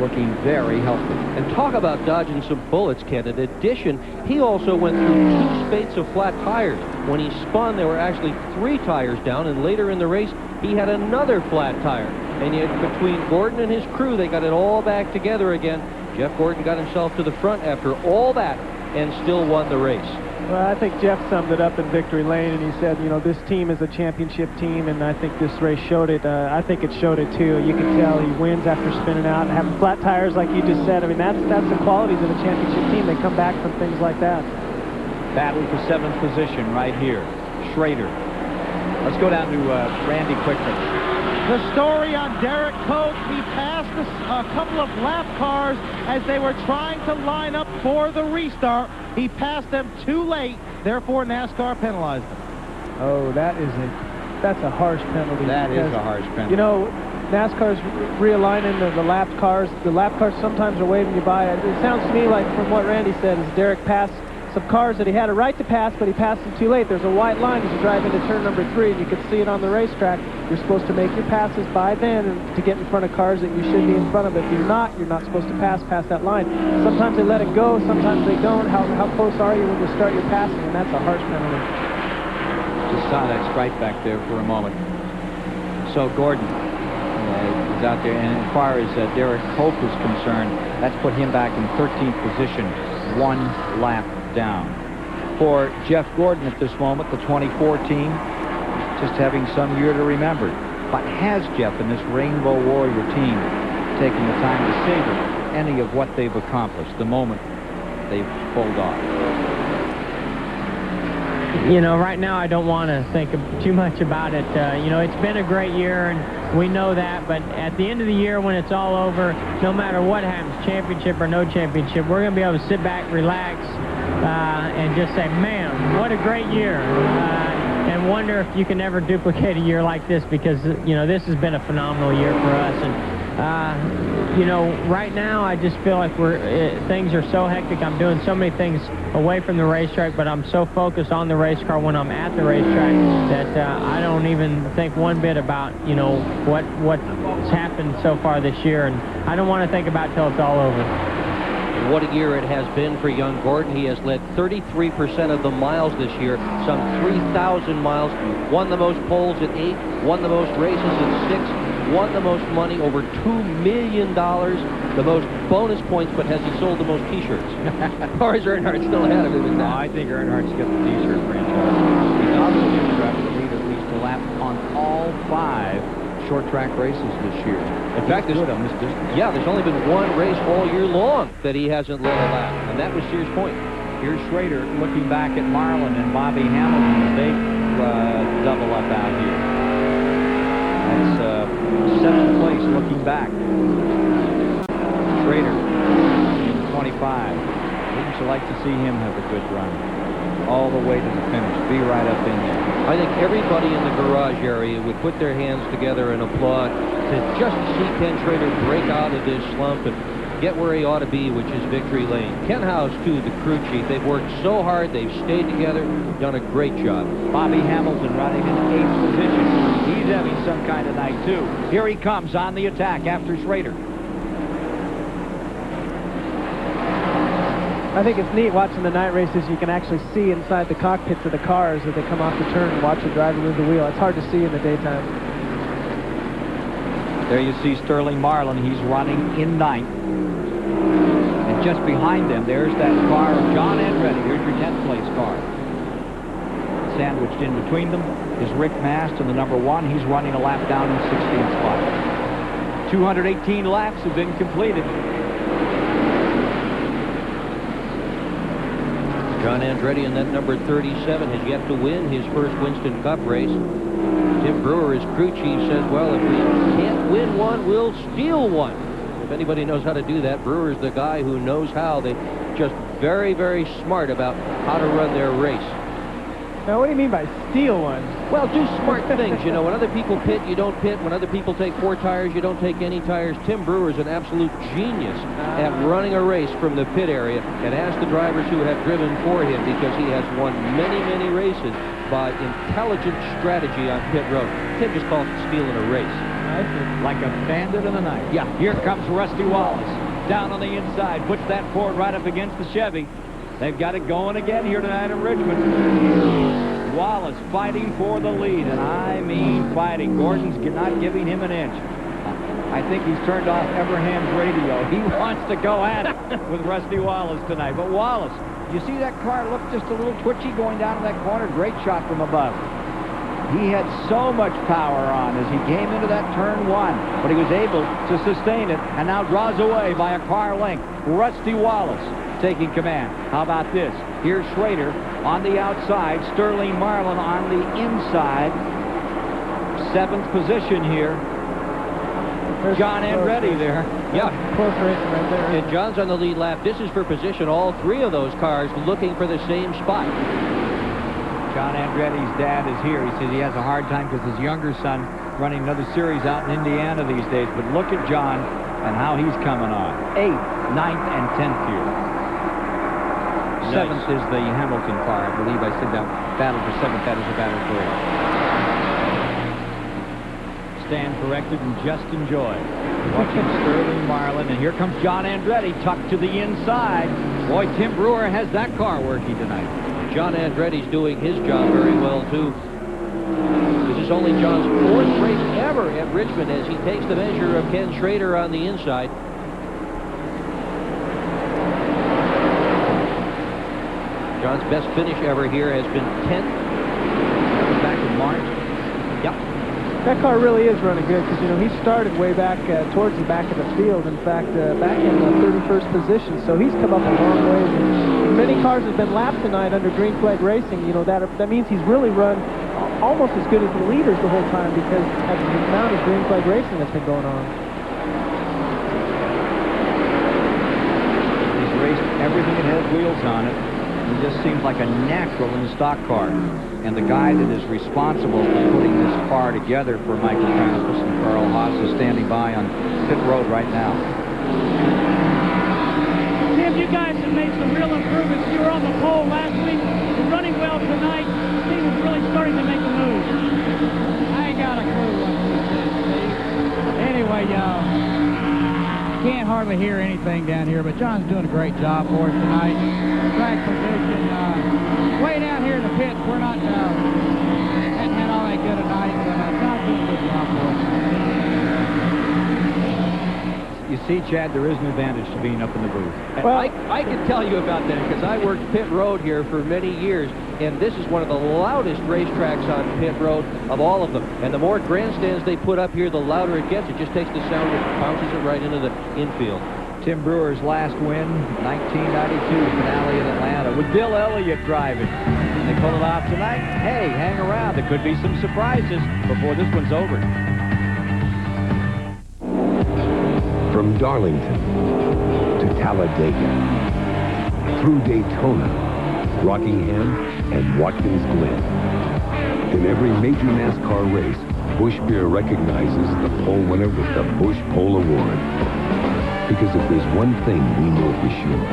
looking very healthy. And talk about dodging some bullets, Ken. In addition, he also went through 2 spates of flat tires. When he spun, there were actually 3 tires down, and later in the race, he had another flat tire. And yet, between Gordon and his crew, they got it all back together again. Jeff Gordon got himself to the front after all that and still won the race. Well, I think Jeff summed it up in victory lane, and he said, you know, this team is a championship team, and I think this race showed it. I think it showed it, too. You can tell he wins after spinning out and having flat tires, like you just said. I mean, that's the qualities of a championship team. They come back from things like that. Battle for 7th position right here. Schrader. Let's go down to Randy quickly. The story on Derek Cope, he passed a couple of lap cars as they were trying to line up for the restart. He passed them too late, therefore NASCAR penalized him. Oh, that's a harsh penalty. That is a harsh penalty. You know, NASCAR's realigning the lapped cars. The lap cars sometimes are waving you by. It sounds to me like, from what Randy said, is Derek passed some cars that he had a right to pass, but he passed them too late. There's a white line as you drive into turn number 3, and you can see it on the racetrack. You're supposed to make your passes by then to get in front of cars that you should be in front of. If you're not supposed to pass past that line. Sometimes they let it go, sometimes they don't. How close are you when you start your passing? And that's a harsh penalty. Just saw that stripe back there for a moment. So Gordon is out there, and as far as Derek Hope is concerned, that's put him back in 13th position, 1 lap down. For Jeff Gordon at this moment, the 2014, just having some year to remember. But has Jeff and this Rainbow Warrior team taken the time to savor any of what they've accomplished the moment they've pulled off? You know, right now I don't want to think too much about it. You know, it's been a great year, and we know that, but at the end of the year, when it's all over, no matter what happens, championship or no championship, we're going to be able to sit back, relax, and just say, man, what a great year. And wonder if you can ever duplicate a year like this, because, you know, this has been a phenomenal year for us. And, you know, right now I just feel like things are so hectic. I'm doing so many things away from the racetrack, but I'm so focused on the race car when I'm at the racetrack that I don't even think one bit about, you know, what's happened so far this year. And I don't want to think about it till it's all over. What a year it has been for young Gordon. He has led 33% of the miles this year, some 3,000 miles, won the most poles at 8, won the most races at 6, won the most money, over $2 million, the most bonus points, but has he sold the most T-shirts? Or is Earnhardt still ahead of him in that? No, I think Earnhardt's got the T-shirt franchise. He's also just driving the lead at least a lap on all 5 short track races this year. In fact, there's only been 1 race all year long that he hasn't led a lap, and that was Sears Point. Here's Schrader looking back at Marlin and Bobby Hamilton as they double up out here. That's 7th place looking back. Schrader in 25. Wouldn't you like to see him have a good run all the way to the finish, be right up in there? I think everybody in the garage area would put their hands together and applaud to just see Ken Schrader break out of this slump and get where he ought to be, which is victory lane. Ken House, too, the crew chief. They've worked so hard. They've stayed together, done a great job. Bobby Hamilton running in 8th position. He's having some kind of night, too. Here he comes on the attack after Schrader. I think it's neat watching the night races. You can actually see inside the cockpits of the cars as they come off the turn and watch the driver move the wheel. It's hard to see in the daytime. There you see Sterling Marlin. He's running in 9th. And just behind them, there's that car of John Andretti. Here's your 10th place car. Sandwiched in between them is Rick Mast and the number 1. He's running a lap down in 16th spot. 218 laps have been completed. John Andretti in that number 37 has yet to win his first Winston Cup race. Tim Brewer, his crew chief, says, well, if we can't win one, we'll steal one. If anybody knows how to do that, Brewer's the guy who knows how. They're just very, very smart about how to run their race. Now, what do you mean by steal one? Well, do smart things. You know, when other people pit, you don't pit. When other people take 4 tires, you don't take any tires. Tim Brewer is an absolute genius at running a race from the pit area, and ask the drivers who have driven for him, because he has won many, many races by intelligent strategy on pit road. Tim just calls it stealing a race. Like a bandit in the night. Yeah, here comes Rusty Wallace. Down on the inside, puts that Ford right up against the Chevy. They've got it going again here tonight in Richmond. Wallace fighting for the lead, and I mean fighting. Gordon's not giving him an inch. I think he's turned off Everham's radio. He wants to go at it with Rusty Wallace tonight. But Wallace, you see that car look just a little twitchy going down to that corner? Great shot from above. He had so much power on as he came into that turn 1, but he was able to sustain it and now draws away by a car length. Rusty Wallace taking command. How about this? Here's Schrader on the outside, Sterling Marlin on the inside. 7th position here. John Andretti there. Yeah. Close racing right there. And John's on the lead lap. This is for position. All 3 of those cars looking for the same spot. John Andretti's dad is here. He says he has a hard time because his younger son running another series out in Indiana these days. But look at John and how he's coming on. 8th, 9th, and 10th here. Nice. 7th is the Hamilton car. I believe I said that battle for 7th. That is a battle for 8th. Stand corrected and just enjoy. Watching Sterling Marlin, and here comes John Andretti tucked to the inside. Boy, Tim Brewer has that car working tonight. John Andretti's doing his job very well, too. This is only John's 4th race ever at Richmond as he takes the measure of Ken Schrader on the inside. John's best finish ever here has been 10th. That was back in March. Yep. That car really is running good because, you know, he started way back towards the back of the field. In fact, back in the 31st position. So he's come up a long way. And many cars have been lapped tonight under green flag racing. You know, that means he's really run almost as good as the leaders the whole time because of the amount of green flag racing that's been going on. He's raced everything that has wheels on it. He just seems like a natural in the stock car. And the guy that is responsible for putting this car together for Michael Krampus and Carl Haas is standing by on pit road right now. Tim, you guys have made some real improvements. You were on the pole last week. You're running well tonight. The team is really starting to make a move. I ain't got a clue what he said, Steve. Anyway, y'all, can't hardly hear anything down here, but John's doing a great job for us tonight. Track position, way down here in the pits, we're not, hadn't had all that good a night, but John's doing a good job for us. You see, Chad, there is an advantage to being up in the booth. Well, I can tell you about that because I worked pit road here for many years, and this is one of the loudest racetracks on pit road of all of them. And the more grandstands they put up here, the louder it gets. It just takes the sound and bounces it right into the infield. Tim Brewer's last win, 1992 finale in Atlanta, with Bill Elliott driving. They pull it off tonight. Hey, hang around. There could be some surprises before this one's over. From Darlington to Talladega, through Daytona, Rockingham, and Watkins Glen. In every major NASCAR race, Busch Beer recognizes the pole winner with the Busch Pole Award. Because if there's one thing we know for sure,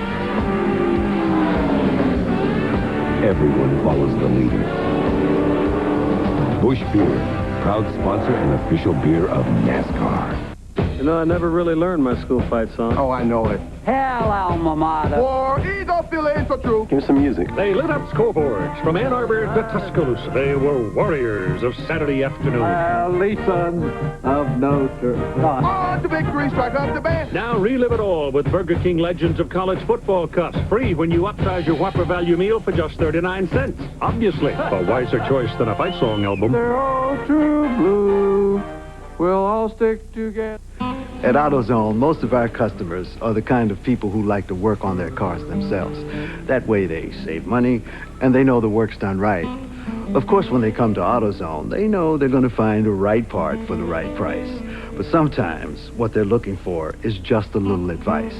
everyone follows the leader. Busch Beer, proud sponsor and official beer of NASCAR. You know, I never really learned my school fight song. Oh, I know it. Hell, alma mater. For either feeling so true. Give me some music. They lit up scoreboards from Ann Arbor to Tuscaloosa. They were warriors of Saturday afternoon. Sons of Notre Dame. On to victory, strike up the band. Now relive it all with Burger King Legends of College Football Cups. Free when you upsize your Whopper value meal for just 39 cents. Obviously, a wiser choice than a fight song album. They're all true blue. We'll all stick together. At AutoZone, most of our customers are the kind of people who like to work on their cars themselves. That way they save money, and they know the work's done right. Of course, when they come to AutoZone, they know they're going to find the right part for the right price. But sometimes, what they're looking for is just a little advice.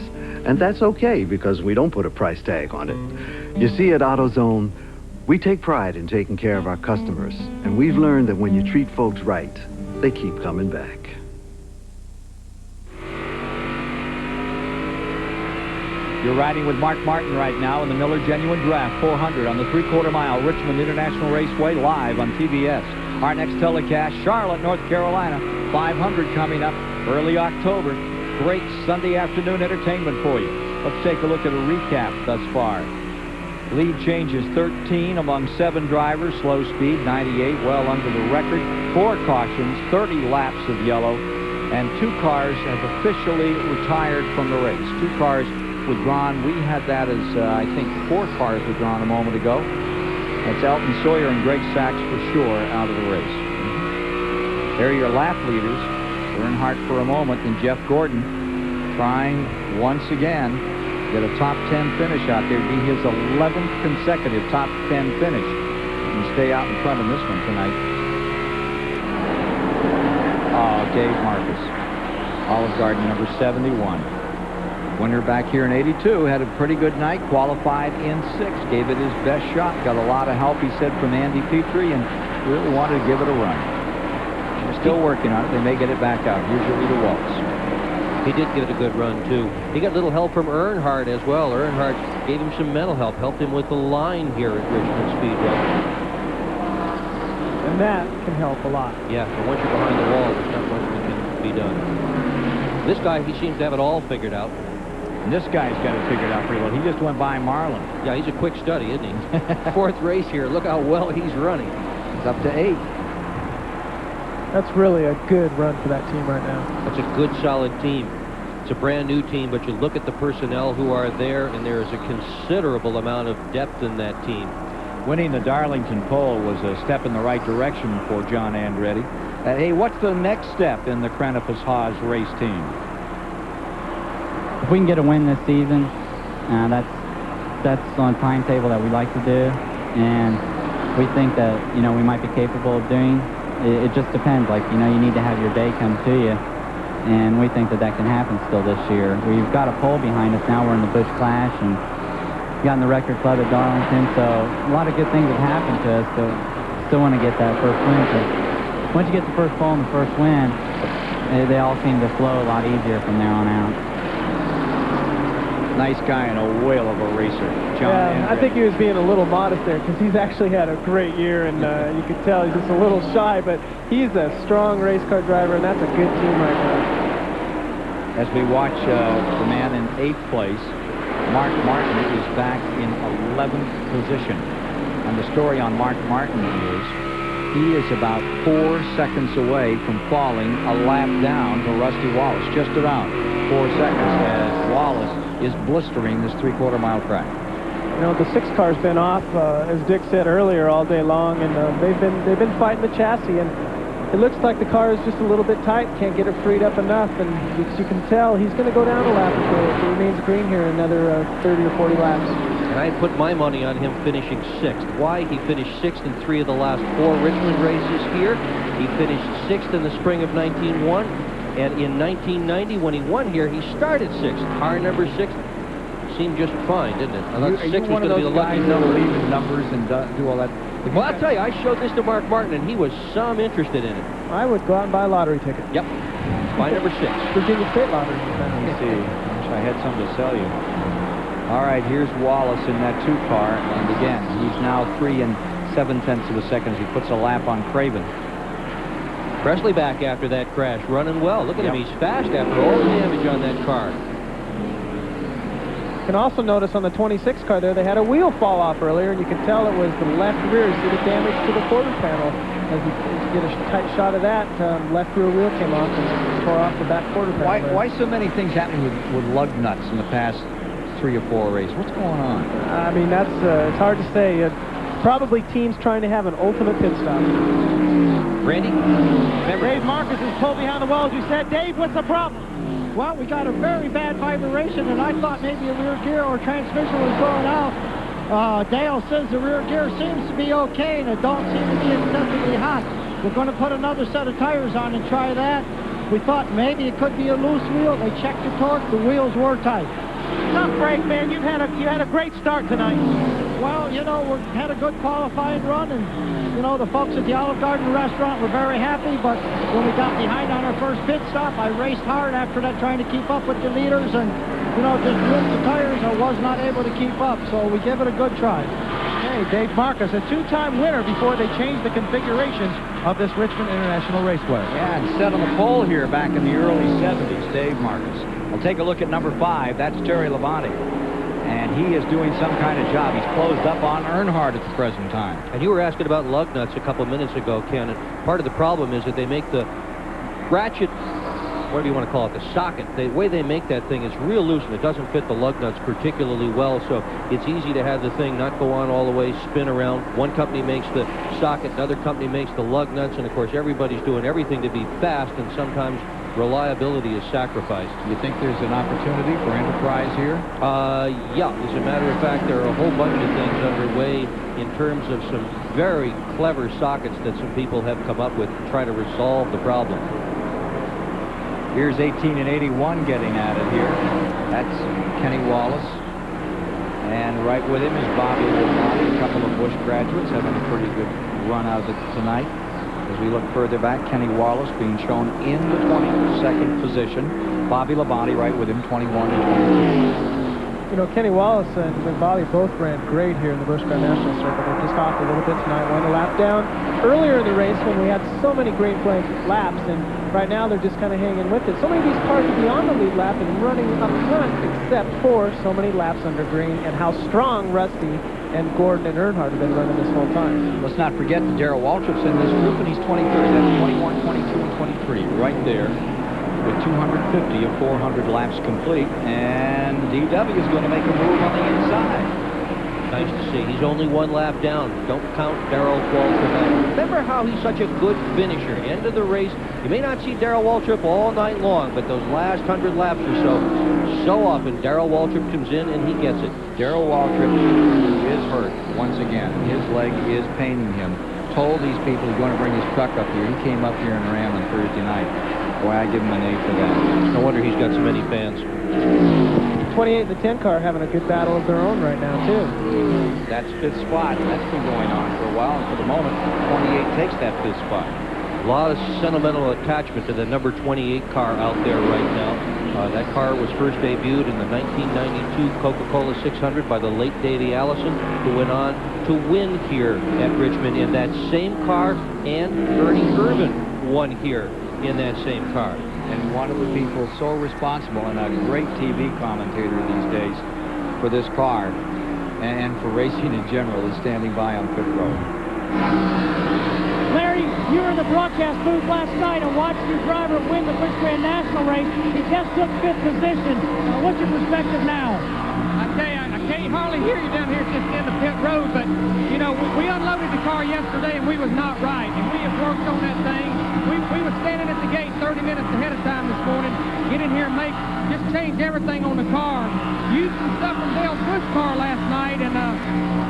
And that's okay, because we don't put a price tag on it. You see, at AutoZone, we take pride in taking care of our customers, and we've learned that when you treat folks right, they keep coming back. You're riding with Mark Martin right now in the Miller Genuine Draft 400 on the 3/4 mile Richmond International Raceway live on TBS. Our next telecast, Charlotte, North Carolina, 500 coming up early October. Great Sunday afternoon entertainment for you. Let's take a look at a recap thus far. Lead changes 13 among 7 drivers. Slow speed 98, well under the record. 4 cautions, 30 laps of yellow, and 2 cars have officially retired from the race. 2 cars withdrawn. We had that as, I think, 4 cars withdrawn a moment ago. That's Elton Sawyer and Greg Sachs for sure out of the race. There are your lap leaders. Earnhardt for a moment, and Jeff Gordon trying once again get a top 10 finish out there. It'd be his 11th consecutive top 10 finish. And stay out in front in this one tonight. Oh, Dave Marcus. Olive Garden number 71. Winner back here in 82, had a pretty good night, qualified in 6th, gave it his best shot, got a lot of help, he said, from Andy Petrie, and really wanted to give it a run. They're still working on it. They may get it back out. Here's your leader, Wallace. He did give it a good run, too. He got a little help from Earnhardt as well. Earnhardt gave him some mental help, helped him with the line here at Richmond Speedway. And that can help a lot. Yeah, but once you're behind the wall, there's not much that can be done. This guy, he seems to have it all figured out. And this guy's got it figured out pretty well. He just went by Marlin. Yeah, he's a quick study, isn't he? Fourth race here. Look how well he's running. He's up to 8. That's really a good run for that team right now. That's a good, solid team. It's a brand new team, but you look at the personnel who are there, and there is a considerable amount of depth in that team. Winning the Darlington pole was a step in the right direction for John Andretti. Hey, what's the next step in the Cranopus Haas race team? If we can get a win this season, that's on timetable that we like to do, and we think that, you know, we might be capable of doing. It just depends. Like, you know, you need to have your day come to you, and we think that that can happen still this year. We've got a pole behind us now. We're in the Busch Clash, and got in the record club at Darlington, so a lot of good things have happened to us, but still want to get that first win. Because once you get the first pole and the first win, they all seem to flow a lot easier from there on out. Nice guy and a whale of a racer, John Andretti. I think he was being a little modest there because he's actually had a great year, and you can tell he's just a little shy, but he's a strong race car driver, and that's a good team right now. As we watch the man in 8th place, Mark Martin is back in 11th position. And the story on Mark Martin is he is about 4 seconds away from falling a lap down to Rusty Wallace, just about 4 seconds, as Wallace is blistering this 3/4 mile track. You know, the 6 car's been off, as Dick said earlier, all day long, and they've been fighting the chassis, and it looks like the car is just a little bit tight, can't get it freed up enough, and as you can tell, he's going to go down a lap if he remains green here another 30 or 40 laps. And I put my money on him finishing 6th. Why? He finished 6th in 3 of the last 4 Richmond races here. He finished 6th in the spring of 1901. And in 1990, when he won here, he started 6th. Car number 6 seemed just fine, didn't it? I thought 6 was going to be the lucky number. Believe in numbers and do all that? Well, I'll tell you, I showed this to Mark Martin, and he was some interested in it. I would go out and buy a lottery ticket. Yep. Buy number 6. Virginia State Lottery. Let me see. I wish I had some to sell you. All right, here's Wallace in that 2 car, and again, he's now 3 7/10 of a second as he puts a lap on Craven. Presley back after that crash, running well. Look at him, he's fast after all the damage on that car. You can also notice on the 26 car there, they had a wheel fall off earlier, and you can tell it was the left rear. See the damage to the quarter panel. As you get a tight shot of that, left rear wheel came off and tore off the back quarter panel. Why so many things happening with lug nuts in the past 3 or 4 races? What's going on? I mean, that's it's hard to say. Probably teams trying to have an ultimate pit stop. Randy? Dave Marcus is pulled behind the wall, as you said. Dave, what's the problem? Well, we got a very bad vibration, and I thought maybe a rear gear or transmission was going out. Dale says the rear gear seems to be okay, and it don't seem to be excessively hot. We're going to put another set of tires on and try that. We thought maybe it could be a loose wheel. They checked the torque. The wheels were tight. Tough break, man. You had a great start tonight. Well, you know, we had a good qualifying run, and, you know, the folks at the Olive Garden restaurant were very happy, but when we got behind on our first pit stop, I raced hard after that trying to keep up with the leaders, and, you know, just ripped the tires. I was not able to keep up, so we give it a good try. Hey, Dave Marcus, a 2-time winner before they changed the configurations of this Richmond International Raceway. Yeah, and set on the pole here back in the early 70s, Dave Marcus. We'll take a look at number 5. That's Terry Labonte. And he is doing some kind of job. He's closed up on Earnhardt at the present time. And you were asking about lug nuts a couple minutes ago, Ken. And part of the problem is that they make the ratchet, whatever you want to call it, the socket. The way they make that thing is real loose, and it doesn't fit the lug nuts particularly well. So it's easy to have the thing not go on all the way, spin around. One company makes the socket, another company makes the lug nuts, and of course everybody's doing everything to be fast, and sometimes reliability is sacrificed. You think there's an opportunity for enterprise here? Yeah. As a matter of fact, there are a whole bunch of things underway in terms of some very clever sockets that some people have come up with to try to resolve the problem. Here's 18 and 81 getting at it here. That's Kenny Wallace. And right with him is Bobby Labonte, a couple of Busch graduates having a pretty good run out of it tonight. As we look further back, Kenny Wallace being shown in the 22nd position. Bobby Labonte right with him, 21 and 22. You know, Kenny Wallace and Bobby both ran great here in the Busch Car National Circuit. They're just off a little bit tonight, one lap down. Earlier in the race when we had so many Green Flag laps, and right now they're just kind of hanging with it. So many of these cars would be on the lead lap and running up front, except for so many laps under green, and how strong Rusty and Gordon and Earnhardt have been running this whole time. Let's not forget that Darrell Waltrip's in this group, and he's 23rd. That's 21, 22, and 23 right there, with 250 of 400 laps complete, and DW is going to make a move on the inside. Nice to see. He's only one lap down. Don't count Darrell Waltrip out. Remember how he's such a good finisher. End of the race, you may not see Darrell Waltrip all night long, but those last 100 laps or so often Darrell Waltrip comes in and he gets it. Darrell Waltrip is hurt once again. His leg is paining him. Told these people he's going to bring his truck up here. He came up here and ran on Thursday night. Boy, I give him an A for that. No wonder he's got so many fans. 28 and the 10 car having a good battle of their own right now, too. That's fifth spot. That's been going on for a while, and for the moment, 28 takes that fifth spot. A lot of sentimental attachment to the number 28 car out there right now. That car was first debuted in the 1992 Coca-Cola 600 by the late Davey Allison, who went on to win here at Richmond in that same car, and Ernie Irvin won here in that same car. And one of the people so responsible and a great TV commentator these days for this car and for racing in general is standing by on pit road. Larry, you were in the broadcast booth last night and watched your driver win the Busch Grand National race. He just took 5th position. What's your perspective now? I tell you, I can't hardly hear you down here just in the pit road, but, you know, we unloaded the car yesterday and we was not right, and we have worked on that thing. We were standing at the gate 30 minutes ahead of time this morning, get in here and just change everything on the car. Used some stuff from Dale's Busch car last night, and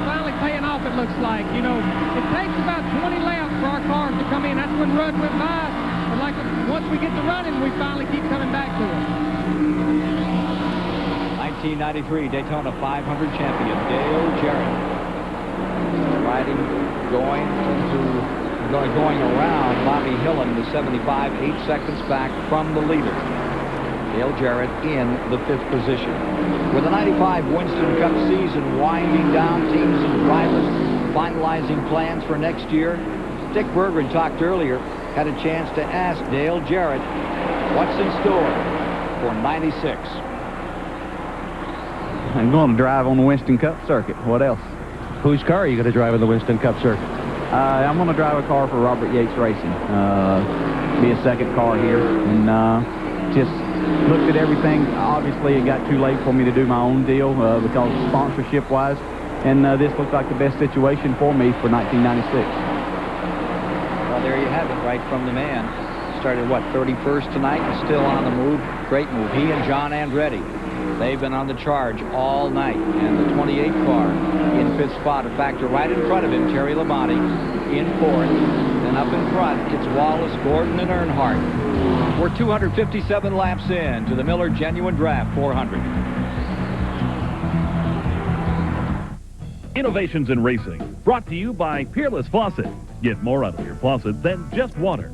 finally paying off, it looks like. You know, it takes about 20 laps for our cars to come in. That's when Rudd went by. But like once we get to running, we finally keep coming back to it. 1993 Daytona 500 champion Dale Jarrett riding, going around Bobby Hillin, the 75, 8 seconds back from the leader. Dale Jarrett in the 5th position. With the 95 Winston Cup season winding down, teams and drivers finalizing plans for next year, Dick Berggren talked earlier, had a chance to ask Dale Jarrett what's in store for 96. I'm going to drive on the Winston Cup circuit. What else? Whose car are you going to drive in the Winston Cup circuit? I'm going to drive a car for Robert Yates Racing. Be a second car here, and just looked at everything. Obviously, it got too late for me to do my own deal because sponsorship-wise, and this looked like the best situation for me for 1996. Well, there you have it, right from the man. Started, what, 31st tonight and still on the move. Great move. He and John Andretti, they've been on the charge all night. And the 28 car in 5th spot. A factor right in front of him, Terry Labonte in 4th. Then up in front, it's Wallace, Gordon, and Earnhardt. We're 257 laps in to the Miller Genuine Draft 400. Innovations in Racing, brought to you by Peerless Faucet. Get more out of your faucet than just water.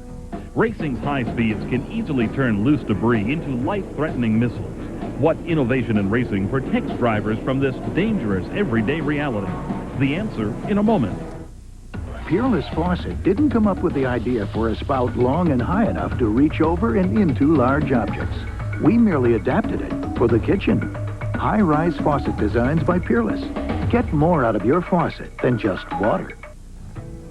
Racing's high speeds can easily turn loose debris into life-threatening missiles. What innovation in racing protects drivers from this dangerous everyday reality? The answer in a moment. Peerless Faucet didn't come up with the idea for a spout long and high enough to reach over and into large objects. We merely adapted it for the kitchen. High-rise faucet designs by Peerless. Get more out of your faucet than just water.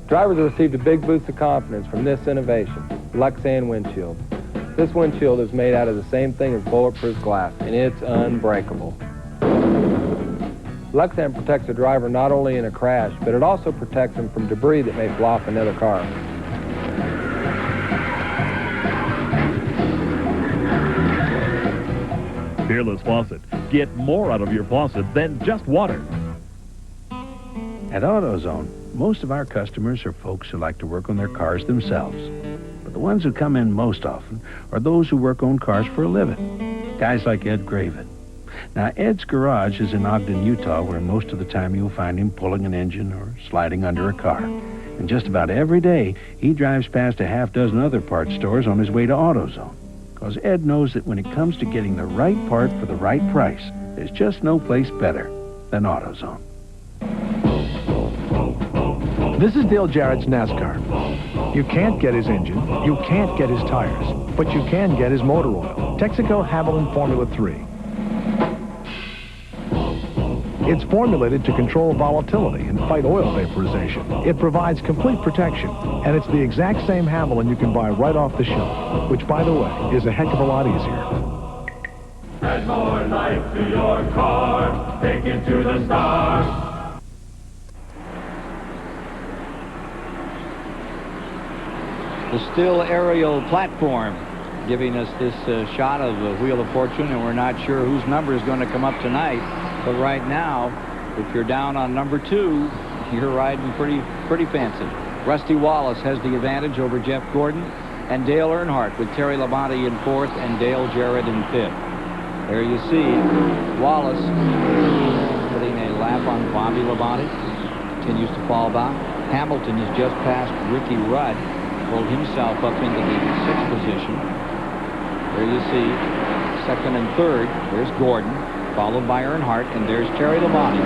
Drivers have received a big boost of confidence from this innovation, Lexan windshield. This windshield is made out of the same thing as bulletproof glass, and it's unbreakable. Lexan protects the driver not only in a crash, but it also protects them from debris that may fly off another car. Peerless Faucet. Get more out of your faucet than just water. At AutoZone, most of our customers are folks who like to work on their cars themselves. But the ones who come in most often are those who work on cars for a living. Guys like Ed Graven. Now, Ed's garage is in Ogden, Utah, where most of the time you'll find him pulling an engine or sliding under a car. And just about every day, he drives past a half dozen other parts stores on his way to AutoZone. Because Ed knows that when it comes to getting the right part for the right price, there's just no place better than AutoZone. This is Dale Jarrett's NASCAR. You can't get his engine, you can't get his tires, but you can get his motor oil. Texaco Havoline Formula 3. It's formulated to control volatility and fight oil vaporization. It provides complete protection, and it's the exact same Havoline you can buy right off the shelf, which, by the way, is a heck of a lot easier. Add more life to your car. Take it to the stars. The still aerial platform giving us this shot of the Wheel of Fortune, and we're not sure whose number is going to come up tonight. But right now, if you're down on number 2, you're riding pretty fancy. Rusty Wallace has the advantage over Jeff Gordon and Dale Earnhardt, with Terry Labonte in 4th and Dale Jarrett in 5th. There you see Wallace putting a lap on Bobby Labonte. Continues to fall back. Hamilton has just passed Ricky Rudd, pulled himself up into the 6th position. There you see 2nd and 3rd. There's Gordon, followed by Earnhardt, and there's Terry Labonte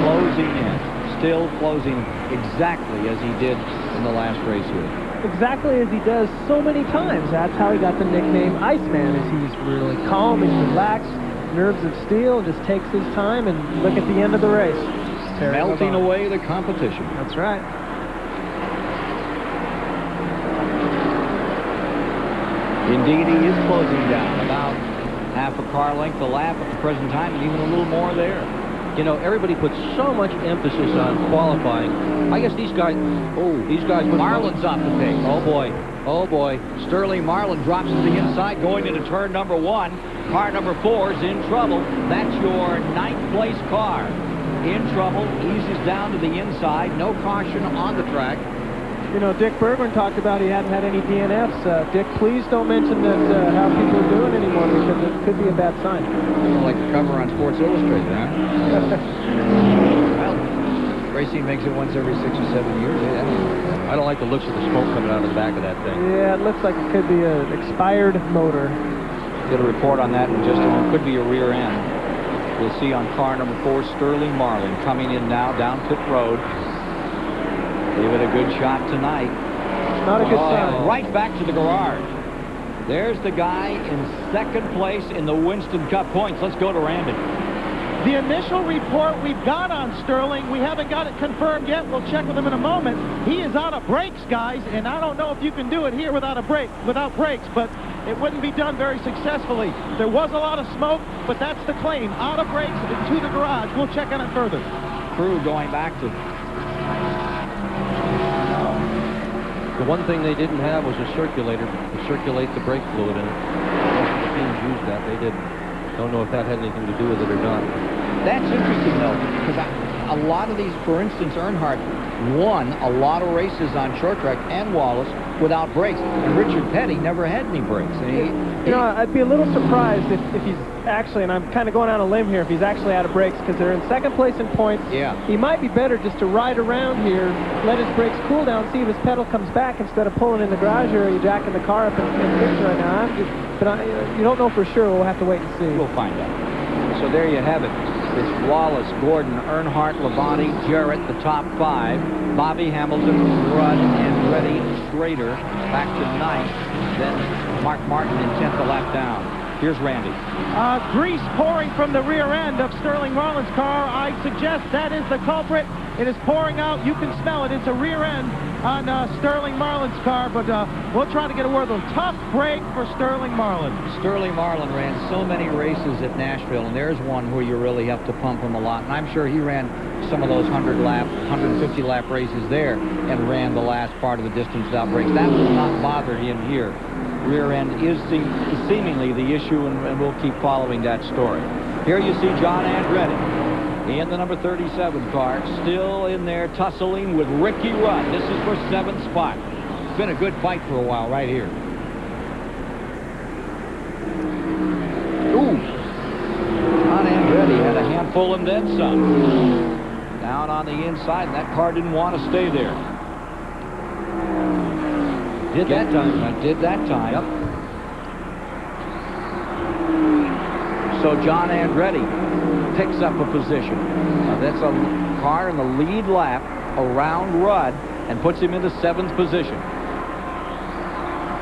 closing in, still closing exactly as he did in the last race here. Exactly as he does so many times. That's how he got the nickname Iceman, is he's really calm, he's relaxed, nerves of steel, just takes his time, and look at the end of the race. Terry Melting Labonte. away the competition. That's right. Indeed, he is closing down about half a car length a lap at the present time, and even a little more there. You know, everybody puts so much emphasis on qualifying. I guess these guys, Marlin's off the pace. Oh boy. Sterling Marlin drops to the inside going into turn number 1. Car number 4 is in trouble. That's your 9th place car. In trouble, eases down to the inside. No caution on the track. You know, Dick Bergman talked about he hadn't had any DNFs. Dick, please don't mention that how people are doing anymore, because it could be a bad sign. Like the cover on Sports Illustrated, huh? Well, racing makes it once every 6 or 7 years. Yeah. I don't like the looks of the smoke coming out of the back of that thing. Yeah, it looks like it could be an expired motor. Get a report on that in just a moment. Could be a rear end. We'll see on car number 4, Sterling Marlin coming in now down pit road. Gave it a good shot tonight. Not a good sign. Right back to the garage. There's the guy in 2nd place in the Winston Cup points. Let's go to Randy. The initial report we've got on Sterling, we haven't got it confirmed yet. We'll check with him in a moment. He is out of brakes, guys, and I don't know if you can do it here without brakes, but it wouldn't be done very successfully. There was a lot of smoke, but that's the claim. Out of brakes to the garage. We'll check on it further. Crew going back to... The one thing they didn't have was a circulator to circulate the brake fluid in it. Most of the teams used that. They didn't. Don't know if that had anything to do with it or not. That's interesting, though, because a lot of these, for instance, Earnhardt won a lot of races on short track and Wallace without brakes. And Richard Petty never had any brakes. And you know, I'd be a little surprised if he's actually, and I'm kind of going on a limb here, if he's actually out of brakes, because they're in 2nd place in points. Yeah. He might be better just to ride around here, let his brakes cool down, see if his pedal comes back instead of pulling in the garage area, jacking the car up and fixing right now. But you don't know for sure. We'll have to wait and see. We'll find out. So there you have it. It's Wallace, Gordon, Earnhardt, Labonte, Jarrett, the top 5. Bobby Hamilton, Rudd, and Reddy Schrader back to 9th. Then Mark Martin in 10th, a lap down. Here's Randy. Grease pouring from the rear end of Sterling Marlin's car. I suggest that is the culprit. It is pouring out. You can smell it. It's a rear end on Sterling Marlin's car, but we'll try to get a word of a tough break for Sterling Marlin. Sterling Marlin ran so many races at Nashville, and there's one where you really have to pump him a lot. And I'm sure he ran some of those 150-lap races there and ran the last part of the distance without brakes. That will not bother him here. Rear end is seemingly the issue, and we'll keep following that story. Here you see John Andretti in the number 37 car, still in there tussling with Ricky Rudd. This is for 7th spot. It's been a good fight for a while right here. Ooh. John Andretti had a handful and then some. Down on the inside, and that car didn't want to stay there. Did that time. Did that time. Yep. So John Andretti picks up a position. That's a car in the lead lap around Rudd and puts him into 7th position.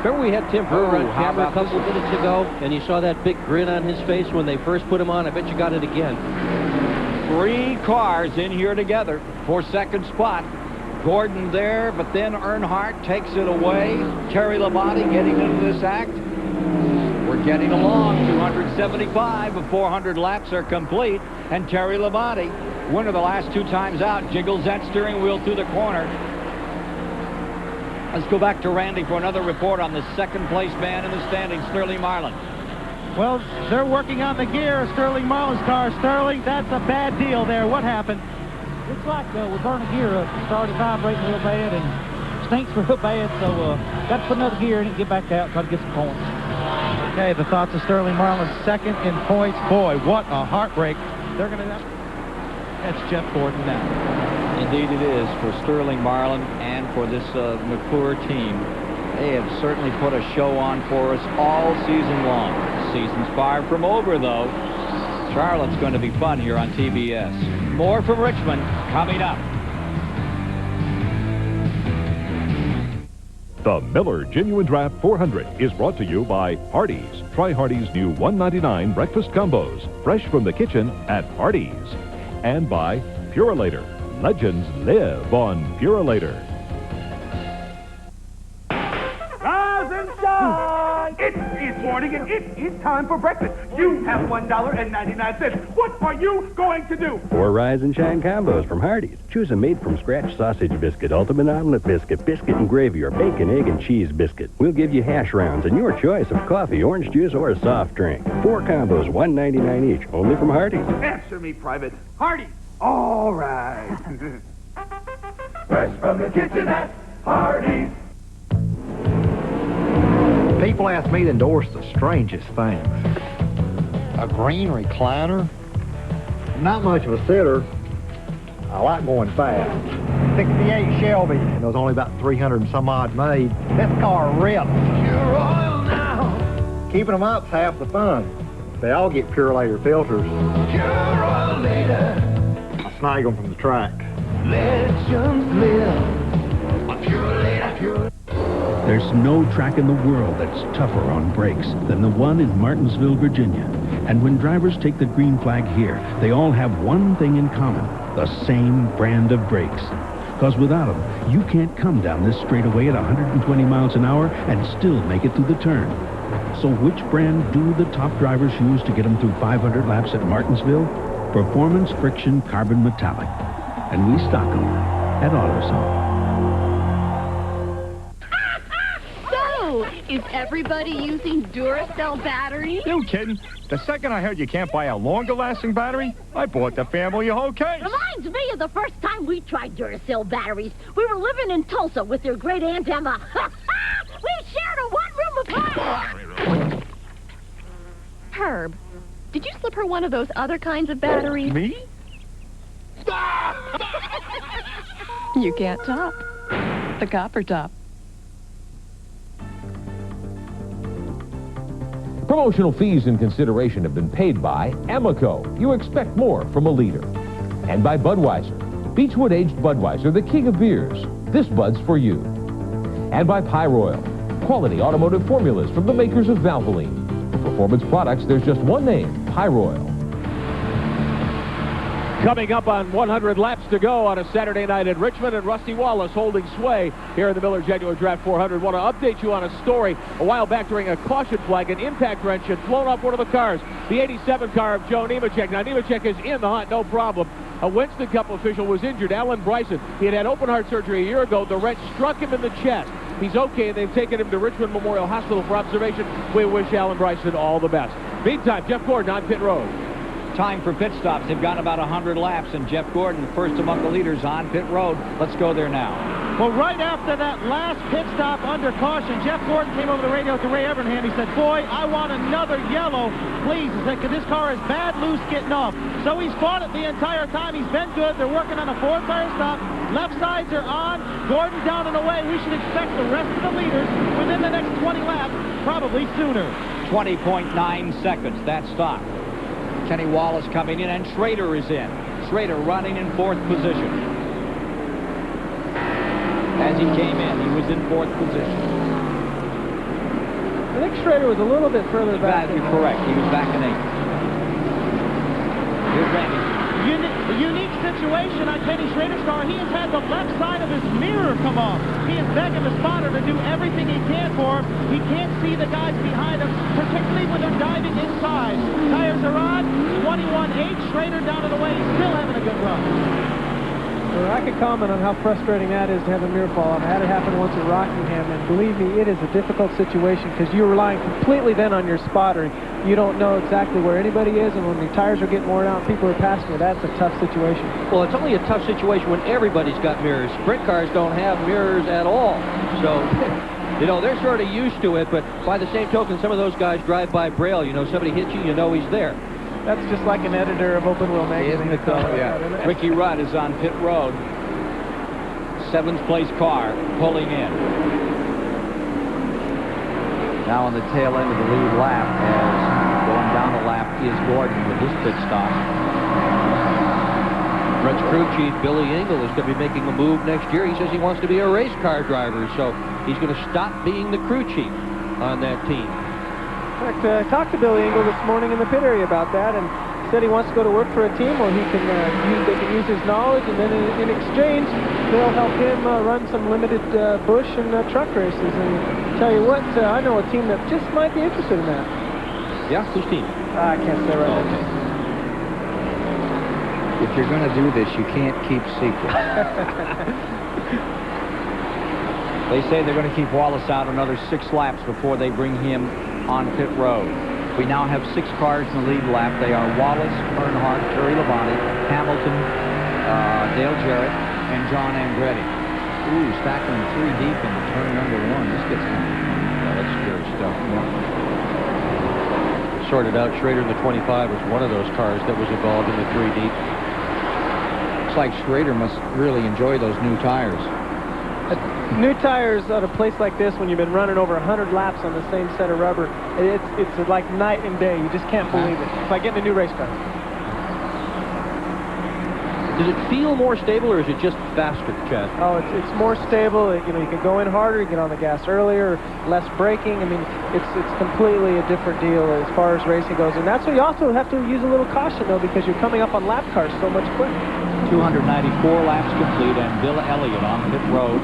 Remember we had Tim Brewer on how camera a about couple of minutes ago, and you saw that big grin on his face when they first put him on? I bet you got it again. 3 cars in here together for 2nd spot. Gordon there, but then Earnhardt takes it away. Terry Labonte getting into this act. We're getting along. 275 of 400 laps are complete. And Terry Labonte, winner the last 2 times out, jiggles that steering wheel through the corner. Let's go back to Randy for another report on the 2nd place man in the standings, Sterling Marlin. Well, they're working on the gear. Sterling Marlin's car. Sterling, that's a bad deal there. What happened? Looks like we burned a gear up. Started vibrating real bad and stinks real bad, so got to put another gear in it and get back out, try to get some points. Okay, the thoughts of Sterling Marlin, 2nd in points. Boy, what a heartbreak. They're going to... That's Jeff Gordon now. Indeed it is for Sterling Marlin and for this McClure team. They have certainly put a show on for us all season long. The season's far from over, though. Charlotte's going to be fun here on TBS. More from Richmond coming up. The Miller Genuine Draft 400 is brought to you by Hardee's. Try Hardee's new $1.99 breakfast combos, fresh from the kitchen at Hardee's. And by Purolator. Legends live on Purolator. Rise and shine! It's morning and it is time for breakfast. You have $1.99. What are you going to do? 4 Rise and Shine combos from Hardee's. Choose a made-from-scratch sausage biscuit, ultimate omelet biscuit, biscuit and gravy, or bacon, egg, and cheese biscuit. We'll give you hash rounds and your choice of coffee, orange juice, or a soft drink. 4 combos, $1.99 each, only from Hardee's. Answer me, Private. Hardee's. All right. Fresh from the kitchen at Hardee's. People ask me to endorse the strangest things. A green recliner? Not much of a sitter. I like going fast. 68 Shelby. And there's only about 300 and some odd made. This car rips. Pure oil now. Keeping them up's half the fun. They all get Purolator filters. Pure oil later. I snag them from the track. Legends live on Purolator. Pure. There's no track in the world that's tougher on brakes than the one in Martinsville, Virginia. And when drivers take the green flag here, they all have one thing in common, the same brand of brakes. Because without them, you can't come down this straightaway at 120 miles an hour and still make it through the turn. So which brand do the top drivers use to get them through 500 laps at Martinsville? Performance Friction Carbon Metallic. And we stock them at AutoZone. Is everybody using Duracell batteries? You kidding? The second I heard you can't buy a longer-lasting battery, I bought the family a whole case. Reminds me of the first time we tried Duracell batteries. We were living in Tulsa with your great Aunt Emma. We shared a one-room apartment. Herb, did you slip her one of those other kinds of batteries? Me? You can't top the copper top. Promotional fees and consideration have been paid by Amoco. You expect more from a leader. And by Budweiser. Beechwood Aged Budweiser, the king of beers. This Bud's for you. And by Pyroil. Quality automotive formulas from the makers of Valvoline. For performance products, there's just one name, Pyroil. Coming up on 100 laps to go on a Saturday night in Richmond, and Rusty Wallace holding sway here in the Miller Genuine Draft 400. Want to update you on a story. A while back during a caution flag, an impact wrench had flown off one of the cars, the 87 car of Joe Nemechek. Now, Nemechek is in the hunt, no problem. A Winston Cup official was injured, Alan Bryson. He had had open heart surgery a year ago. The wrench struck him in the chest. He's okay, and they've taken him to Richmond Memorial Hospital for observation. We wish Alan Bryson all the best. Meantime, Jeff Gordon on pit road. Time for pit stops. They've gone about 100 laps, and Jeff Gordon, first among the leaders on pit road. Let's go there now. Well, right after that last pit stop under caution, Jeff Gordon came over the radio to Ray Evernham. He said, boy, I want another yellow, please. He said, because this car is bad loose getting off. So he's fought it the entire time. He's been good. They're working on a 4-tire stop. Left sides are on. Gordon down and away. We should expect the rest of the leaders within the next 20 laps, probably sooner. 20.9 seconds, that stop. Kenny Wallace coming in, and Schrader is in. Schrader running in 4th position. As he came in, he was in 4th position. I think Schrader was a little bit further back. You're correct. He was back in 8th. Here's Randy. Unique situation on Kenny Schrader's car. He has had the left side of his mirror come off. He is begging the spotter to do everything he can for him. He can't see the guys behind him, particularly when they're diving inside. Tires are on. 21.8. Schrader down and away. He's still having a good run. Well, I could comment on how frustrating that is to have a mirror fall off. I had it happen once at Rockingham, and believe me, it is a difficult situation because you're relying completely then on your spotter. You don't know exactly where anybody is, and when the tires are getting worn out and people are passing you, that's a tough situation. Well, it's only a tough situation when everybody's got mirrors. Sprint cars don't have mirrors at all. So, you know, they're sort of used to it, but by the same token, some of those guys drive by Braille. You know, somebody hits you, you know he's there. That's just like an editor of Open Wheel magazine. Isn't it though? Yeah. Ricky Rudd is on pit road. 7th place car pulling in. Now on the tail end of the lead lap, as going down the lap is Gordon with his pit stop. French crew chief Billy Engel is going to be making a move next year. He says he wants to be a race car driver, so he's going to stop being the crew chief on that team. In fact, I talked to Billy Engel this morning in the pit area about that, and said he wants to go to work for a team where he can they can use his knowledge, and then in exchange they'll help him run some limited bush and truck races. And tell you what, I know a team that just might be interested in that. Yeah, whose team? I can't say right now. Okay. If you're going to do this, you can't keep secrets. They say they're going to keep Wallace out another 6 laps before they bring him on pit road. We now have 6 cars in the lead lap. They are Wallace, Earnhardt, Terry Labonte, Hamilton, Dale Jarrett, and John Andretti. Ooh, stacking 3 deep in turn number 1. This gets that's scary stuff. Yeah. Sorted out, Schrader in the 25 was one of those cars that was involved in the 3 deep. Looks like Schrader must really enjoy those new tires. New tires at a place like this, when you've been running over 100 laps on the same set of rubber, it's like night and day. You just can't believe it. It's like getting a new race car. Does it feel more stable, or is it just faster, Chad? Oh, it's more stable. You know, you can go in harder, you get on the gas earlier, less braking. I mean, it's completely a different deal as far as racing goes. And that's why you also have to use a little caution, though, because you're coming up on lap cars so much quicker. 294 laps complete, and Bill Elliott on pit road.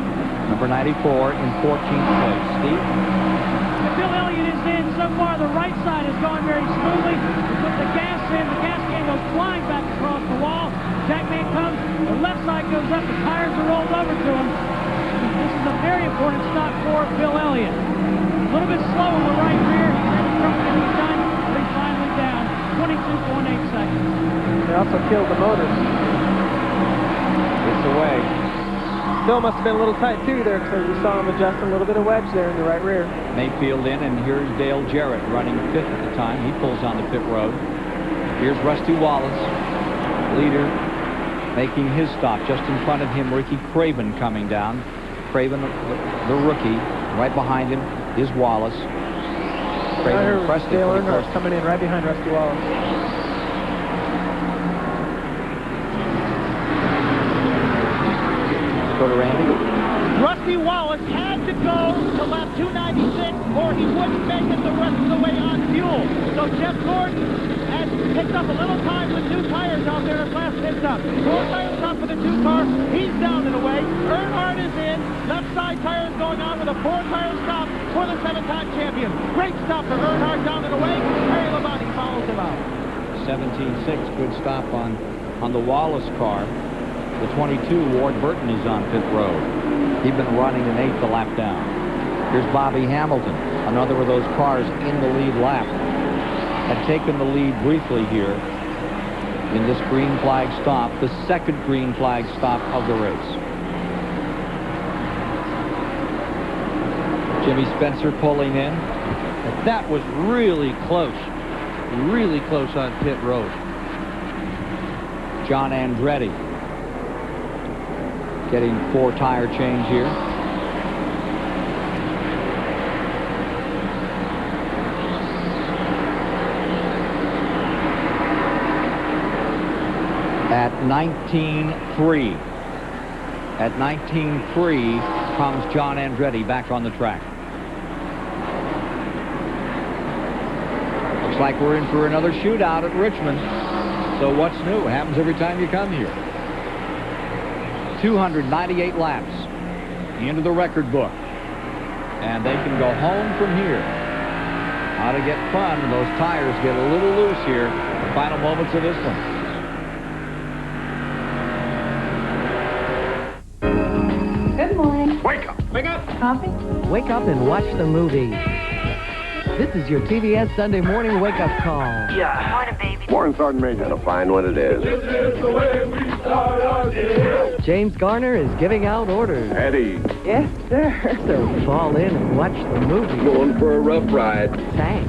Number 94 in 14th place. Steve? And Bill Elliott is in. So far, the right side has gone very smoothly. We put the gas in. The gas can goes flying back across the wall. Jackman comes. The left side goes up. The tires are rolled over to him. This is a very important stop for Bill Elliott. A little bit slow on the right rear. He had a trouble getting it done, but he's finally down. 22.8 seconds. They also killed the motors. It's away. Still must have been a little tight, too, there, because we saw him adjust a little bit of wedge there in the right rear. Mayfield in, and here's Dale Jarrett running 5th at the time. He pulls on the pit road. Here's Rusty Wallace, leader, making his stop. Just in front of him, Ricky Craven coming down. Craven, the rookie. Right behind him is Wallace. Craven impressive. Dale Earnhardt coming in right behind Rusty Wallace. Go to Randy. Rusty Wallace had to go to lap 296 or he wouldn't make it the rest of the way on fuel. So Jeff Gordon has picked up a little time with new tires out there at last pit stop. 4 tires on for the 2 car. He's down and away. Earnhardt is in. Left side tires going on with a 4-tire stop for the 7-time champion. Great stop for Earnhardt down and away. Terry Labonte follows him out. 17.6, good stop on the Wallace car. The 22, Ward Burton, is on pit road. He'd been running an 8th a lap down. Here's Bobby Hamilton, another of those cars in the lead lap. Had taken the lead briefly here in this green flag stop, the 2nd green flag stop of the race. Jimmy Spencer pulling in. That was really close on pit road. John Andretti getting 4 tire change here. At 19.3. At 19.3 comes John Andretti back on the track. Looks like we're in for another shootout at Richmond. So what's new? It happens every time you come here. 298 laps into the record book. And they can go home from here. How to get fun. Those tires get a little loose here. The final moments of this one. Good morning. Wake up. Wake up. Coffee? Wake up and watch the movie. This is your TBS Sunday morning wake-up call. Yeah. Morning, baby. Morning, Sergeant Major. Gotta find what it is. This is the way we start our day. James Garner is giving out orders. Eddie. Yes, sir. So fall in and watch the movie. Going for a rough ride. Tank.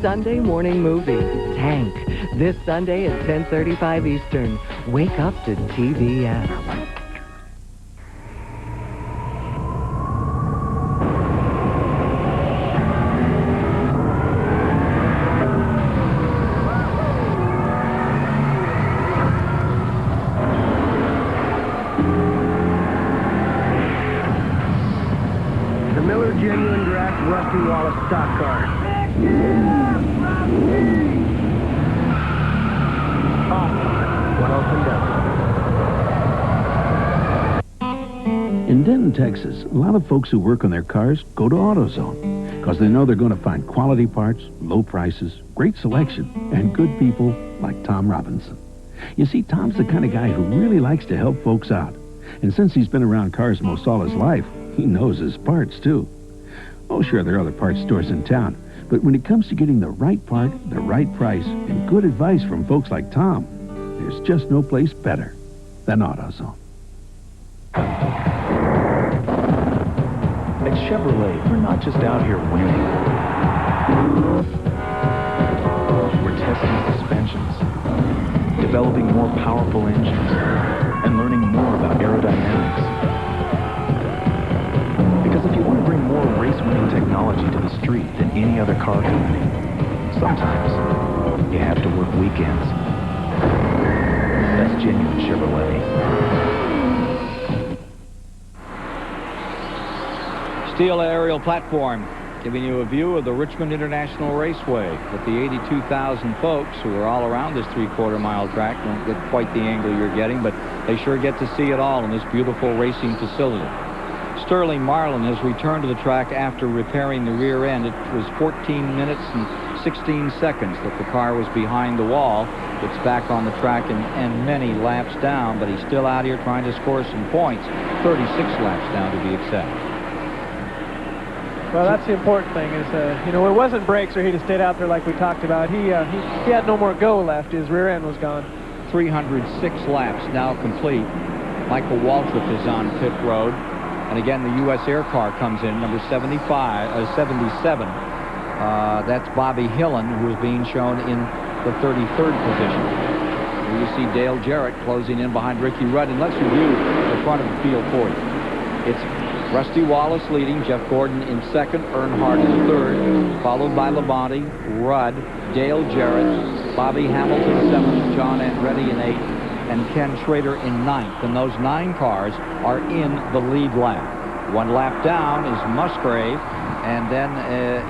Sunday morning movie. Tank. This Sunday at 10:35 Eastern. Wake up to TBS. Genuine draft Rusty Wallace stock car. What opened up? In Denton, Texas, a lot of folks who work on their cars go to AutoZone because they know they're going to find quality parts, low prices, great selection, and good people like Tom Robinson. You see, Tom's the kind of guy who really likes to help folks out. And since he's been around cars most all his life, he knows his parts, too. Oh, sure, there are other parts stores in town, but when it comes to getting the right part, the right price, and good advice from folks like Tom, there's just no place better than AutoZone. At Chevrolet, we're not just out here winning. We're testing suspensions, developing more powerful engines, and learning more about aerodynamics. Because if you want to bring more race-winning technology to the street than any other car company, sometimes you have to work weekends. That's genuine Chevrolet. Steel aerial platform giving you a view of the Richmond International Raceway with the 82,000 folks who are all around this 3/4-mile track. Don't get quite the angle you're getting, but they sure get to see it all in this beautiful racing facility. Sterling Marlin has returned to the track after repairing the rear end. It was 14 minutes and 16 seconds that the car was behind the wall. It's back on the track and many laps down, but he's still out here trying to score some points. 36 laps down to be exact. Well, that's the important thing is, you know, it wasn't brakes or he'd have stayed out there like we talked about. He had no more go left. His rear end was gone. 306 laps now complete. Michael Waltrip is on pit road. And again, the U.S. Air car comes in, number 77. That's Bobby Hillen, who is being shown in the 33rd position. Here you see Dale Jarrett closing in behind Ricky Rudd. And let's review the front of the field for you. It's Rusty Wallace leading, Jeff Gordon in second, Earnhardt in third, followed by Labonte, Rudd, Dale Jarrett, Bobby Hamilton seventh, John Andretti in eighth, and Ken Schrader in ninth. And those 9 cars are in the lead lap. 1 lap down is Musgrave, and then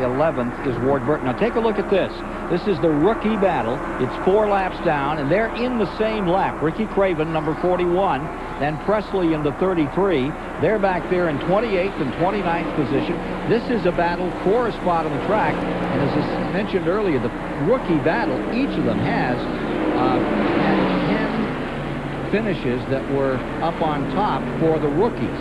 11th is Ward Burton. Now take a look at this. This is the rookie battle. It's 4 laps down, and they're in the same lap. Ricky Craven, number 41, then Presley in the 33. They're back there in 28th and 29th position. This is a battle for a spot on the track, and as I mentioned earlier, the rookie battle, each of them has 10 finishes that were up on top for the rookies.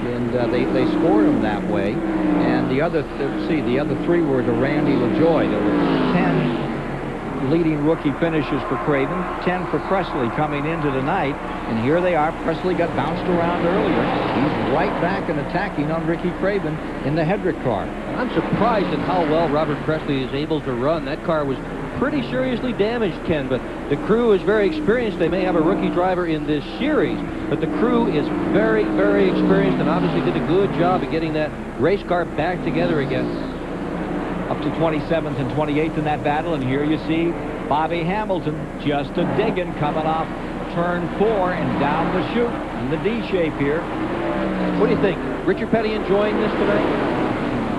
And they scored them that way. And the other, the other 3 were to Randy LaJoie. There were 10 leading rookie finishes for Craven, 10 for Presley coming into tonight. And here they are. Presley got bounced around earlier. He's right back and attacking on Ricky Craven in the Hedrick car. I'm surprised at how well Robert Presley is able to run. That car was pretty seriously damaged, Ken, but the crew is very experienced. They may have a rookie driver in this series, but the crew is very, very experienced and obviously did a good job of getting that race car back together again. Up to 27th and 28th in that battle, and here you see Bobby Hamilton just a digging coming off turn 4 and down the chute in the D shape here. What do you think? Richard Petty enjoying this tonight?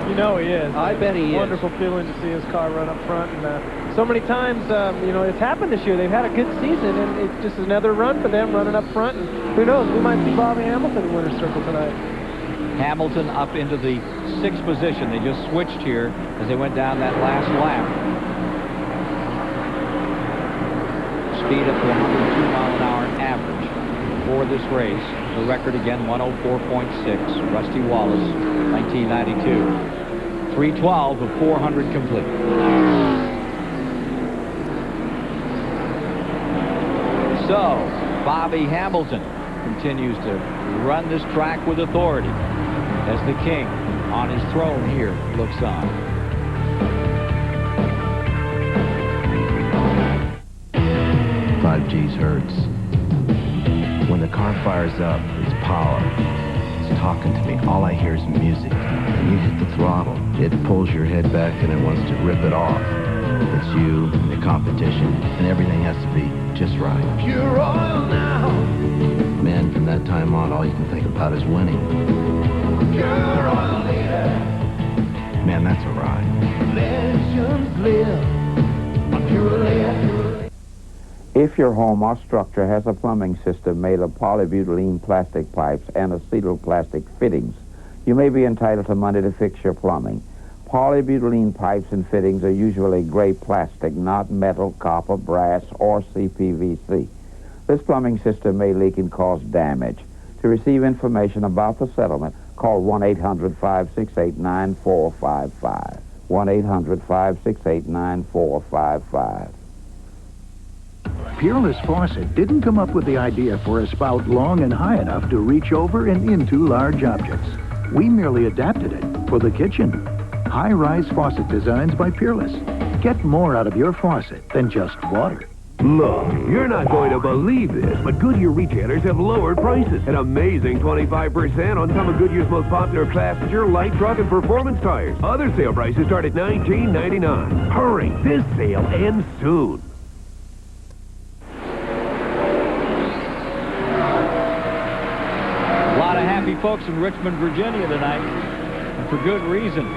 You know he is. I bet he is. Wonderful feeling to see his car run up front. And so many times, you know, it's happened this year. They've had a good season, and it's just another run for them running up front. And who knows? We might see Bobby Hamilton in winner's circle tonight. Hamilton up into the 6th position. They just switched here as they went down that last lap. Speed up to 102 mile an hour average for this race. The record again 104.6. Rusty Wallace, 1992. 312 of 400 complete. So Bobby Hamilton continues to run this track with authority as the king on his throne here looks on. G's hurts. When the car fires up, it's power. It's talking to me. All I hear is music. And you hit the throttle. It pulls your head back and it wants to rip it off. It's you, the competition, and everything has to be just right. Pure oil now. Man, from that time on, all you can think about is winning. Pure oil leader. Man, that's a ride. Legends live. Pure leader. If your home or structure has a plumbing system made of polybutylene plastic pipes and acetyl plastic fittings, you may be entitled to money to fix your plumbing. Polybutylene pipes and fittings are usually gray plastic, not metal, copper, brass, or CPVC. This plumbing system may leak and cause damage. To receive information about the settlement, call 1-800-568-9455. 1-800-568-9455. Peerless Faucet didn't come up with the idea for a spout long and high enough to reach over and into large objects. We merely adapted it for the kitchen. High-rise faucet designs by Peerless. Get more out of your faucet than just water. Look, you're not going to believe this, but Goodyear retailers have lowered prices. An amazing 25% on some of Goodyear's most popular passenger, light truck, and performance tires. Other sale prices start at $19.99. Hurry, this sale ends soon. A lot of happy folks in Richmond, Virginia tonight, and for good reason.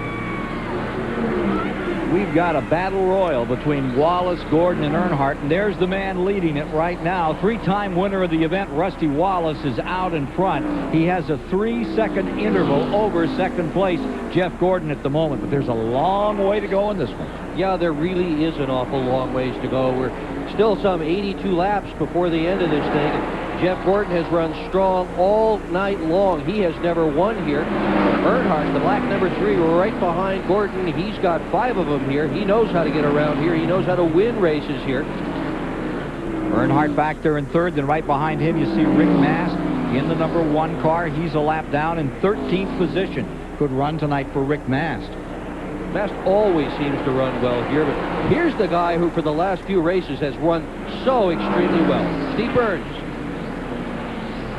We've got a battle royal between Wallace, Gordon, and Earnhardt, and there's the man leading it right now. Three-time winner of the event, Rusty Wallace, is out in front. He has a 3-second interval over second place, Jeff Gordon, at the moment, but there's a long way to go in this one. Yeah, there really is an awful long ways to go. We're still some 82 laps before the end of this thing. Jeff Gordon has run strong all night long. He has never won here. Earnhardt, the black number 3, right behind Gordon. He's got 5 of them here. He knows how to get around here. He knows how to win races here. Earnhardt back there in third. Then right behind him, you see Rick Mast in the number 1 car. He's a lap down in 13th position. Good run tonight for Rick Mast. Mast always seems to run well here, but here's the guy who for the last few races has run so extremely well. Steve Burns.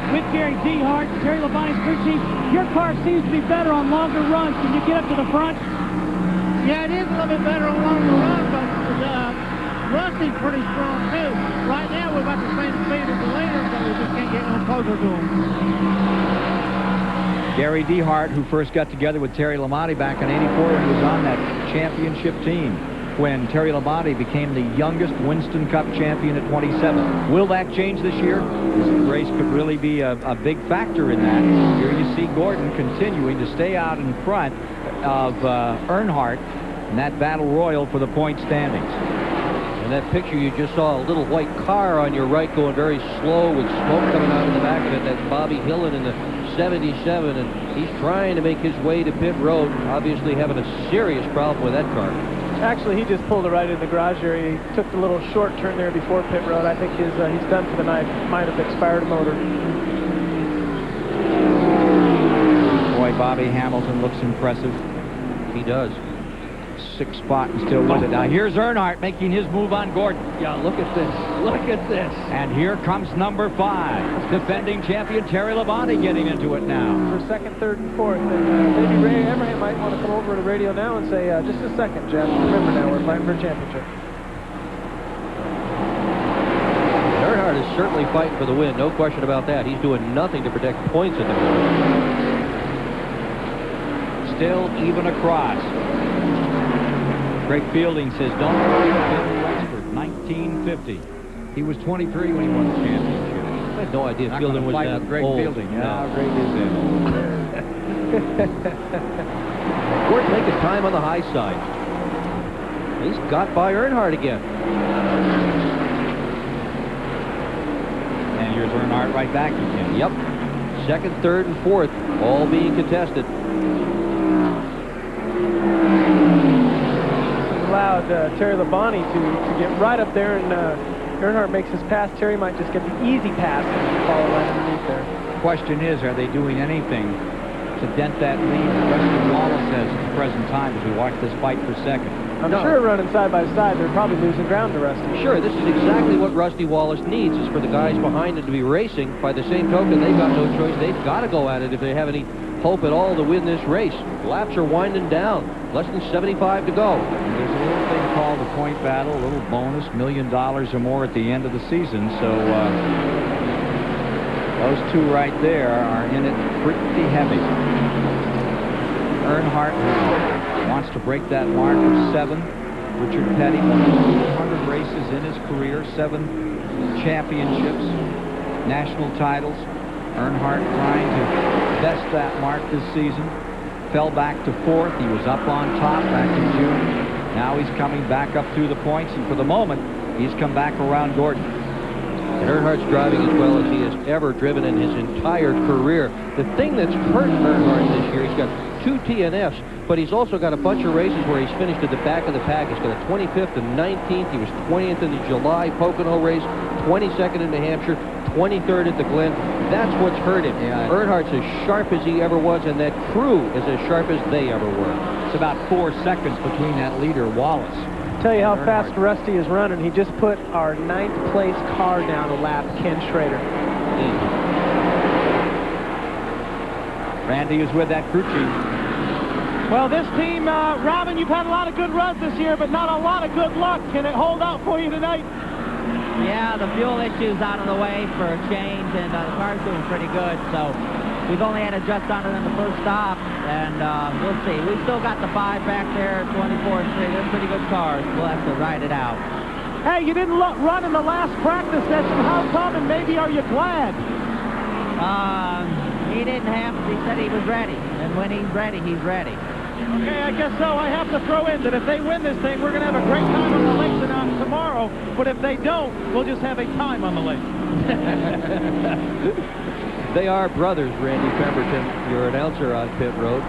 With Gary DeHart, Terry Labonte's crew chief, your car seems to be better on longer runs. Can you get up to the front? Yeah, it is a little bit better on longer runs, but Rusty's pretty strong too. Right now we're about the same speed as the leaders, but we just can't get no closer to them. Gary DeHart, who first got together with Terry Labonte back in '84 and was on that championship team when Terry Labonte became the youngest Winston Cup champion at 27. Will that change this year? This race could really be a big factor in that. Here you see Gordon continuing to stay out in front of Earnhardt in that battle royal for the point standings. In that picture you just saw a little white car on your right going very slow with smoke coming out of the back of it. That's Bobby Hillen in the 77, and he's trying to make his way to pit road, obviously having a serious problem with that car. Actually, he just pulled it right in the garage area. He took the little short turn there before pit road. I think he's done for the night. Might have expired a motor. Boy, Bobby Hamilton looks impressive. He does. sixth spot and still with it. Now here's Earnhardt making his move on Gordon. Yeah, look at this. Look at this. And here comes number 5, defending champion Terry Labonte getting into it now. For second, third, and fourth. And maybe Ray Emerham might want to come over to the radio now and say, just a second, Jeff. Remember now, we're fighting for a championship. Earnhardt is certainly fighting for the win. No question about that. He's doing nothing to protect points in the middle. Still even across. Greg Fielding says, don't worry about Billy Wexford, 1950. He was 23 when he won the championship. I had no idea Fielding was that Greg old. Fielding. Yeah, No. Greg is that old. Gordon making time on the high side. He's got by Earnhardt again. And here's Earnhardt right back again. Yep. Second, third, and fourth, all being contested. Allowed Terry Labonte to get right up there, and Earnhardt makes his pass. Terry might just get the easy pass and follow right underneath there. Question is, are they doing anything to dent that lead that Rusty Wallace has at the present time as we watch this fight for second? I'm sure running side by side, they're probably losing ground to Rusty. Sure, this is exactly what Rusty Wallace needs, is for the guys behind him to be racing. By the same token, they've got no choice. They've got to go at it if they have any hope at all to win this race. Laps are winding down. Less than 75 to go. There's a little thing called the point battle, a little bonus, $1 million or more at the end of the season. So those two right there are in it pretty heavy. Earnhardt wants to break that mark of 7. Richard Petty, 100 races in his career, 7 championships, national titles. Earnhardt trying to best that mark this season. Fell back to 4th. He was up on top back in June. Now he's coming back up through the points, and for the moment, he's come back around Gordon. And Earnhardt's driving as well as he has ever driven in his entire career. The thing that's hurt Earnhardt this year, he's got 2 TNFs, but he's also got a bunch of races where he's finished at the back of the pack. He's got a 25th and 19th. He was 20th in the July Pocono race, 22nd in New Hampshire, 23rd at the Glen. That's what's hurt him. Yeah. Earnhardt's as sharp as he ever was, and that crew is as sharp as they ever were. It's about 4 seconds between that leader, Wallace. Tell you how fast Rusty is running. He just put our 9th place car down a lap, Ken Schrader. Randy is with that crew chief. Well, this team, Robin, you've had a lot of good runs this year, but not a lot of good luck. Can it hold out for you tonight? Yeah, the fuel issue's out of the way for a change, and the car's doing pretty good. So we've only had to adjust on it in the first stop, and we'll see. We've still got the 5 back there, 24 and 3. They're pretty good cars. We'll have to ride it out. Hey, you didn't run in the last practice session. How come, and maybe are you glad? He didn't have to. He said he was ready, and when he's ready, he's ready. Okay, I guess so. I have to throw in that if they win this thing, we're going to have a great time on the lakes tomorrow. But if they don't, we'll just have a time on the lake. They are brothers, Randy Pemberton, your announcer on pit road.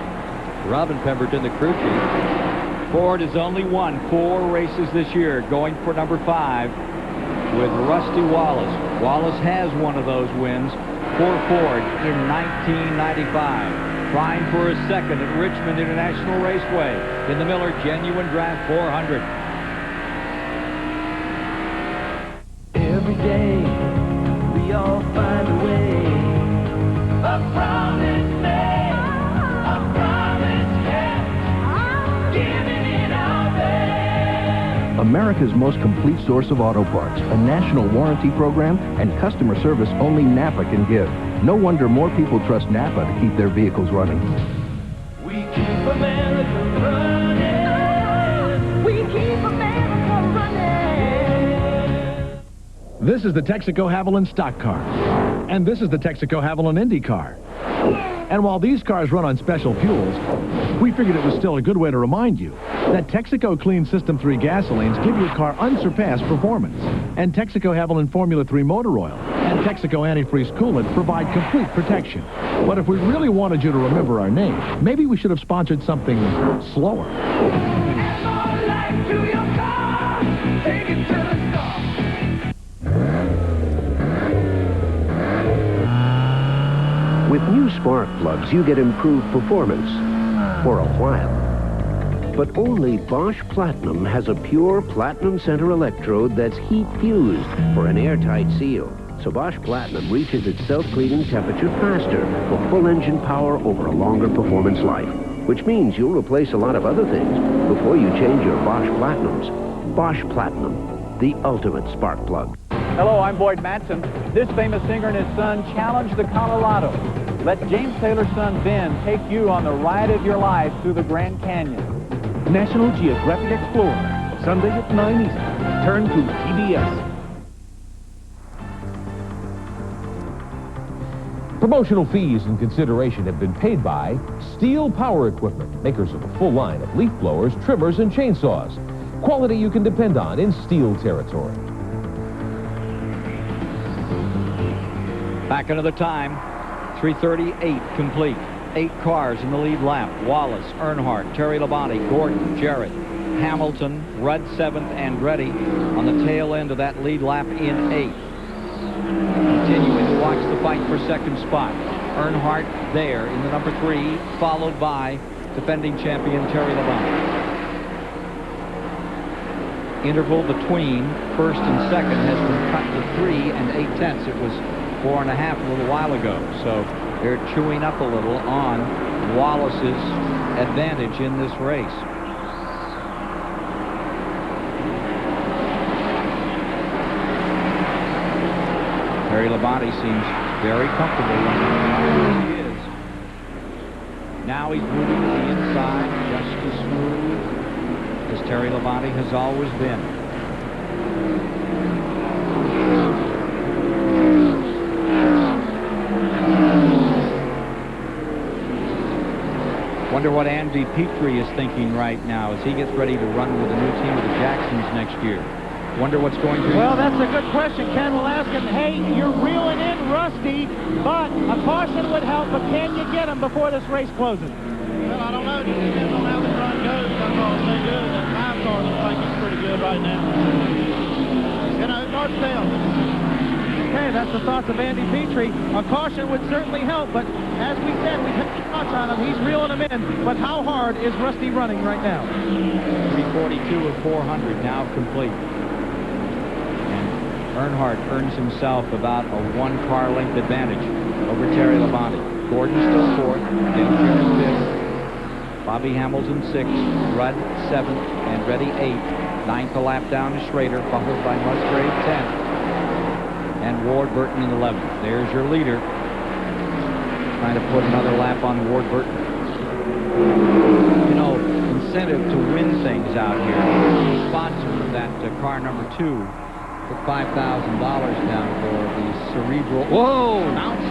Robin Pemberton, the crew chief. Ford has only won 4 races this year, going for number 5 with Rusty Wallace. Wallace has one of those wins for Ford in 1995. Trying for a second at Richmond International Raceway in the Miller Genuine Draft 400. Every day, we all find a way. A promise made, a promise kept, giving it our best. America's most complete source of auto parts, a national warranty program, and customer service only Napa can give. No wonder more people trust Napa to keep their vehicles running. We keep America running. We keep America running. This is the Texaco Haviland stock car. And this is the Texaco Haviland Indy car. And while these cars run on special fuels, we figured it was still a good way to remind you that Texaco Clean System 3 gasolines give your car unsurpassed performance. And Texaco Haviland Formula 3 motor oil and Texaco antifreeze coolant provide complete protection. But if we really wanted you to remember our name, maybe we should have sponsored something slower. Add more life to your car. Take it to the top. With new spark plugs, you get improved performance for a while. But only Bosch Platinum has a pure platinum center electrode that's heat fused for an airtight seal. So Bosch Platinum reaches its self-cleaning temperature faster for full engine power over a longer performance life, which means you'll replace a lot of other things before you change your Bosch Platinums. Bosch Platinum, the ultimate spark plug. Hello, I'm Boyd Mattson. This famous singer and his son challenged the Colorado. Let James Taylor's son Ben take you on the ride of your life through the Grand Canyon. National Geographic Explorer, Sunday at 9 Eastern. Turn to PBS. Promotional fees and consideration have been paid by Steel Power Equipment, makers of a full line of leaf blowers, trimmers, and chainsaws. Quality you can depend on in steel territory. Back into the time, 3:38 complete. 8 cars in the lead lap. Wallace, Earnhardt, Terry Labonte, Gordon, Jarrett, Hamilton, Rudd 7th, and Reddy on the tail end of that lead lap in 8th. Continuing to watch the fight for second spot. Earnhardt there in the number 3, followed by defending champion Terry Labonte. Interval between first and second has been cut to 3 8/10. It was 4.5 a little while ago. So they're chewing up a little on Wallace's advantage in this race. Terry Labonte seems very comfortable when he is. Now he's moving to the inside just as smooth as Terry Labonte has always been. Wonder what Andy Petrie is thinking right now as he gets ready to run with a new team of the Jacksons next year. Wonder what's going through. Well, that's a good question. Ken will ask him, hey, you're reeling in Rusty, but a caution would help, but can you get him before this race closes? Well, I don't know. It depends on how the run goes. That's all they do. That 5 car looks like it's pretty good right now. You know, it's hard to tell. Okay, that's the thoughts of Andy Petrie. A caution would certainly help, but as we said, we've had a touch on him. He's reeling him in. But how hard is Rusty running right now? 342 of 400 now complete. Earnhardt earns himself about a 1-car length advantage over Terry Labonte. Gordon still 4th, Dale Jr. 5th, Bobby Hamilton 6th, Rudd 7th, and Reddy 8th. 9th a lap down to Schrader, followed by Musgrave 10th, and Ward Burton in 11th. There's your leader. Trying to put another lap on Ward Burton. You know, incentive to win things out here. Sponsor of that car number 2. Put $5,000 down for the cerebral. Whoa! Bouncing.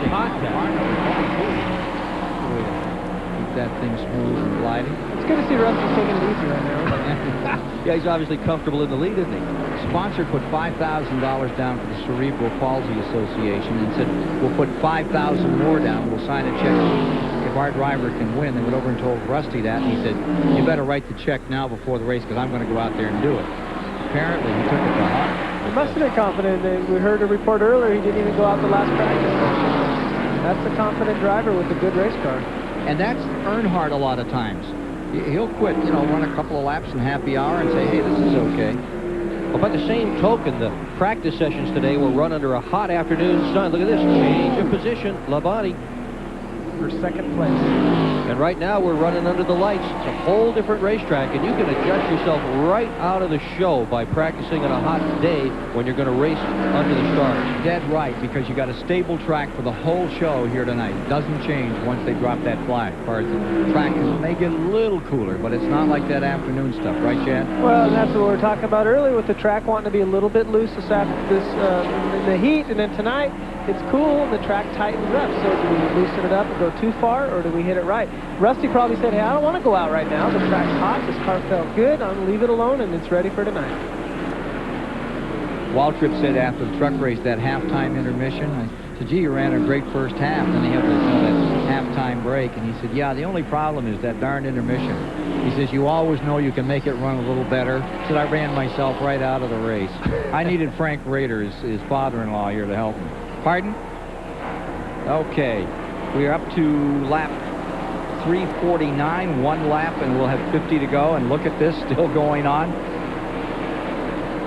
Keep that thing smooth and gliding. It's good to see Rusty taking it easy right now. Yeah, he's obviously comfortable in the lead, isn't he? Sponsor put $5,000 down for the Cerebral Palsy Association and said, we'll put $5,000 more down. We'll sign a check if our driver can win. They went over and told Rusty that, and he said, you better write the check now before the race because I'm going to go out there and do it. Apparently, he took it to heart. He must have been confident. We heard a report earlier he didn't even go out the last practice. That's a confident driver with a good race car. And that's Earnhardt a lot of times. He'll quit, you know, run a couple of laps in happy hour and say, hey, this is okay. Well, by the same token, the practice sessions today were run under a hot afternoon sun. Look at this, change of position. Labonte for second place. And right now we're running under the lights. It's a whole different racetrack, and you can adjust yourself right out of the show by practicing on a hot day when you're going to race under the stars. Dead right, because you got a stable track for the whole show here tonight. It doesn't change once they drop that flag. As far as the track may get a little cooler, but it's not like that afternoon stuff, right, Chad? Well, and that's what we were talking about earlier with the track wanting to be a little bit loose in the heat, and then tonight it's cool and the track tightens up. So do we loosen it up and go too far, or do we hit it right? Rusty probably said, hey, I don't want to go out right now. The track's hot. This car felt good. I'm going to leave it alone, and it's ready for tonight. Waltrip said after the truck race, that halftime intermission, I said, gee, you ran a great first half. Then they have that halftime break. And he said, yeah, the only problem is that darn intermission. He says, you always know you can make it run a little better. He said, I ran myself right out of the race. I needed Frank Rader, his father-in-law, here to help me. Pardon? Okay. We are up to lap 3:49, one lap, and we'll have 50 to go. And look at this, still going on.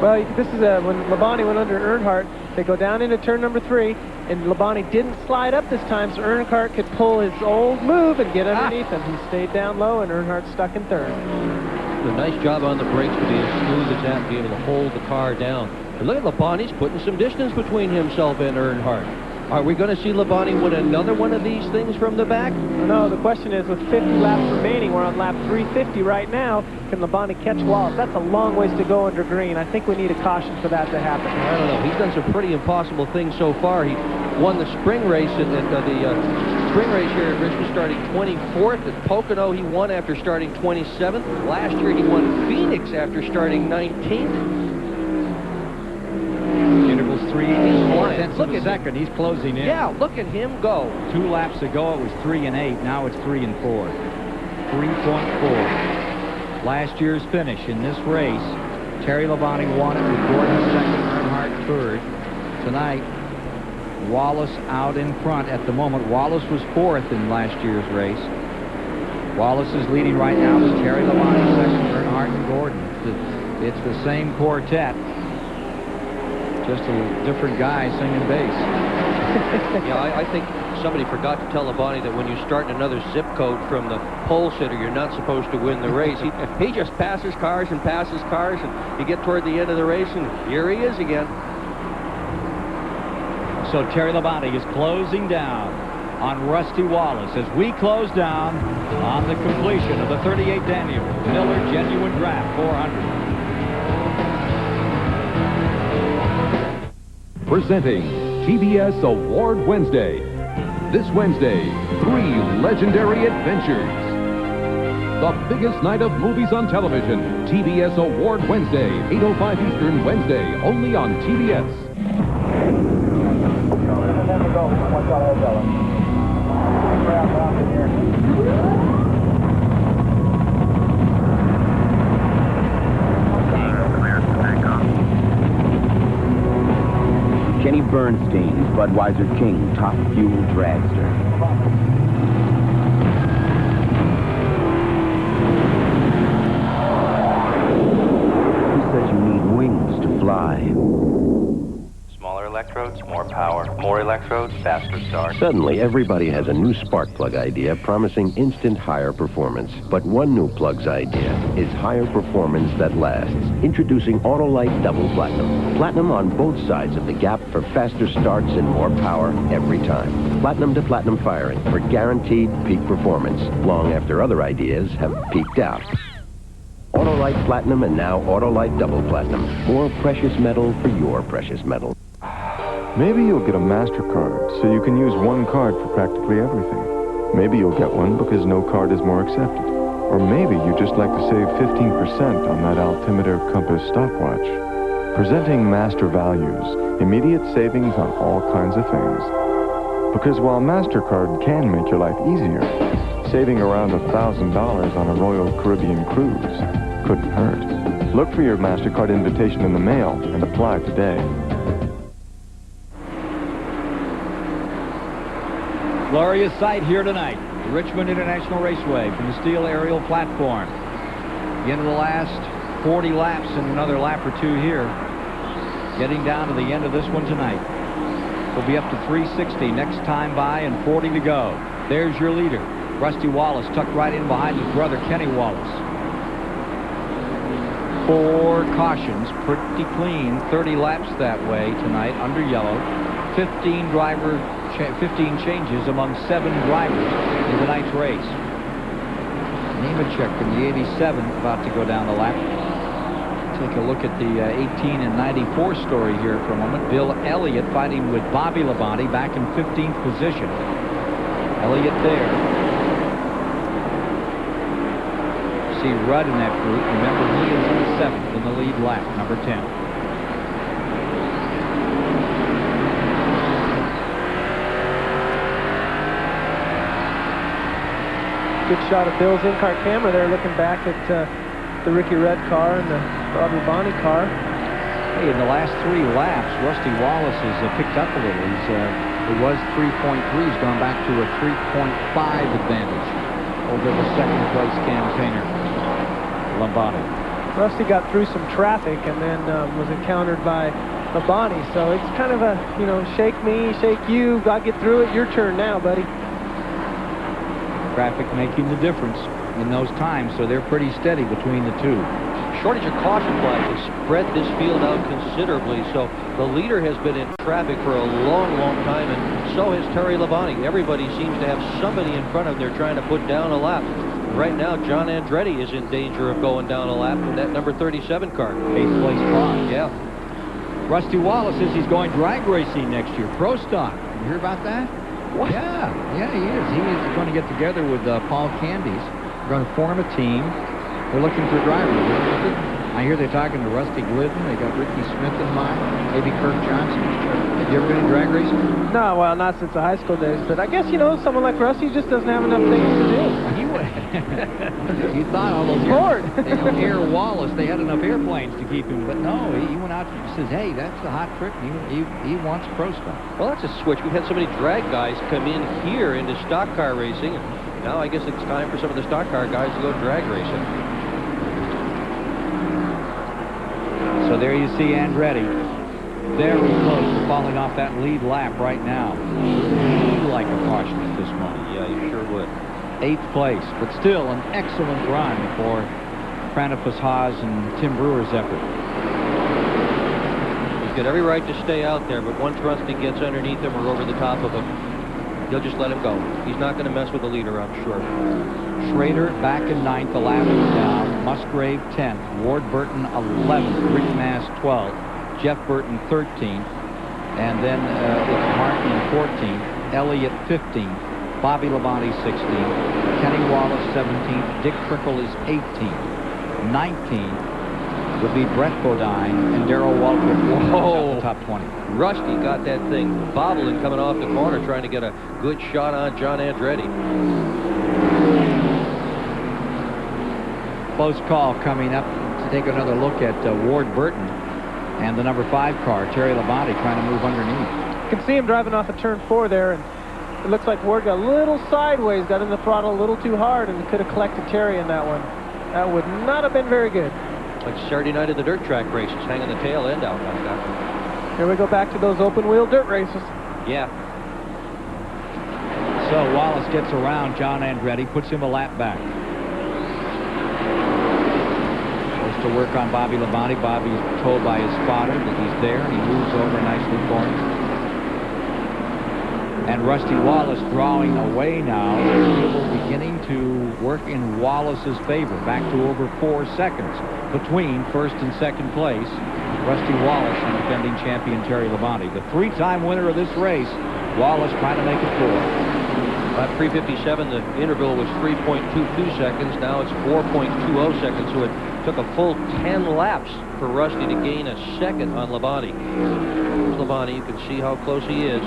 Well, this is when Labonte went under Earnhardt. They go down into turn number 3, and Labonte didn't slide up this time, so Earnhardt could pull his old move and get underneath him. He stayed down low, and Earnhardt stuck in third. A nice job on the brakes to be as smooth as that and be able to hold the car down. And look at Labonte's putting some distance between himself and Earnhardt. Are we going to see Labonte win another one of these things from the back? No, the question is, with 50 laps remaining, we're on lap 350 right now, can Labonte catch Wallace? That's a long ways to go under green. I think we need a caution for that to happen. I don't know. He's done some pretty impossible things so far. He won the spring race at the spring race here at Richmond, starting 24th. At Pocono, he won after starting 27th. Last year, he won Phoenix after starting 19th. Intervals 3:04 Look of a at second. He's closing in. Yeah, look at him go. 2 laps ago, it was 3 and 8. Now it's 3 and 4. 3.4. Last year's finish in this race, Terry Labonte won it with Gordon second, Earnhardt third. Tonight, Wallace out in front at the moment. Wallace was 4th in last year's race. Wallace is leading right now with Terry Labonte second, Earnhardt and Gordon. It's the same quartet. Just a different guy singing bass. Yeah, I think somebody forgot to tell Labonte that when you start in another zip code from the pole sitter, you're not supposed to win the race. He just passes cars, and you get toward the end of the race, and here he is again. So Terry Labonte is closing down on Rusty Wallace as we close down on the completion of the 38th annual Miller Genuine Draft 400. Presenting TBS Award Wednesday. This Wednesday, 3 legendary adventures. The biggest night of movies on television. TBS Award Wednesday, 8:05 Eastern, Wednesday, only on TBS. Kenny Bernstein's Budweiser King Top Fuel Dragster. Who says you need wings to fly? Smaller electrodes, more power. More electrodes, faster start. Suddenly, everybody has a new spark plug idea promising instant higher performance. But one new plug's idea is higher performance that lasts. Introducing Autolite Double Platinum. Platinum on both sides of the gap for faster starts and more power every time. Platinum to platinum firing for guaranteed peak performance, long after other ideas have peaked out. Autolite Platinum and now Autolite Double Platinum. More precious metal for your precious metal. Maybe you'll get a MasterCard, so you can use one card for practically everything. Maybe you'll get one because no card is more accepted. Or maybe you just like to save 15% on that altimeter compass stopwatch. Presenting Master Values, immediate savings on all kinds of things. Because while MasterCard can make your life easier, saving around $1,000 on a Royal Caribbean cruise couldn't hurt. Look for your MasterCard invitation in the mail and apply today. Glorious sight here tonight, the Richmond International Raceway from the steel aerial platform. The end of the last 40 laps and another lap or 2 here. Getting down to the end of this one tonight. We'll be up to 360 next time by and 40 to go. There's your leader, Rusty Wallace, tucked right in behind his brother, Kenny Wallace. 4 cautions, pretty clean. 30 laps that way tonight under yellow. 15 changes among 7 drivers in tonight's race. Nemechek in the 87 about to go down the lap. Take a look at the 18 and 94 story here for a moment. Bill Elliott fighting with Bobby Labonte back in 15th position. Elliott there. See Rudd in that group. Remember, he is in 7th in the lead lap, number 10. Good shot of Bill's in-car camera there, looking back at the Ricky Rudd car and the Robbie Bonney car. Hey, in the last 3 laps, Rusty Wallace has picked up a little. It was 3.3. He's gone back to a 3.5 advantage over the second-place campaigner, Labonte. Rusty got through some traffic and then was encountered by Labonte. So it's kind of a, shake me, shake you. Got to get through it. Your turn now, buddy. Traffic making the difference in those times, so they're pretty steady between the two. Shortage of caution flags has spread this field out considerably, so the leader has been in traffic for a long, long time, and so has Terry Labonte. Everybody seems to have somebody in front of them they're trying to put down a lap. Right now, John Andretti is in danger of going down a lap in that number 37 car. 8th place car. Yeah. Rusty Wallace says he's going drag racing next year, pro stock. You hear about that? What? Yeah, he is. He is going to get together with Paul Candies. They're going to form a team. They're looking for drivers. I hear they're talking to Rusty Glidden. They got Ricky Smith in mind, maybe Kirk Johnson. Have you ever been in drag racing? No, well, not since the high school days. But I guess, someone like Rusty just doesn't have enough things to do. You thought all those bored. Air Wallace, they had enough airplanes to keep him, but no, he went out and says, hey, that's the hot trick. He wants pro stock. Well, that's a switch. We've had so many drag guys come in here into stock car racing. Now I guess it's time for some of the stock car guys to go drag racing. So there you see Andretti. Very close to falling off that lead lap right now. He'd like a caution at this moment. Yeah, you sure would. 8th place, but still an excellent run for Pranipus Haas and Tim Brewer's effort. He's got every right to stay out there, but once Rusty gets underneath him or over the top of him, he'll just let him go. He's not going to mess with the leader, I'm sure. Schrader back in 9th, 11th down. Musgrave 10th. Ward Burton 11th. Rick Mass 12th. Jeff Burton 13th. And then it's Martin 14th. Elliott 15th. Bobby Labonte 16th. Kenny Wallace 17th. Dick Trickle is 18th. 19th would be Brett Bodine and Darrell Waltrip. Whoa! The top 20. Rusty got that thing bobbling coming off the corner, trying to get a good shot on John Andretti. Close call coming up to take another look at Ward Burton and the number 5 car, Terry Labonte, trying to move underneath. You can see him driving off of turn 4 there, and it looks like Ward got a little sideways, got in the throttle a little too hard, and could have collected Terry in that one. That would not have been very good. Like Saturday night at the dirt track races, hanging the tail end out like that. Here we go back to those open wheel dirt races. Yeah. So Wallace gets around John Andretti, puts him a lap back. Goes to work on Bobby Labonte. Bobby's told by his spotter that he's there, and he moves over nicely for him. And Rusty Wallace drawing away now. Beginning to work in Wallace's favor. Back to over 4 seconds between first and second place. Rusty Wallace and defending champion Terry Labonte. The 3-time winner of this race. Wallace trying to make it 4. About 3:57, the interval was 3.22 seconds. Now it's 4.20 seconds, so it took a full 10 laps for Rusty to gain a second on Labonte. Here's Labonte. You can see how close he is.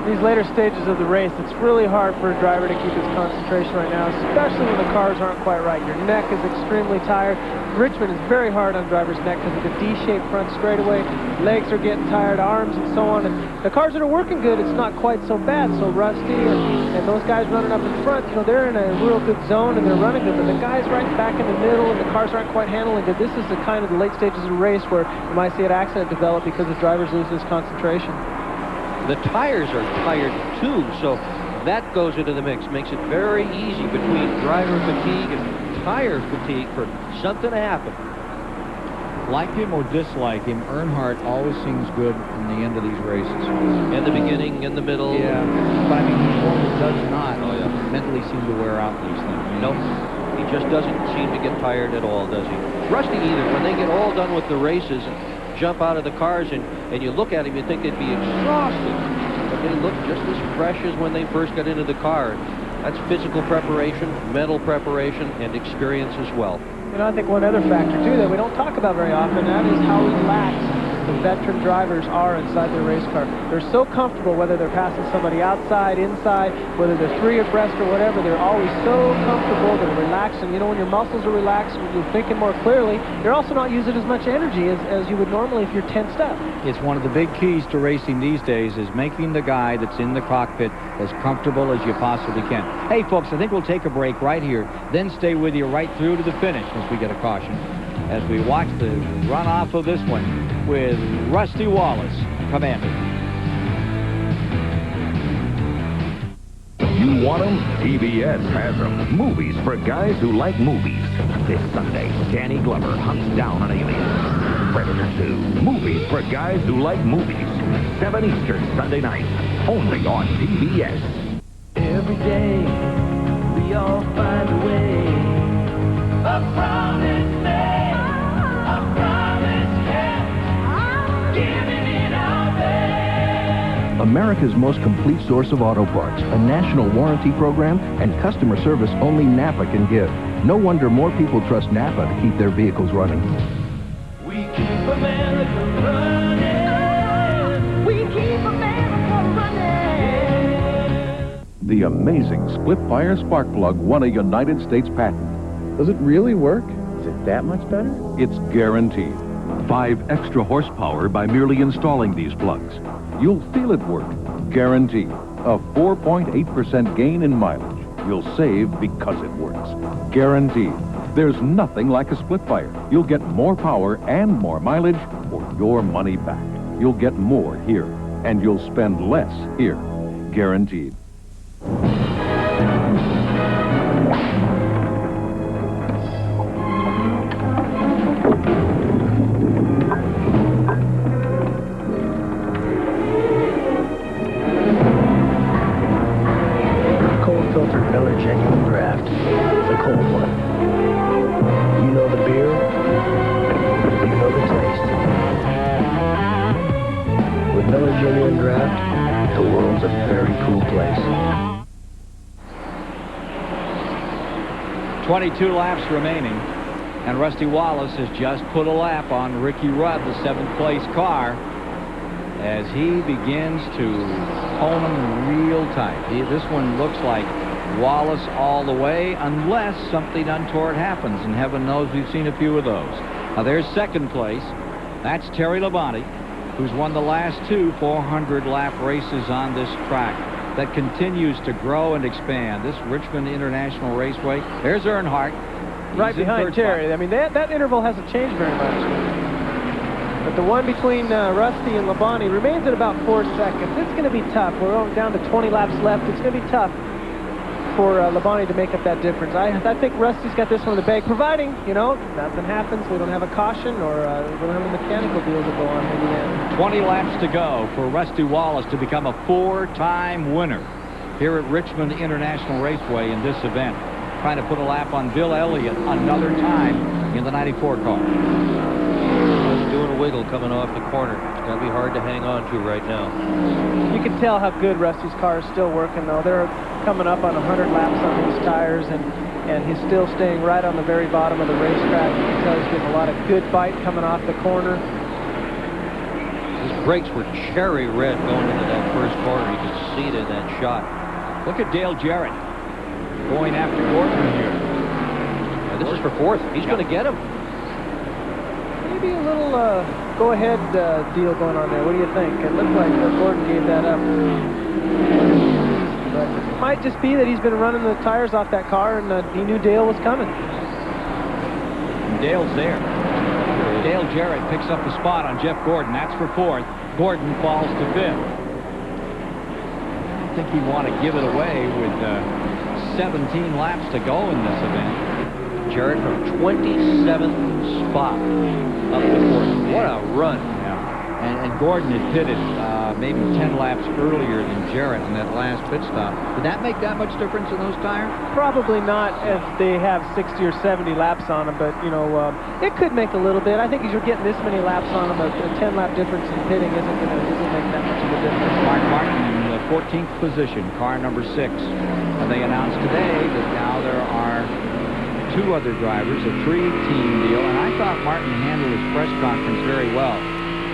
These later stages of the race, it's really hard for a driver to keep his concentration right now, especially when the cars aren't quite right. Your neck is extremely tired. Richmond is very hard on driver's neck because of the D-shaped front straightaway. Legs are getting tired, arms and so on. And the cars that are working good, it's not quite so bad. So Rusty and those guys running up in front, they're in a real good zone and they're running good. But the guys right back in the middle and the cars aren't quite handling good. This is the kind of the late stages of the race where you might see an accident develop because the drivers lose his concentration. The tires are tired too, so that goes into the mix. Makes it very easy between driver fatigue and tire fatigue for something to happen. Like him or dislike him, Earnhardt always seems good in the end of these races. In the beginning, in the middle. Yeah, but I mean, he almost does not mentally seem to wear out these things. Nope. He just doesn't seem to get tired at all, does he? Rusty either. When they get all done with the races and jump out of the cars and you look at him, you think they'd be exhausted, but they look just as fresh as when they first got into the car. That's physical preparation, mental preparation, and experience as well. I think one other factor too that we don't talk about very often, that is how relaxed the veteran drivers are inside their race car. They're so comfortable, whether they're passing somebody outside, inside, whether they're 3 abreast or whatever, they're always so comfortable, they're relaxed. And you know, when your muscles are relaxed, when you're thinking more clearly, you're also not using as much energy as you would normally if you're tensed up. It's one of the big keys to racing these days is making the guy that's in the cockpit as comfortable as you possibly can. Hey, folks, I think we'll take a break right here, then stay with you right through to the finish as we get a caution, as we watch the runoff of this one with Rusty Wallace, commander. You want them? PBS has them. Movies for guys who like movies. This Sunday, Danny Glover hunts down an alien. Predator 2. Movies for guys who like movies. 7 Eastern Sunday night. Only on PBS. Every day, we all find a way. A promise made, a promise kept, giving it our best. America's most complete source of auto parts, a national warranty program, and customer service only Napa can give. No wonder more people trust Napa to keep their vehicles running. We keep America running. We keep America running. The amazing split-fire spark plug won a United States patent. Does it really work? Is it that much better? It's guaranteed. 5 extra horsepower by merely installing these plugs. You'll feel it work. Guaranteed. A 4.8% gain in mileage. You'll save because it works. Guaranteed. There's nothing like a split fire. You'll get more power and more mileage for your money back. You'll get more here, and you'll spend less here. Guaranteed. Genuine draft, the cold one. You know the beer, you know the taste. With Miller Genuine Draft, the world's a very cool place. 22 laps remaining, and Rusty Wallace has just put a lap on Ricky Rudd, the 7th place car, as he begins to hone him real tight. This one looks like Wallace all the way, unless something untoward happens, and heaven knows we've seen a few of those. Now there's 2nd place. That's Terry Labonte, who's won the last 2 400-lap races on this track that continues to grow and expand. This Richmond International Raceway. There's Earnhardt. Right behind Terry. I mean, that interval hasn't changed very much. But the one between Rusty and Labonte remains at about 4 seconds. It's going to be tough. We're down to 20 laps left. It's going to be tough for Labonte to make up that difference. I think Rusty's got this one in the bag, providing, you know, nothing happens. We don't have a caution, or we don't have a mechanical deal to go on in the end. 20 laps to go for Rusty Wallace to become a 4-time winner here at Richmond International Raceway in this event. Trying to put a lap on Bill Elliott another time in the 94 car. Doing a wiggle coming off the corner. It's going to be hard to hang on to right now. You can tell how good Rusty's car is still working, though. They're coming up on 100 laps on these tires, and he's still staying right on the very bottom of the racetrack. You can tell he's getting a lot of good bite coming off the corner. His brakes were cherry red going into that first corner. You could see it in that shot. Look at Dale Jarrett going after Gordon here. Now, this is for 4th. He's going to get him. Maybe a little go-ahead deal going on there. What do you think? It looked like Gordon gave that up. But it might just be that he's been running the tires off that car, and he knew Dale was coming. And Dale's there. Dale Jarrett picks up the spot on Jeff Gordon. That's for 4th. Gordon falls to 5th. I think he'd want to give it away with 17 laps to go in this event. Jarrett from 27th spot up to 4th. What a run. Yeah. And Gordon had pitted maybe 10 laps earlier than Jarrett in that last pit stop. Did that make that much difference in those tires? Probably not if they have 60 or 70 laps on them, but, you know, it could make a little bit. I think as you're getting this many laps on them, a 10-lap difference in pitting isn't make that much of a difference. Mark Martin in the 14th position, car number 6. And they announced today that now there are 2 other drivers, a 3-team deal, and I thought Martin handled his press conference very well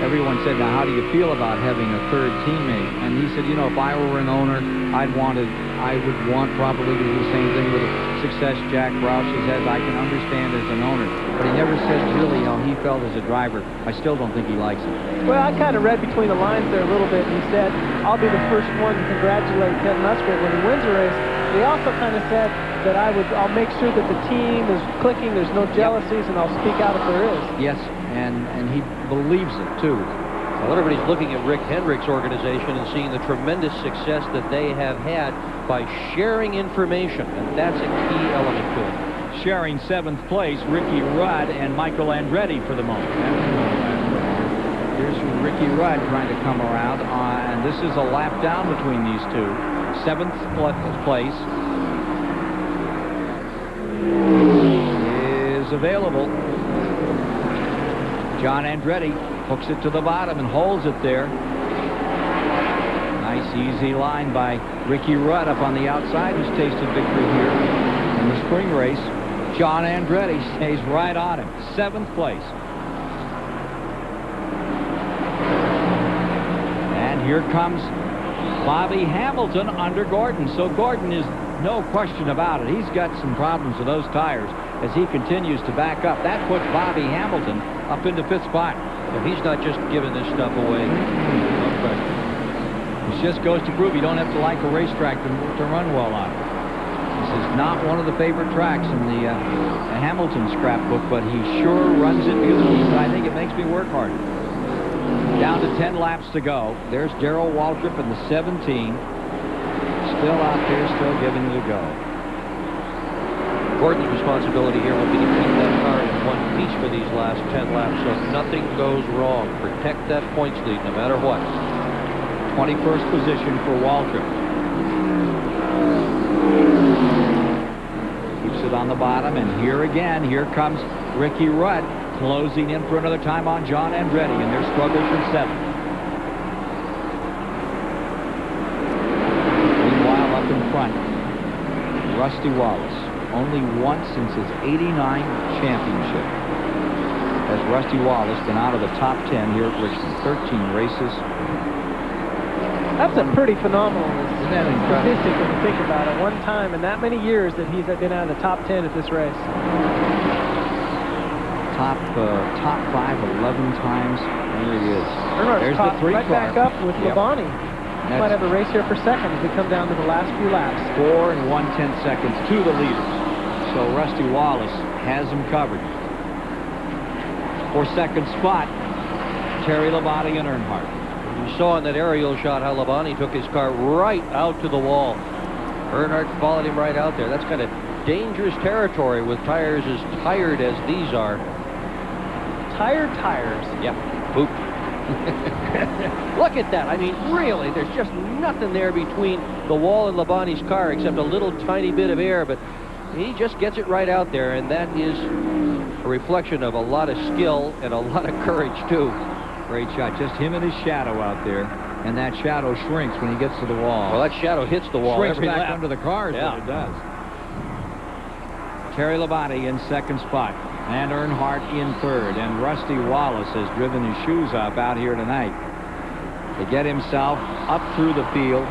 everyone said, now, how do you feel about having a third teammate? And he said, you know, if I were an owner, I would want probably to do the same thing with the success Jack Roush has had. I can understand as an owner. But he never said really how he felt as a driver. I still don't think he likes it. Well, I kind of read between the lines there a little bit. He said, I'll be the first one to congratulate Ted Musgrave when he wins a race. But he also kind of said that I'll make sure that the team is clicking, there's no jealousies, and I'll speak out if there is. Yes, and he believes it, too. Well, everybody's looking at Rick Hendrick's organization and seeing the tremendous success that they have had by sharing information, and that's a key element to it. Sharing 7th place, Ricky Rudd and Michael Andretti for the moment. Here's Ricky Rudd trying to come around, and this is a lap down between these two. 7th place is available. John Andretti hooks it to the bottom and holds it there. Nice easy line by Ricky Rudd up on the outside, who's tasted victory here in the spring race. John Andretti stays right on him. 7th place. And here comes Bobby Hamilton under Gordon. So Gordon is no question about it. He's got some problems with those tires as he continues to back up. That puts Bobby Hamilton up into 5th spot. So he's not just giving this stuff away. No question. It just goes to prove you don't have to like a racetrack to run well on it. This is not one of the favorite tracks in the Hamilton scrapbook, but he sure runs it beautifully. So I think it makes me work harder. Down to 10 laps to go. There's Darrell Waltrip in the 17. Still out there, still giving it a go. Gordon's responsibility here will be to keep that car in one piece for these last 10 laps so nothing goes wrong. Protect that points lead no matter what. 21st position for Waltrip. Keeps it on the bottom, and here again, here comes Ricky Rudd closing in for another time on John Andretti in their struggle for 7th. Meanwhile, up in front, Rusty Wallace. Only once since his '89 championship has Rusty Wallace been out of the top 10 here at Richmond. 13 races. That's a pretty phenomenal incredible? statistic when you think about it. One time in that many years that he's been out of the top 10 at this race. Top 5 11 times. There he is. There's the 3 right back up with Yep. Labonte. He might have a race here for second as we come down to the last few laps. 4 and 1/10 seconds to the leaders. So Rusty Wallace has him covered. For 2nd spot, Terry Labonte and Earnhardt. You saw in that aerial shot how Labonte took his car right out to the wall. Earnhardt followed him right out there. That's kind of dangerous territory with tires as tired as these are. Tired tires. Yep. Boop. Look at that. I mean, really, there's just nothing there between the wall and Labonte's car except a little tiny bit of air, but he just gets it right out there, and that is a reflection of a lot of skill and a lot of courage, too. Great shot. Just him and his shadow out there, and that shadow shrinks when he gets to the wall. Well, that shadow hits the wall Shrinks every back lap. under the cars, Yeah. what it does. Terry Labonte in 2nd spot, and Earnhardt in 3rd, and Rusty Wallace has driven his shoes up out here tonight to get himself up through the field,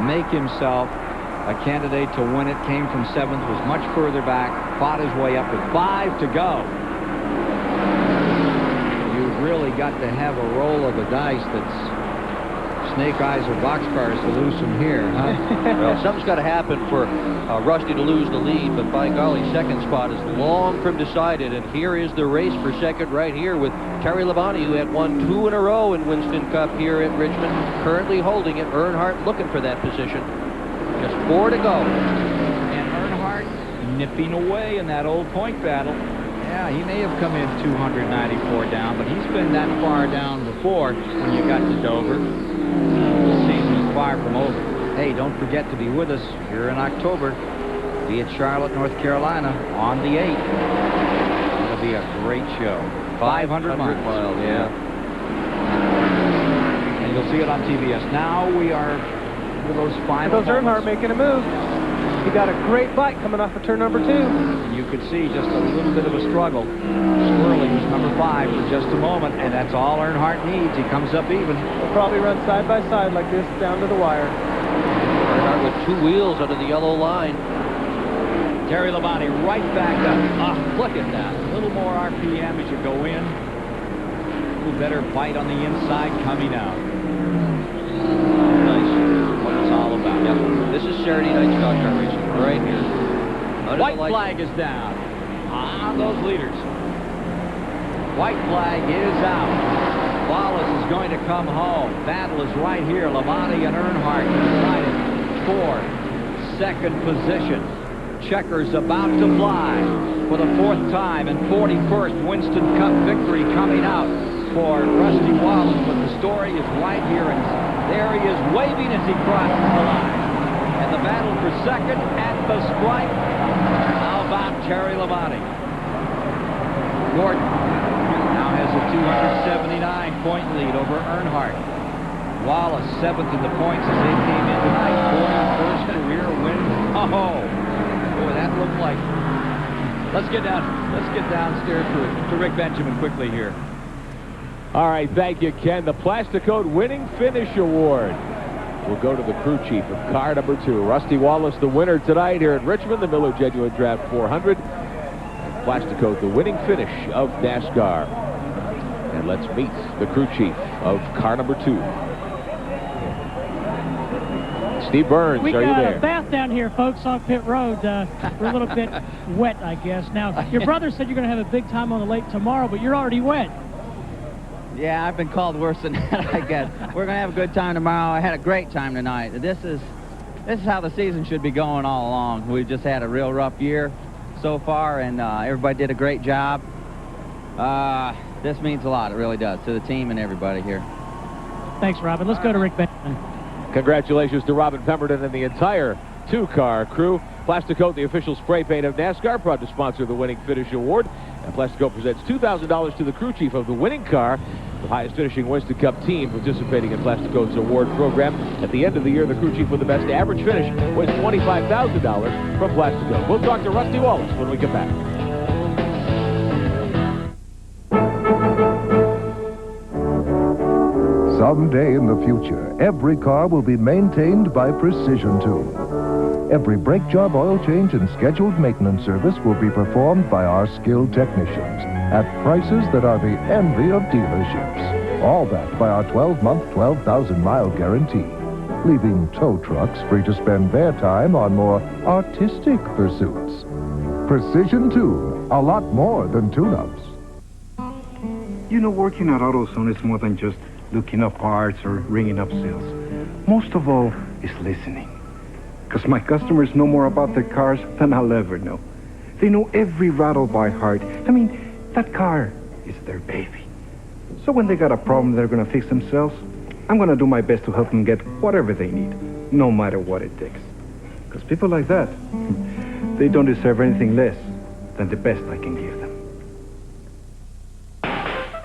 make himself a candidate to win it. Came from 7th, was much further back, fought his way up with 5 to go. You've really got to have a roll of the dice that's snake eyes or boxcars to lose from here, huh? Well, something's got to happen for Rusty to lose the lead, but by golly, 2nd spot is long from decided, and here is the race for 2nd right here with Terry Labonte, who had won 2 in a row in Winston Cup here at Richmond, currently holding it. Earnhardt looking for that position. Just 4 to go. And Earnhardt nipping away in that old point battle. Yeah, he may have come in 294 down, but he's been that far down before when you got to Dover. Seems far from over. Hey, don't forget to be with us here in October. Be at Charlotte, North Carolina on the 8th. It'll be a great show. 500 miles. Yeah. And you'll see it on TBS. Now we are with those final. Those Earnhardt making a move. He got a great bite coming off of turn number 2. And you could see just a little bit of a struggle. Swirling was number 5 for just a moment, and that's all Earnhardt needs. He comes up even. They'll probably run side by side like this down to the wire. Earnhardt with 2 wheels under the yellow line. Terry Labonte right back up. Look at that. A little more RPM as you go in. A little better bite on the inside coming out. Nice. What it's all about. Yep. This is Saturday night stock car racing right here. White flag is down on those leaders. White flag is out. Wallace is going to come home. Battle is right here. Labonte and Earnhardt decided for second position. Checkers about to fly for the 4th time and 41st Winston Cup victory coming out for Rusty Wallace. But the story is right here, and there he is waving as he crosses the line. And the battle for second at the stripe. How about Terry Labonte? Gordon now has a 279-point lead over Earnhardt. Wallace 7th in the points as they came in tonight. 41st career win. Oh, boy, that looked like. Let's get downstairs to Rick Benjamin quickly here. All right, thank you, Ken. The Plasticoat Winning Finish Award will go to the crew chief of car number 2. Rusty Wallace, the winner tonight here at Richmond, the Miller Genuine Draft 400. And Plasticoat, the winning finish of NASCAR. And let's meet the crew chief of car number 2. Steve Burns, are you there? We got a bath down here, folks, on pit road. We're a little bit wet, I guess. Now, your brother said you're going to have a big time on the lake tomorrow, but you're already wet. Yeah, I've been called worse than that, I guess. We're going to have a good time tomorrow. I had a great time tonight. This is how the season should be going all along. We've just had a real rough year so far, and everybody did a great job. This means a lot. It really does, to the team and everybody here. Thanks, Robin. Let's go to Rick Benjamin. Congratulations to Robin Pemberton and the entire 2-car crew. Plasticoat, the official spray paint of NASCAR, proud to sponsor the Winning Finish Award. And Plasticoat presents $2,000 to the crew chief of the winning car, the highest finishing Winston Cup team participating in Plasticoat's award program. At the end of the year, the crew chief with the best average finish wins $25,000 from Plasticoat. We'll talk to Rusty Wallace when we get back. Someday in the future, every car will be maintained by Precision Tune. Every brake job, oil change, and scheduled maintenance service will be performed by our skilled technicians at prices that are the envy of dealerships. All backed by our 12-month, 12,000-mile guarantee, leaving tow trucks free to spend their time on more artistic pursuits. Precision Tune, a lot more than tune-ups. You know, working at AutoZone is more than just looking up parts or ringing up sales. Most of all is listening. Because my customers know more about their cars than I'll ever know. They know every rattle by heart. I mean, that car is their baby. So when they got a problem they're going to fix themselves, I'm going to do my best to help them get whatever they need, no matter what it takes. Because people like that, they don't deserve anything less than the best I can give them.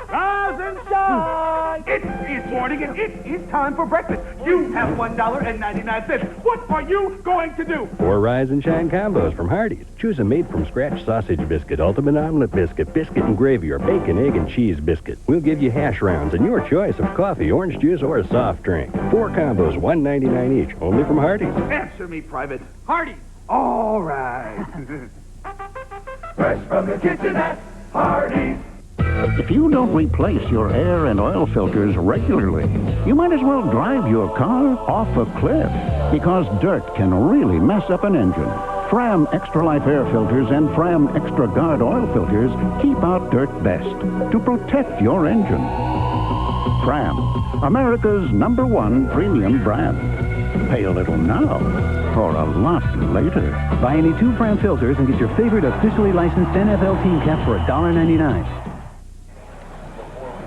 Rise and shine! It is morning and it is time for breakfast. You have $1.99. What are you going to do? 4 Rise and Shine combos from Hardee's. Choose a made-from-scratch sausage biscuit, ultimate omelet biscuit, biscuit and gravy, or bacon, egg, and cheese biscuit. We'll give you hash rounds and your choice of coffee, orange juice, or a soft drink. 4 combos, $1.99 each, only from Hardee's. Answer me, Private. Hardee's. All right. Fresh from the kitchen at Hardee's. If you don't replace your air and oil filters regularly, you might as well drive your car off a cliff, because dirt can really mess up an engine. Fram Extra Life air filters and Fram Extra Guard oil filters keep out dirt best to protect your engine. Fram, America's #1 premium brand. Pay a little now, or a lot later. Buy any 2 Fram filters and get your favorite officially licensed NFL team cap for $1.99.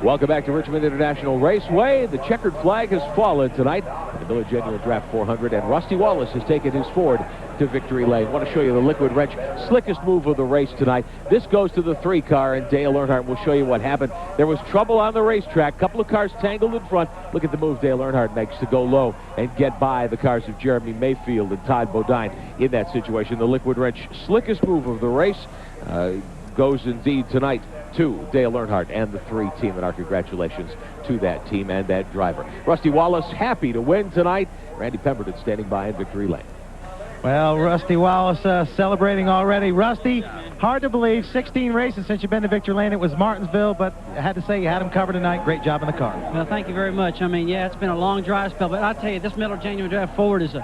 Welcome back to Richmond International Raceway. The checkered flag has fallen tonight. The Miller Genuine Draft 400, and Rusty Wallace has taken his Ford back to victory lane. I want to show you the liquid wrench, slickest move of the race tonight. This goes to the 3 car, and Dale Earnhardt will show you what happened. There was trouble on the racetrack. Couple of cars tangled in front. Look at the move Dale Earnhardt makes to go low and get by the cars of Jeremy Mayfield and Todd Bodine in that situation. The liquid wrench, slickest move of the race, goes indeed tonight to Dale Earnhardt and the 3 team, and our congratulations to that team and that driver. Rusty Wallace happy to win tonight. Randy Pemberton standing by in victory lane. Well, Rusty Wallace celebrating already. Rusty, hard to believe, 16 races since you've been to victory lane. It was Martinsville, but I had to say you had him covered tonight. Great job in the car. Well, thank you very much. I mean, yeah, it's been a long drive spell, but I'll tell you, this Miller Genuine Draft Ford has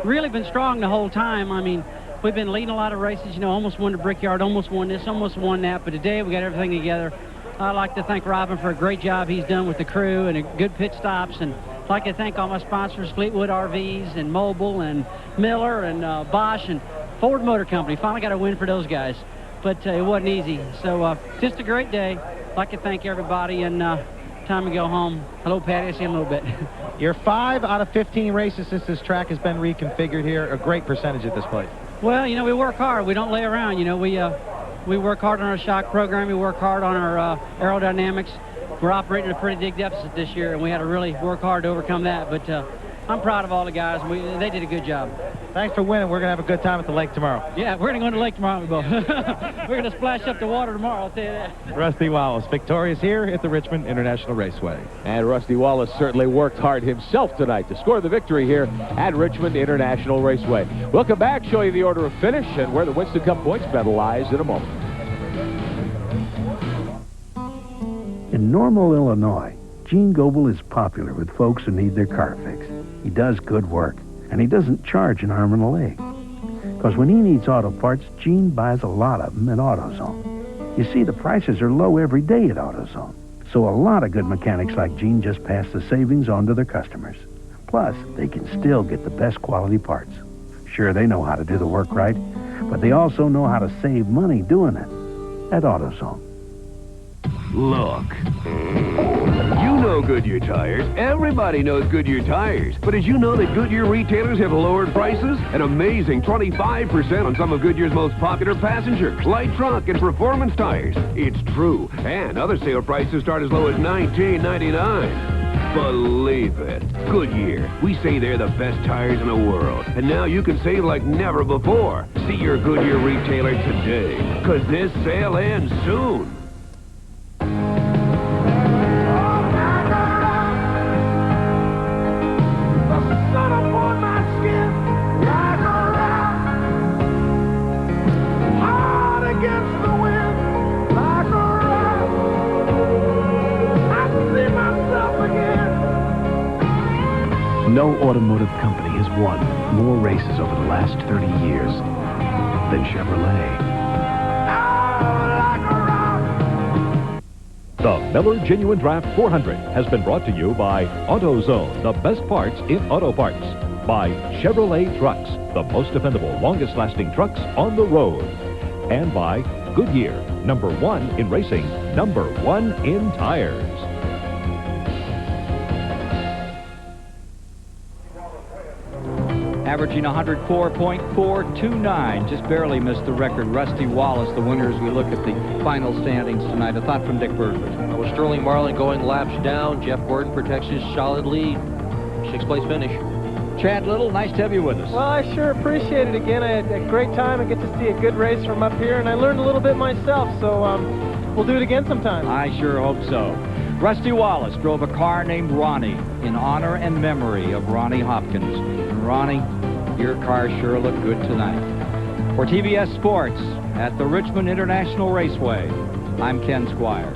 really been strong the whole time. I mean, we've been leading a lot of races, you know, almost won the Brickyard, almost won this, almost won that, but today we got everything together. I'd like to thank Robin for a great job he's done with the crew and good pit stops, and I'd like to thank all my sponsors, Fleetwood RVs and Mobile and Miller and Bosch and Ford Motor Company. Finally got a win for those guys, but it wasn't easy. So just a great day. I'd like to thank everybody, and time to go home. Hello, Patty. I see you in a little bit. You're 5 out of 15 races since this track has been reconfigured here. A great percentage at this place. Well, you know, we work hard. We don't lay around. You know, we work hard on our shock program. We work hard on our aerodynamics. We're operating at a pretty big deficit this year, and we had to really work hard to overcome that. But I'm proud of all the guys. They did a good job. Thanks for winning. We're going to have a good time at the lake tomorrow. Yeah, we're going to go to the lake tomorrow. We're going to splash up the water tomorrow, I'll tell you that. Rusty Wallace, victorious here at the Richmond International Raceway. And Rusty Wallace certainly worked hard himself tonight to score the victory here at Richmond International Raceway. We'll come back, show you the order of finish and where the Winston Cup points medal lies in a moment. In Normal, Illinois, Gene Goebel is popular with folks who need their car fixed. He does good work, and he doesn't charge an arm and a leg. Because when he needs auto parts, Gene buys a lot of them at AutoZone. You see, the prices are low every day at AutoZone. So a lot of good mechanics like Gene just pass the savings on to their customers. Plus, they can still get the best quality parts. Sure, they know how to do the work right, but they also know how to save money doing it at AutoZone. Look. You know Goodyear tires. Everybody knows Goodyear tires. But did you know that Goodyear retailers have lowered prices? An amazing 25% on some of Goodyear's most popular passenger, light truck, and performance tires. It's true. And other sale prices start as low as $19.99. Believe it. Goodyear. We say they're the best tires in the world. And now you can save like never before. See your Goodyear retailer today. Because this sale ends soon. No automotive company has won more races over the last 30 years than Chevrolet. The Miller Genuine Draft 400 has been brought to you by AutoZone, the best parts in auto parts. By Chevrolet Trucks, the most dependable, longest-lasting trucks on the road. And by Goodyear, #1 in racing, #1 in tires. Averaging 104.429, just barely missed the record. Rusty Wallace, the winner as we look at the final standings tonight. A thought from Dick Bergman. With Sterling Marlin going laps down, Jeff Gordon protects his solid lead. 6th place finish. Chad Little, nice to have you with us. Well, I sure appreciate it again. I had a great time. I get to see a good race from up here, and I learned a little bit myself, so we'll do it again sometime. I sure hope so. Rusty Wallace drove a car named Ronnie in honor and memory of Ronnie Hopkins. And Ronnie, your car sure looked good tonight. For TBS Sports at the Richmond International Raceway, I'm Ken Squire.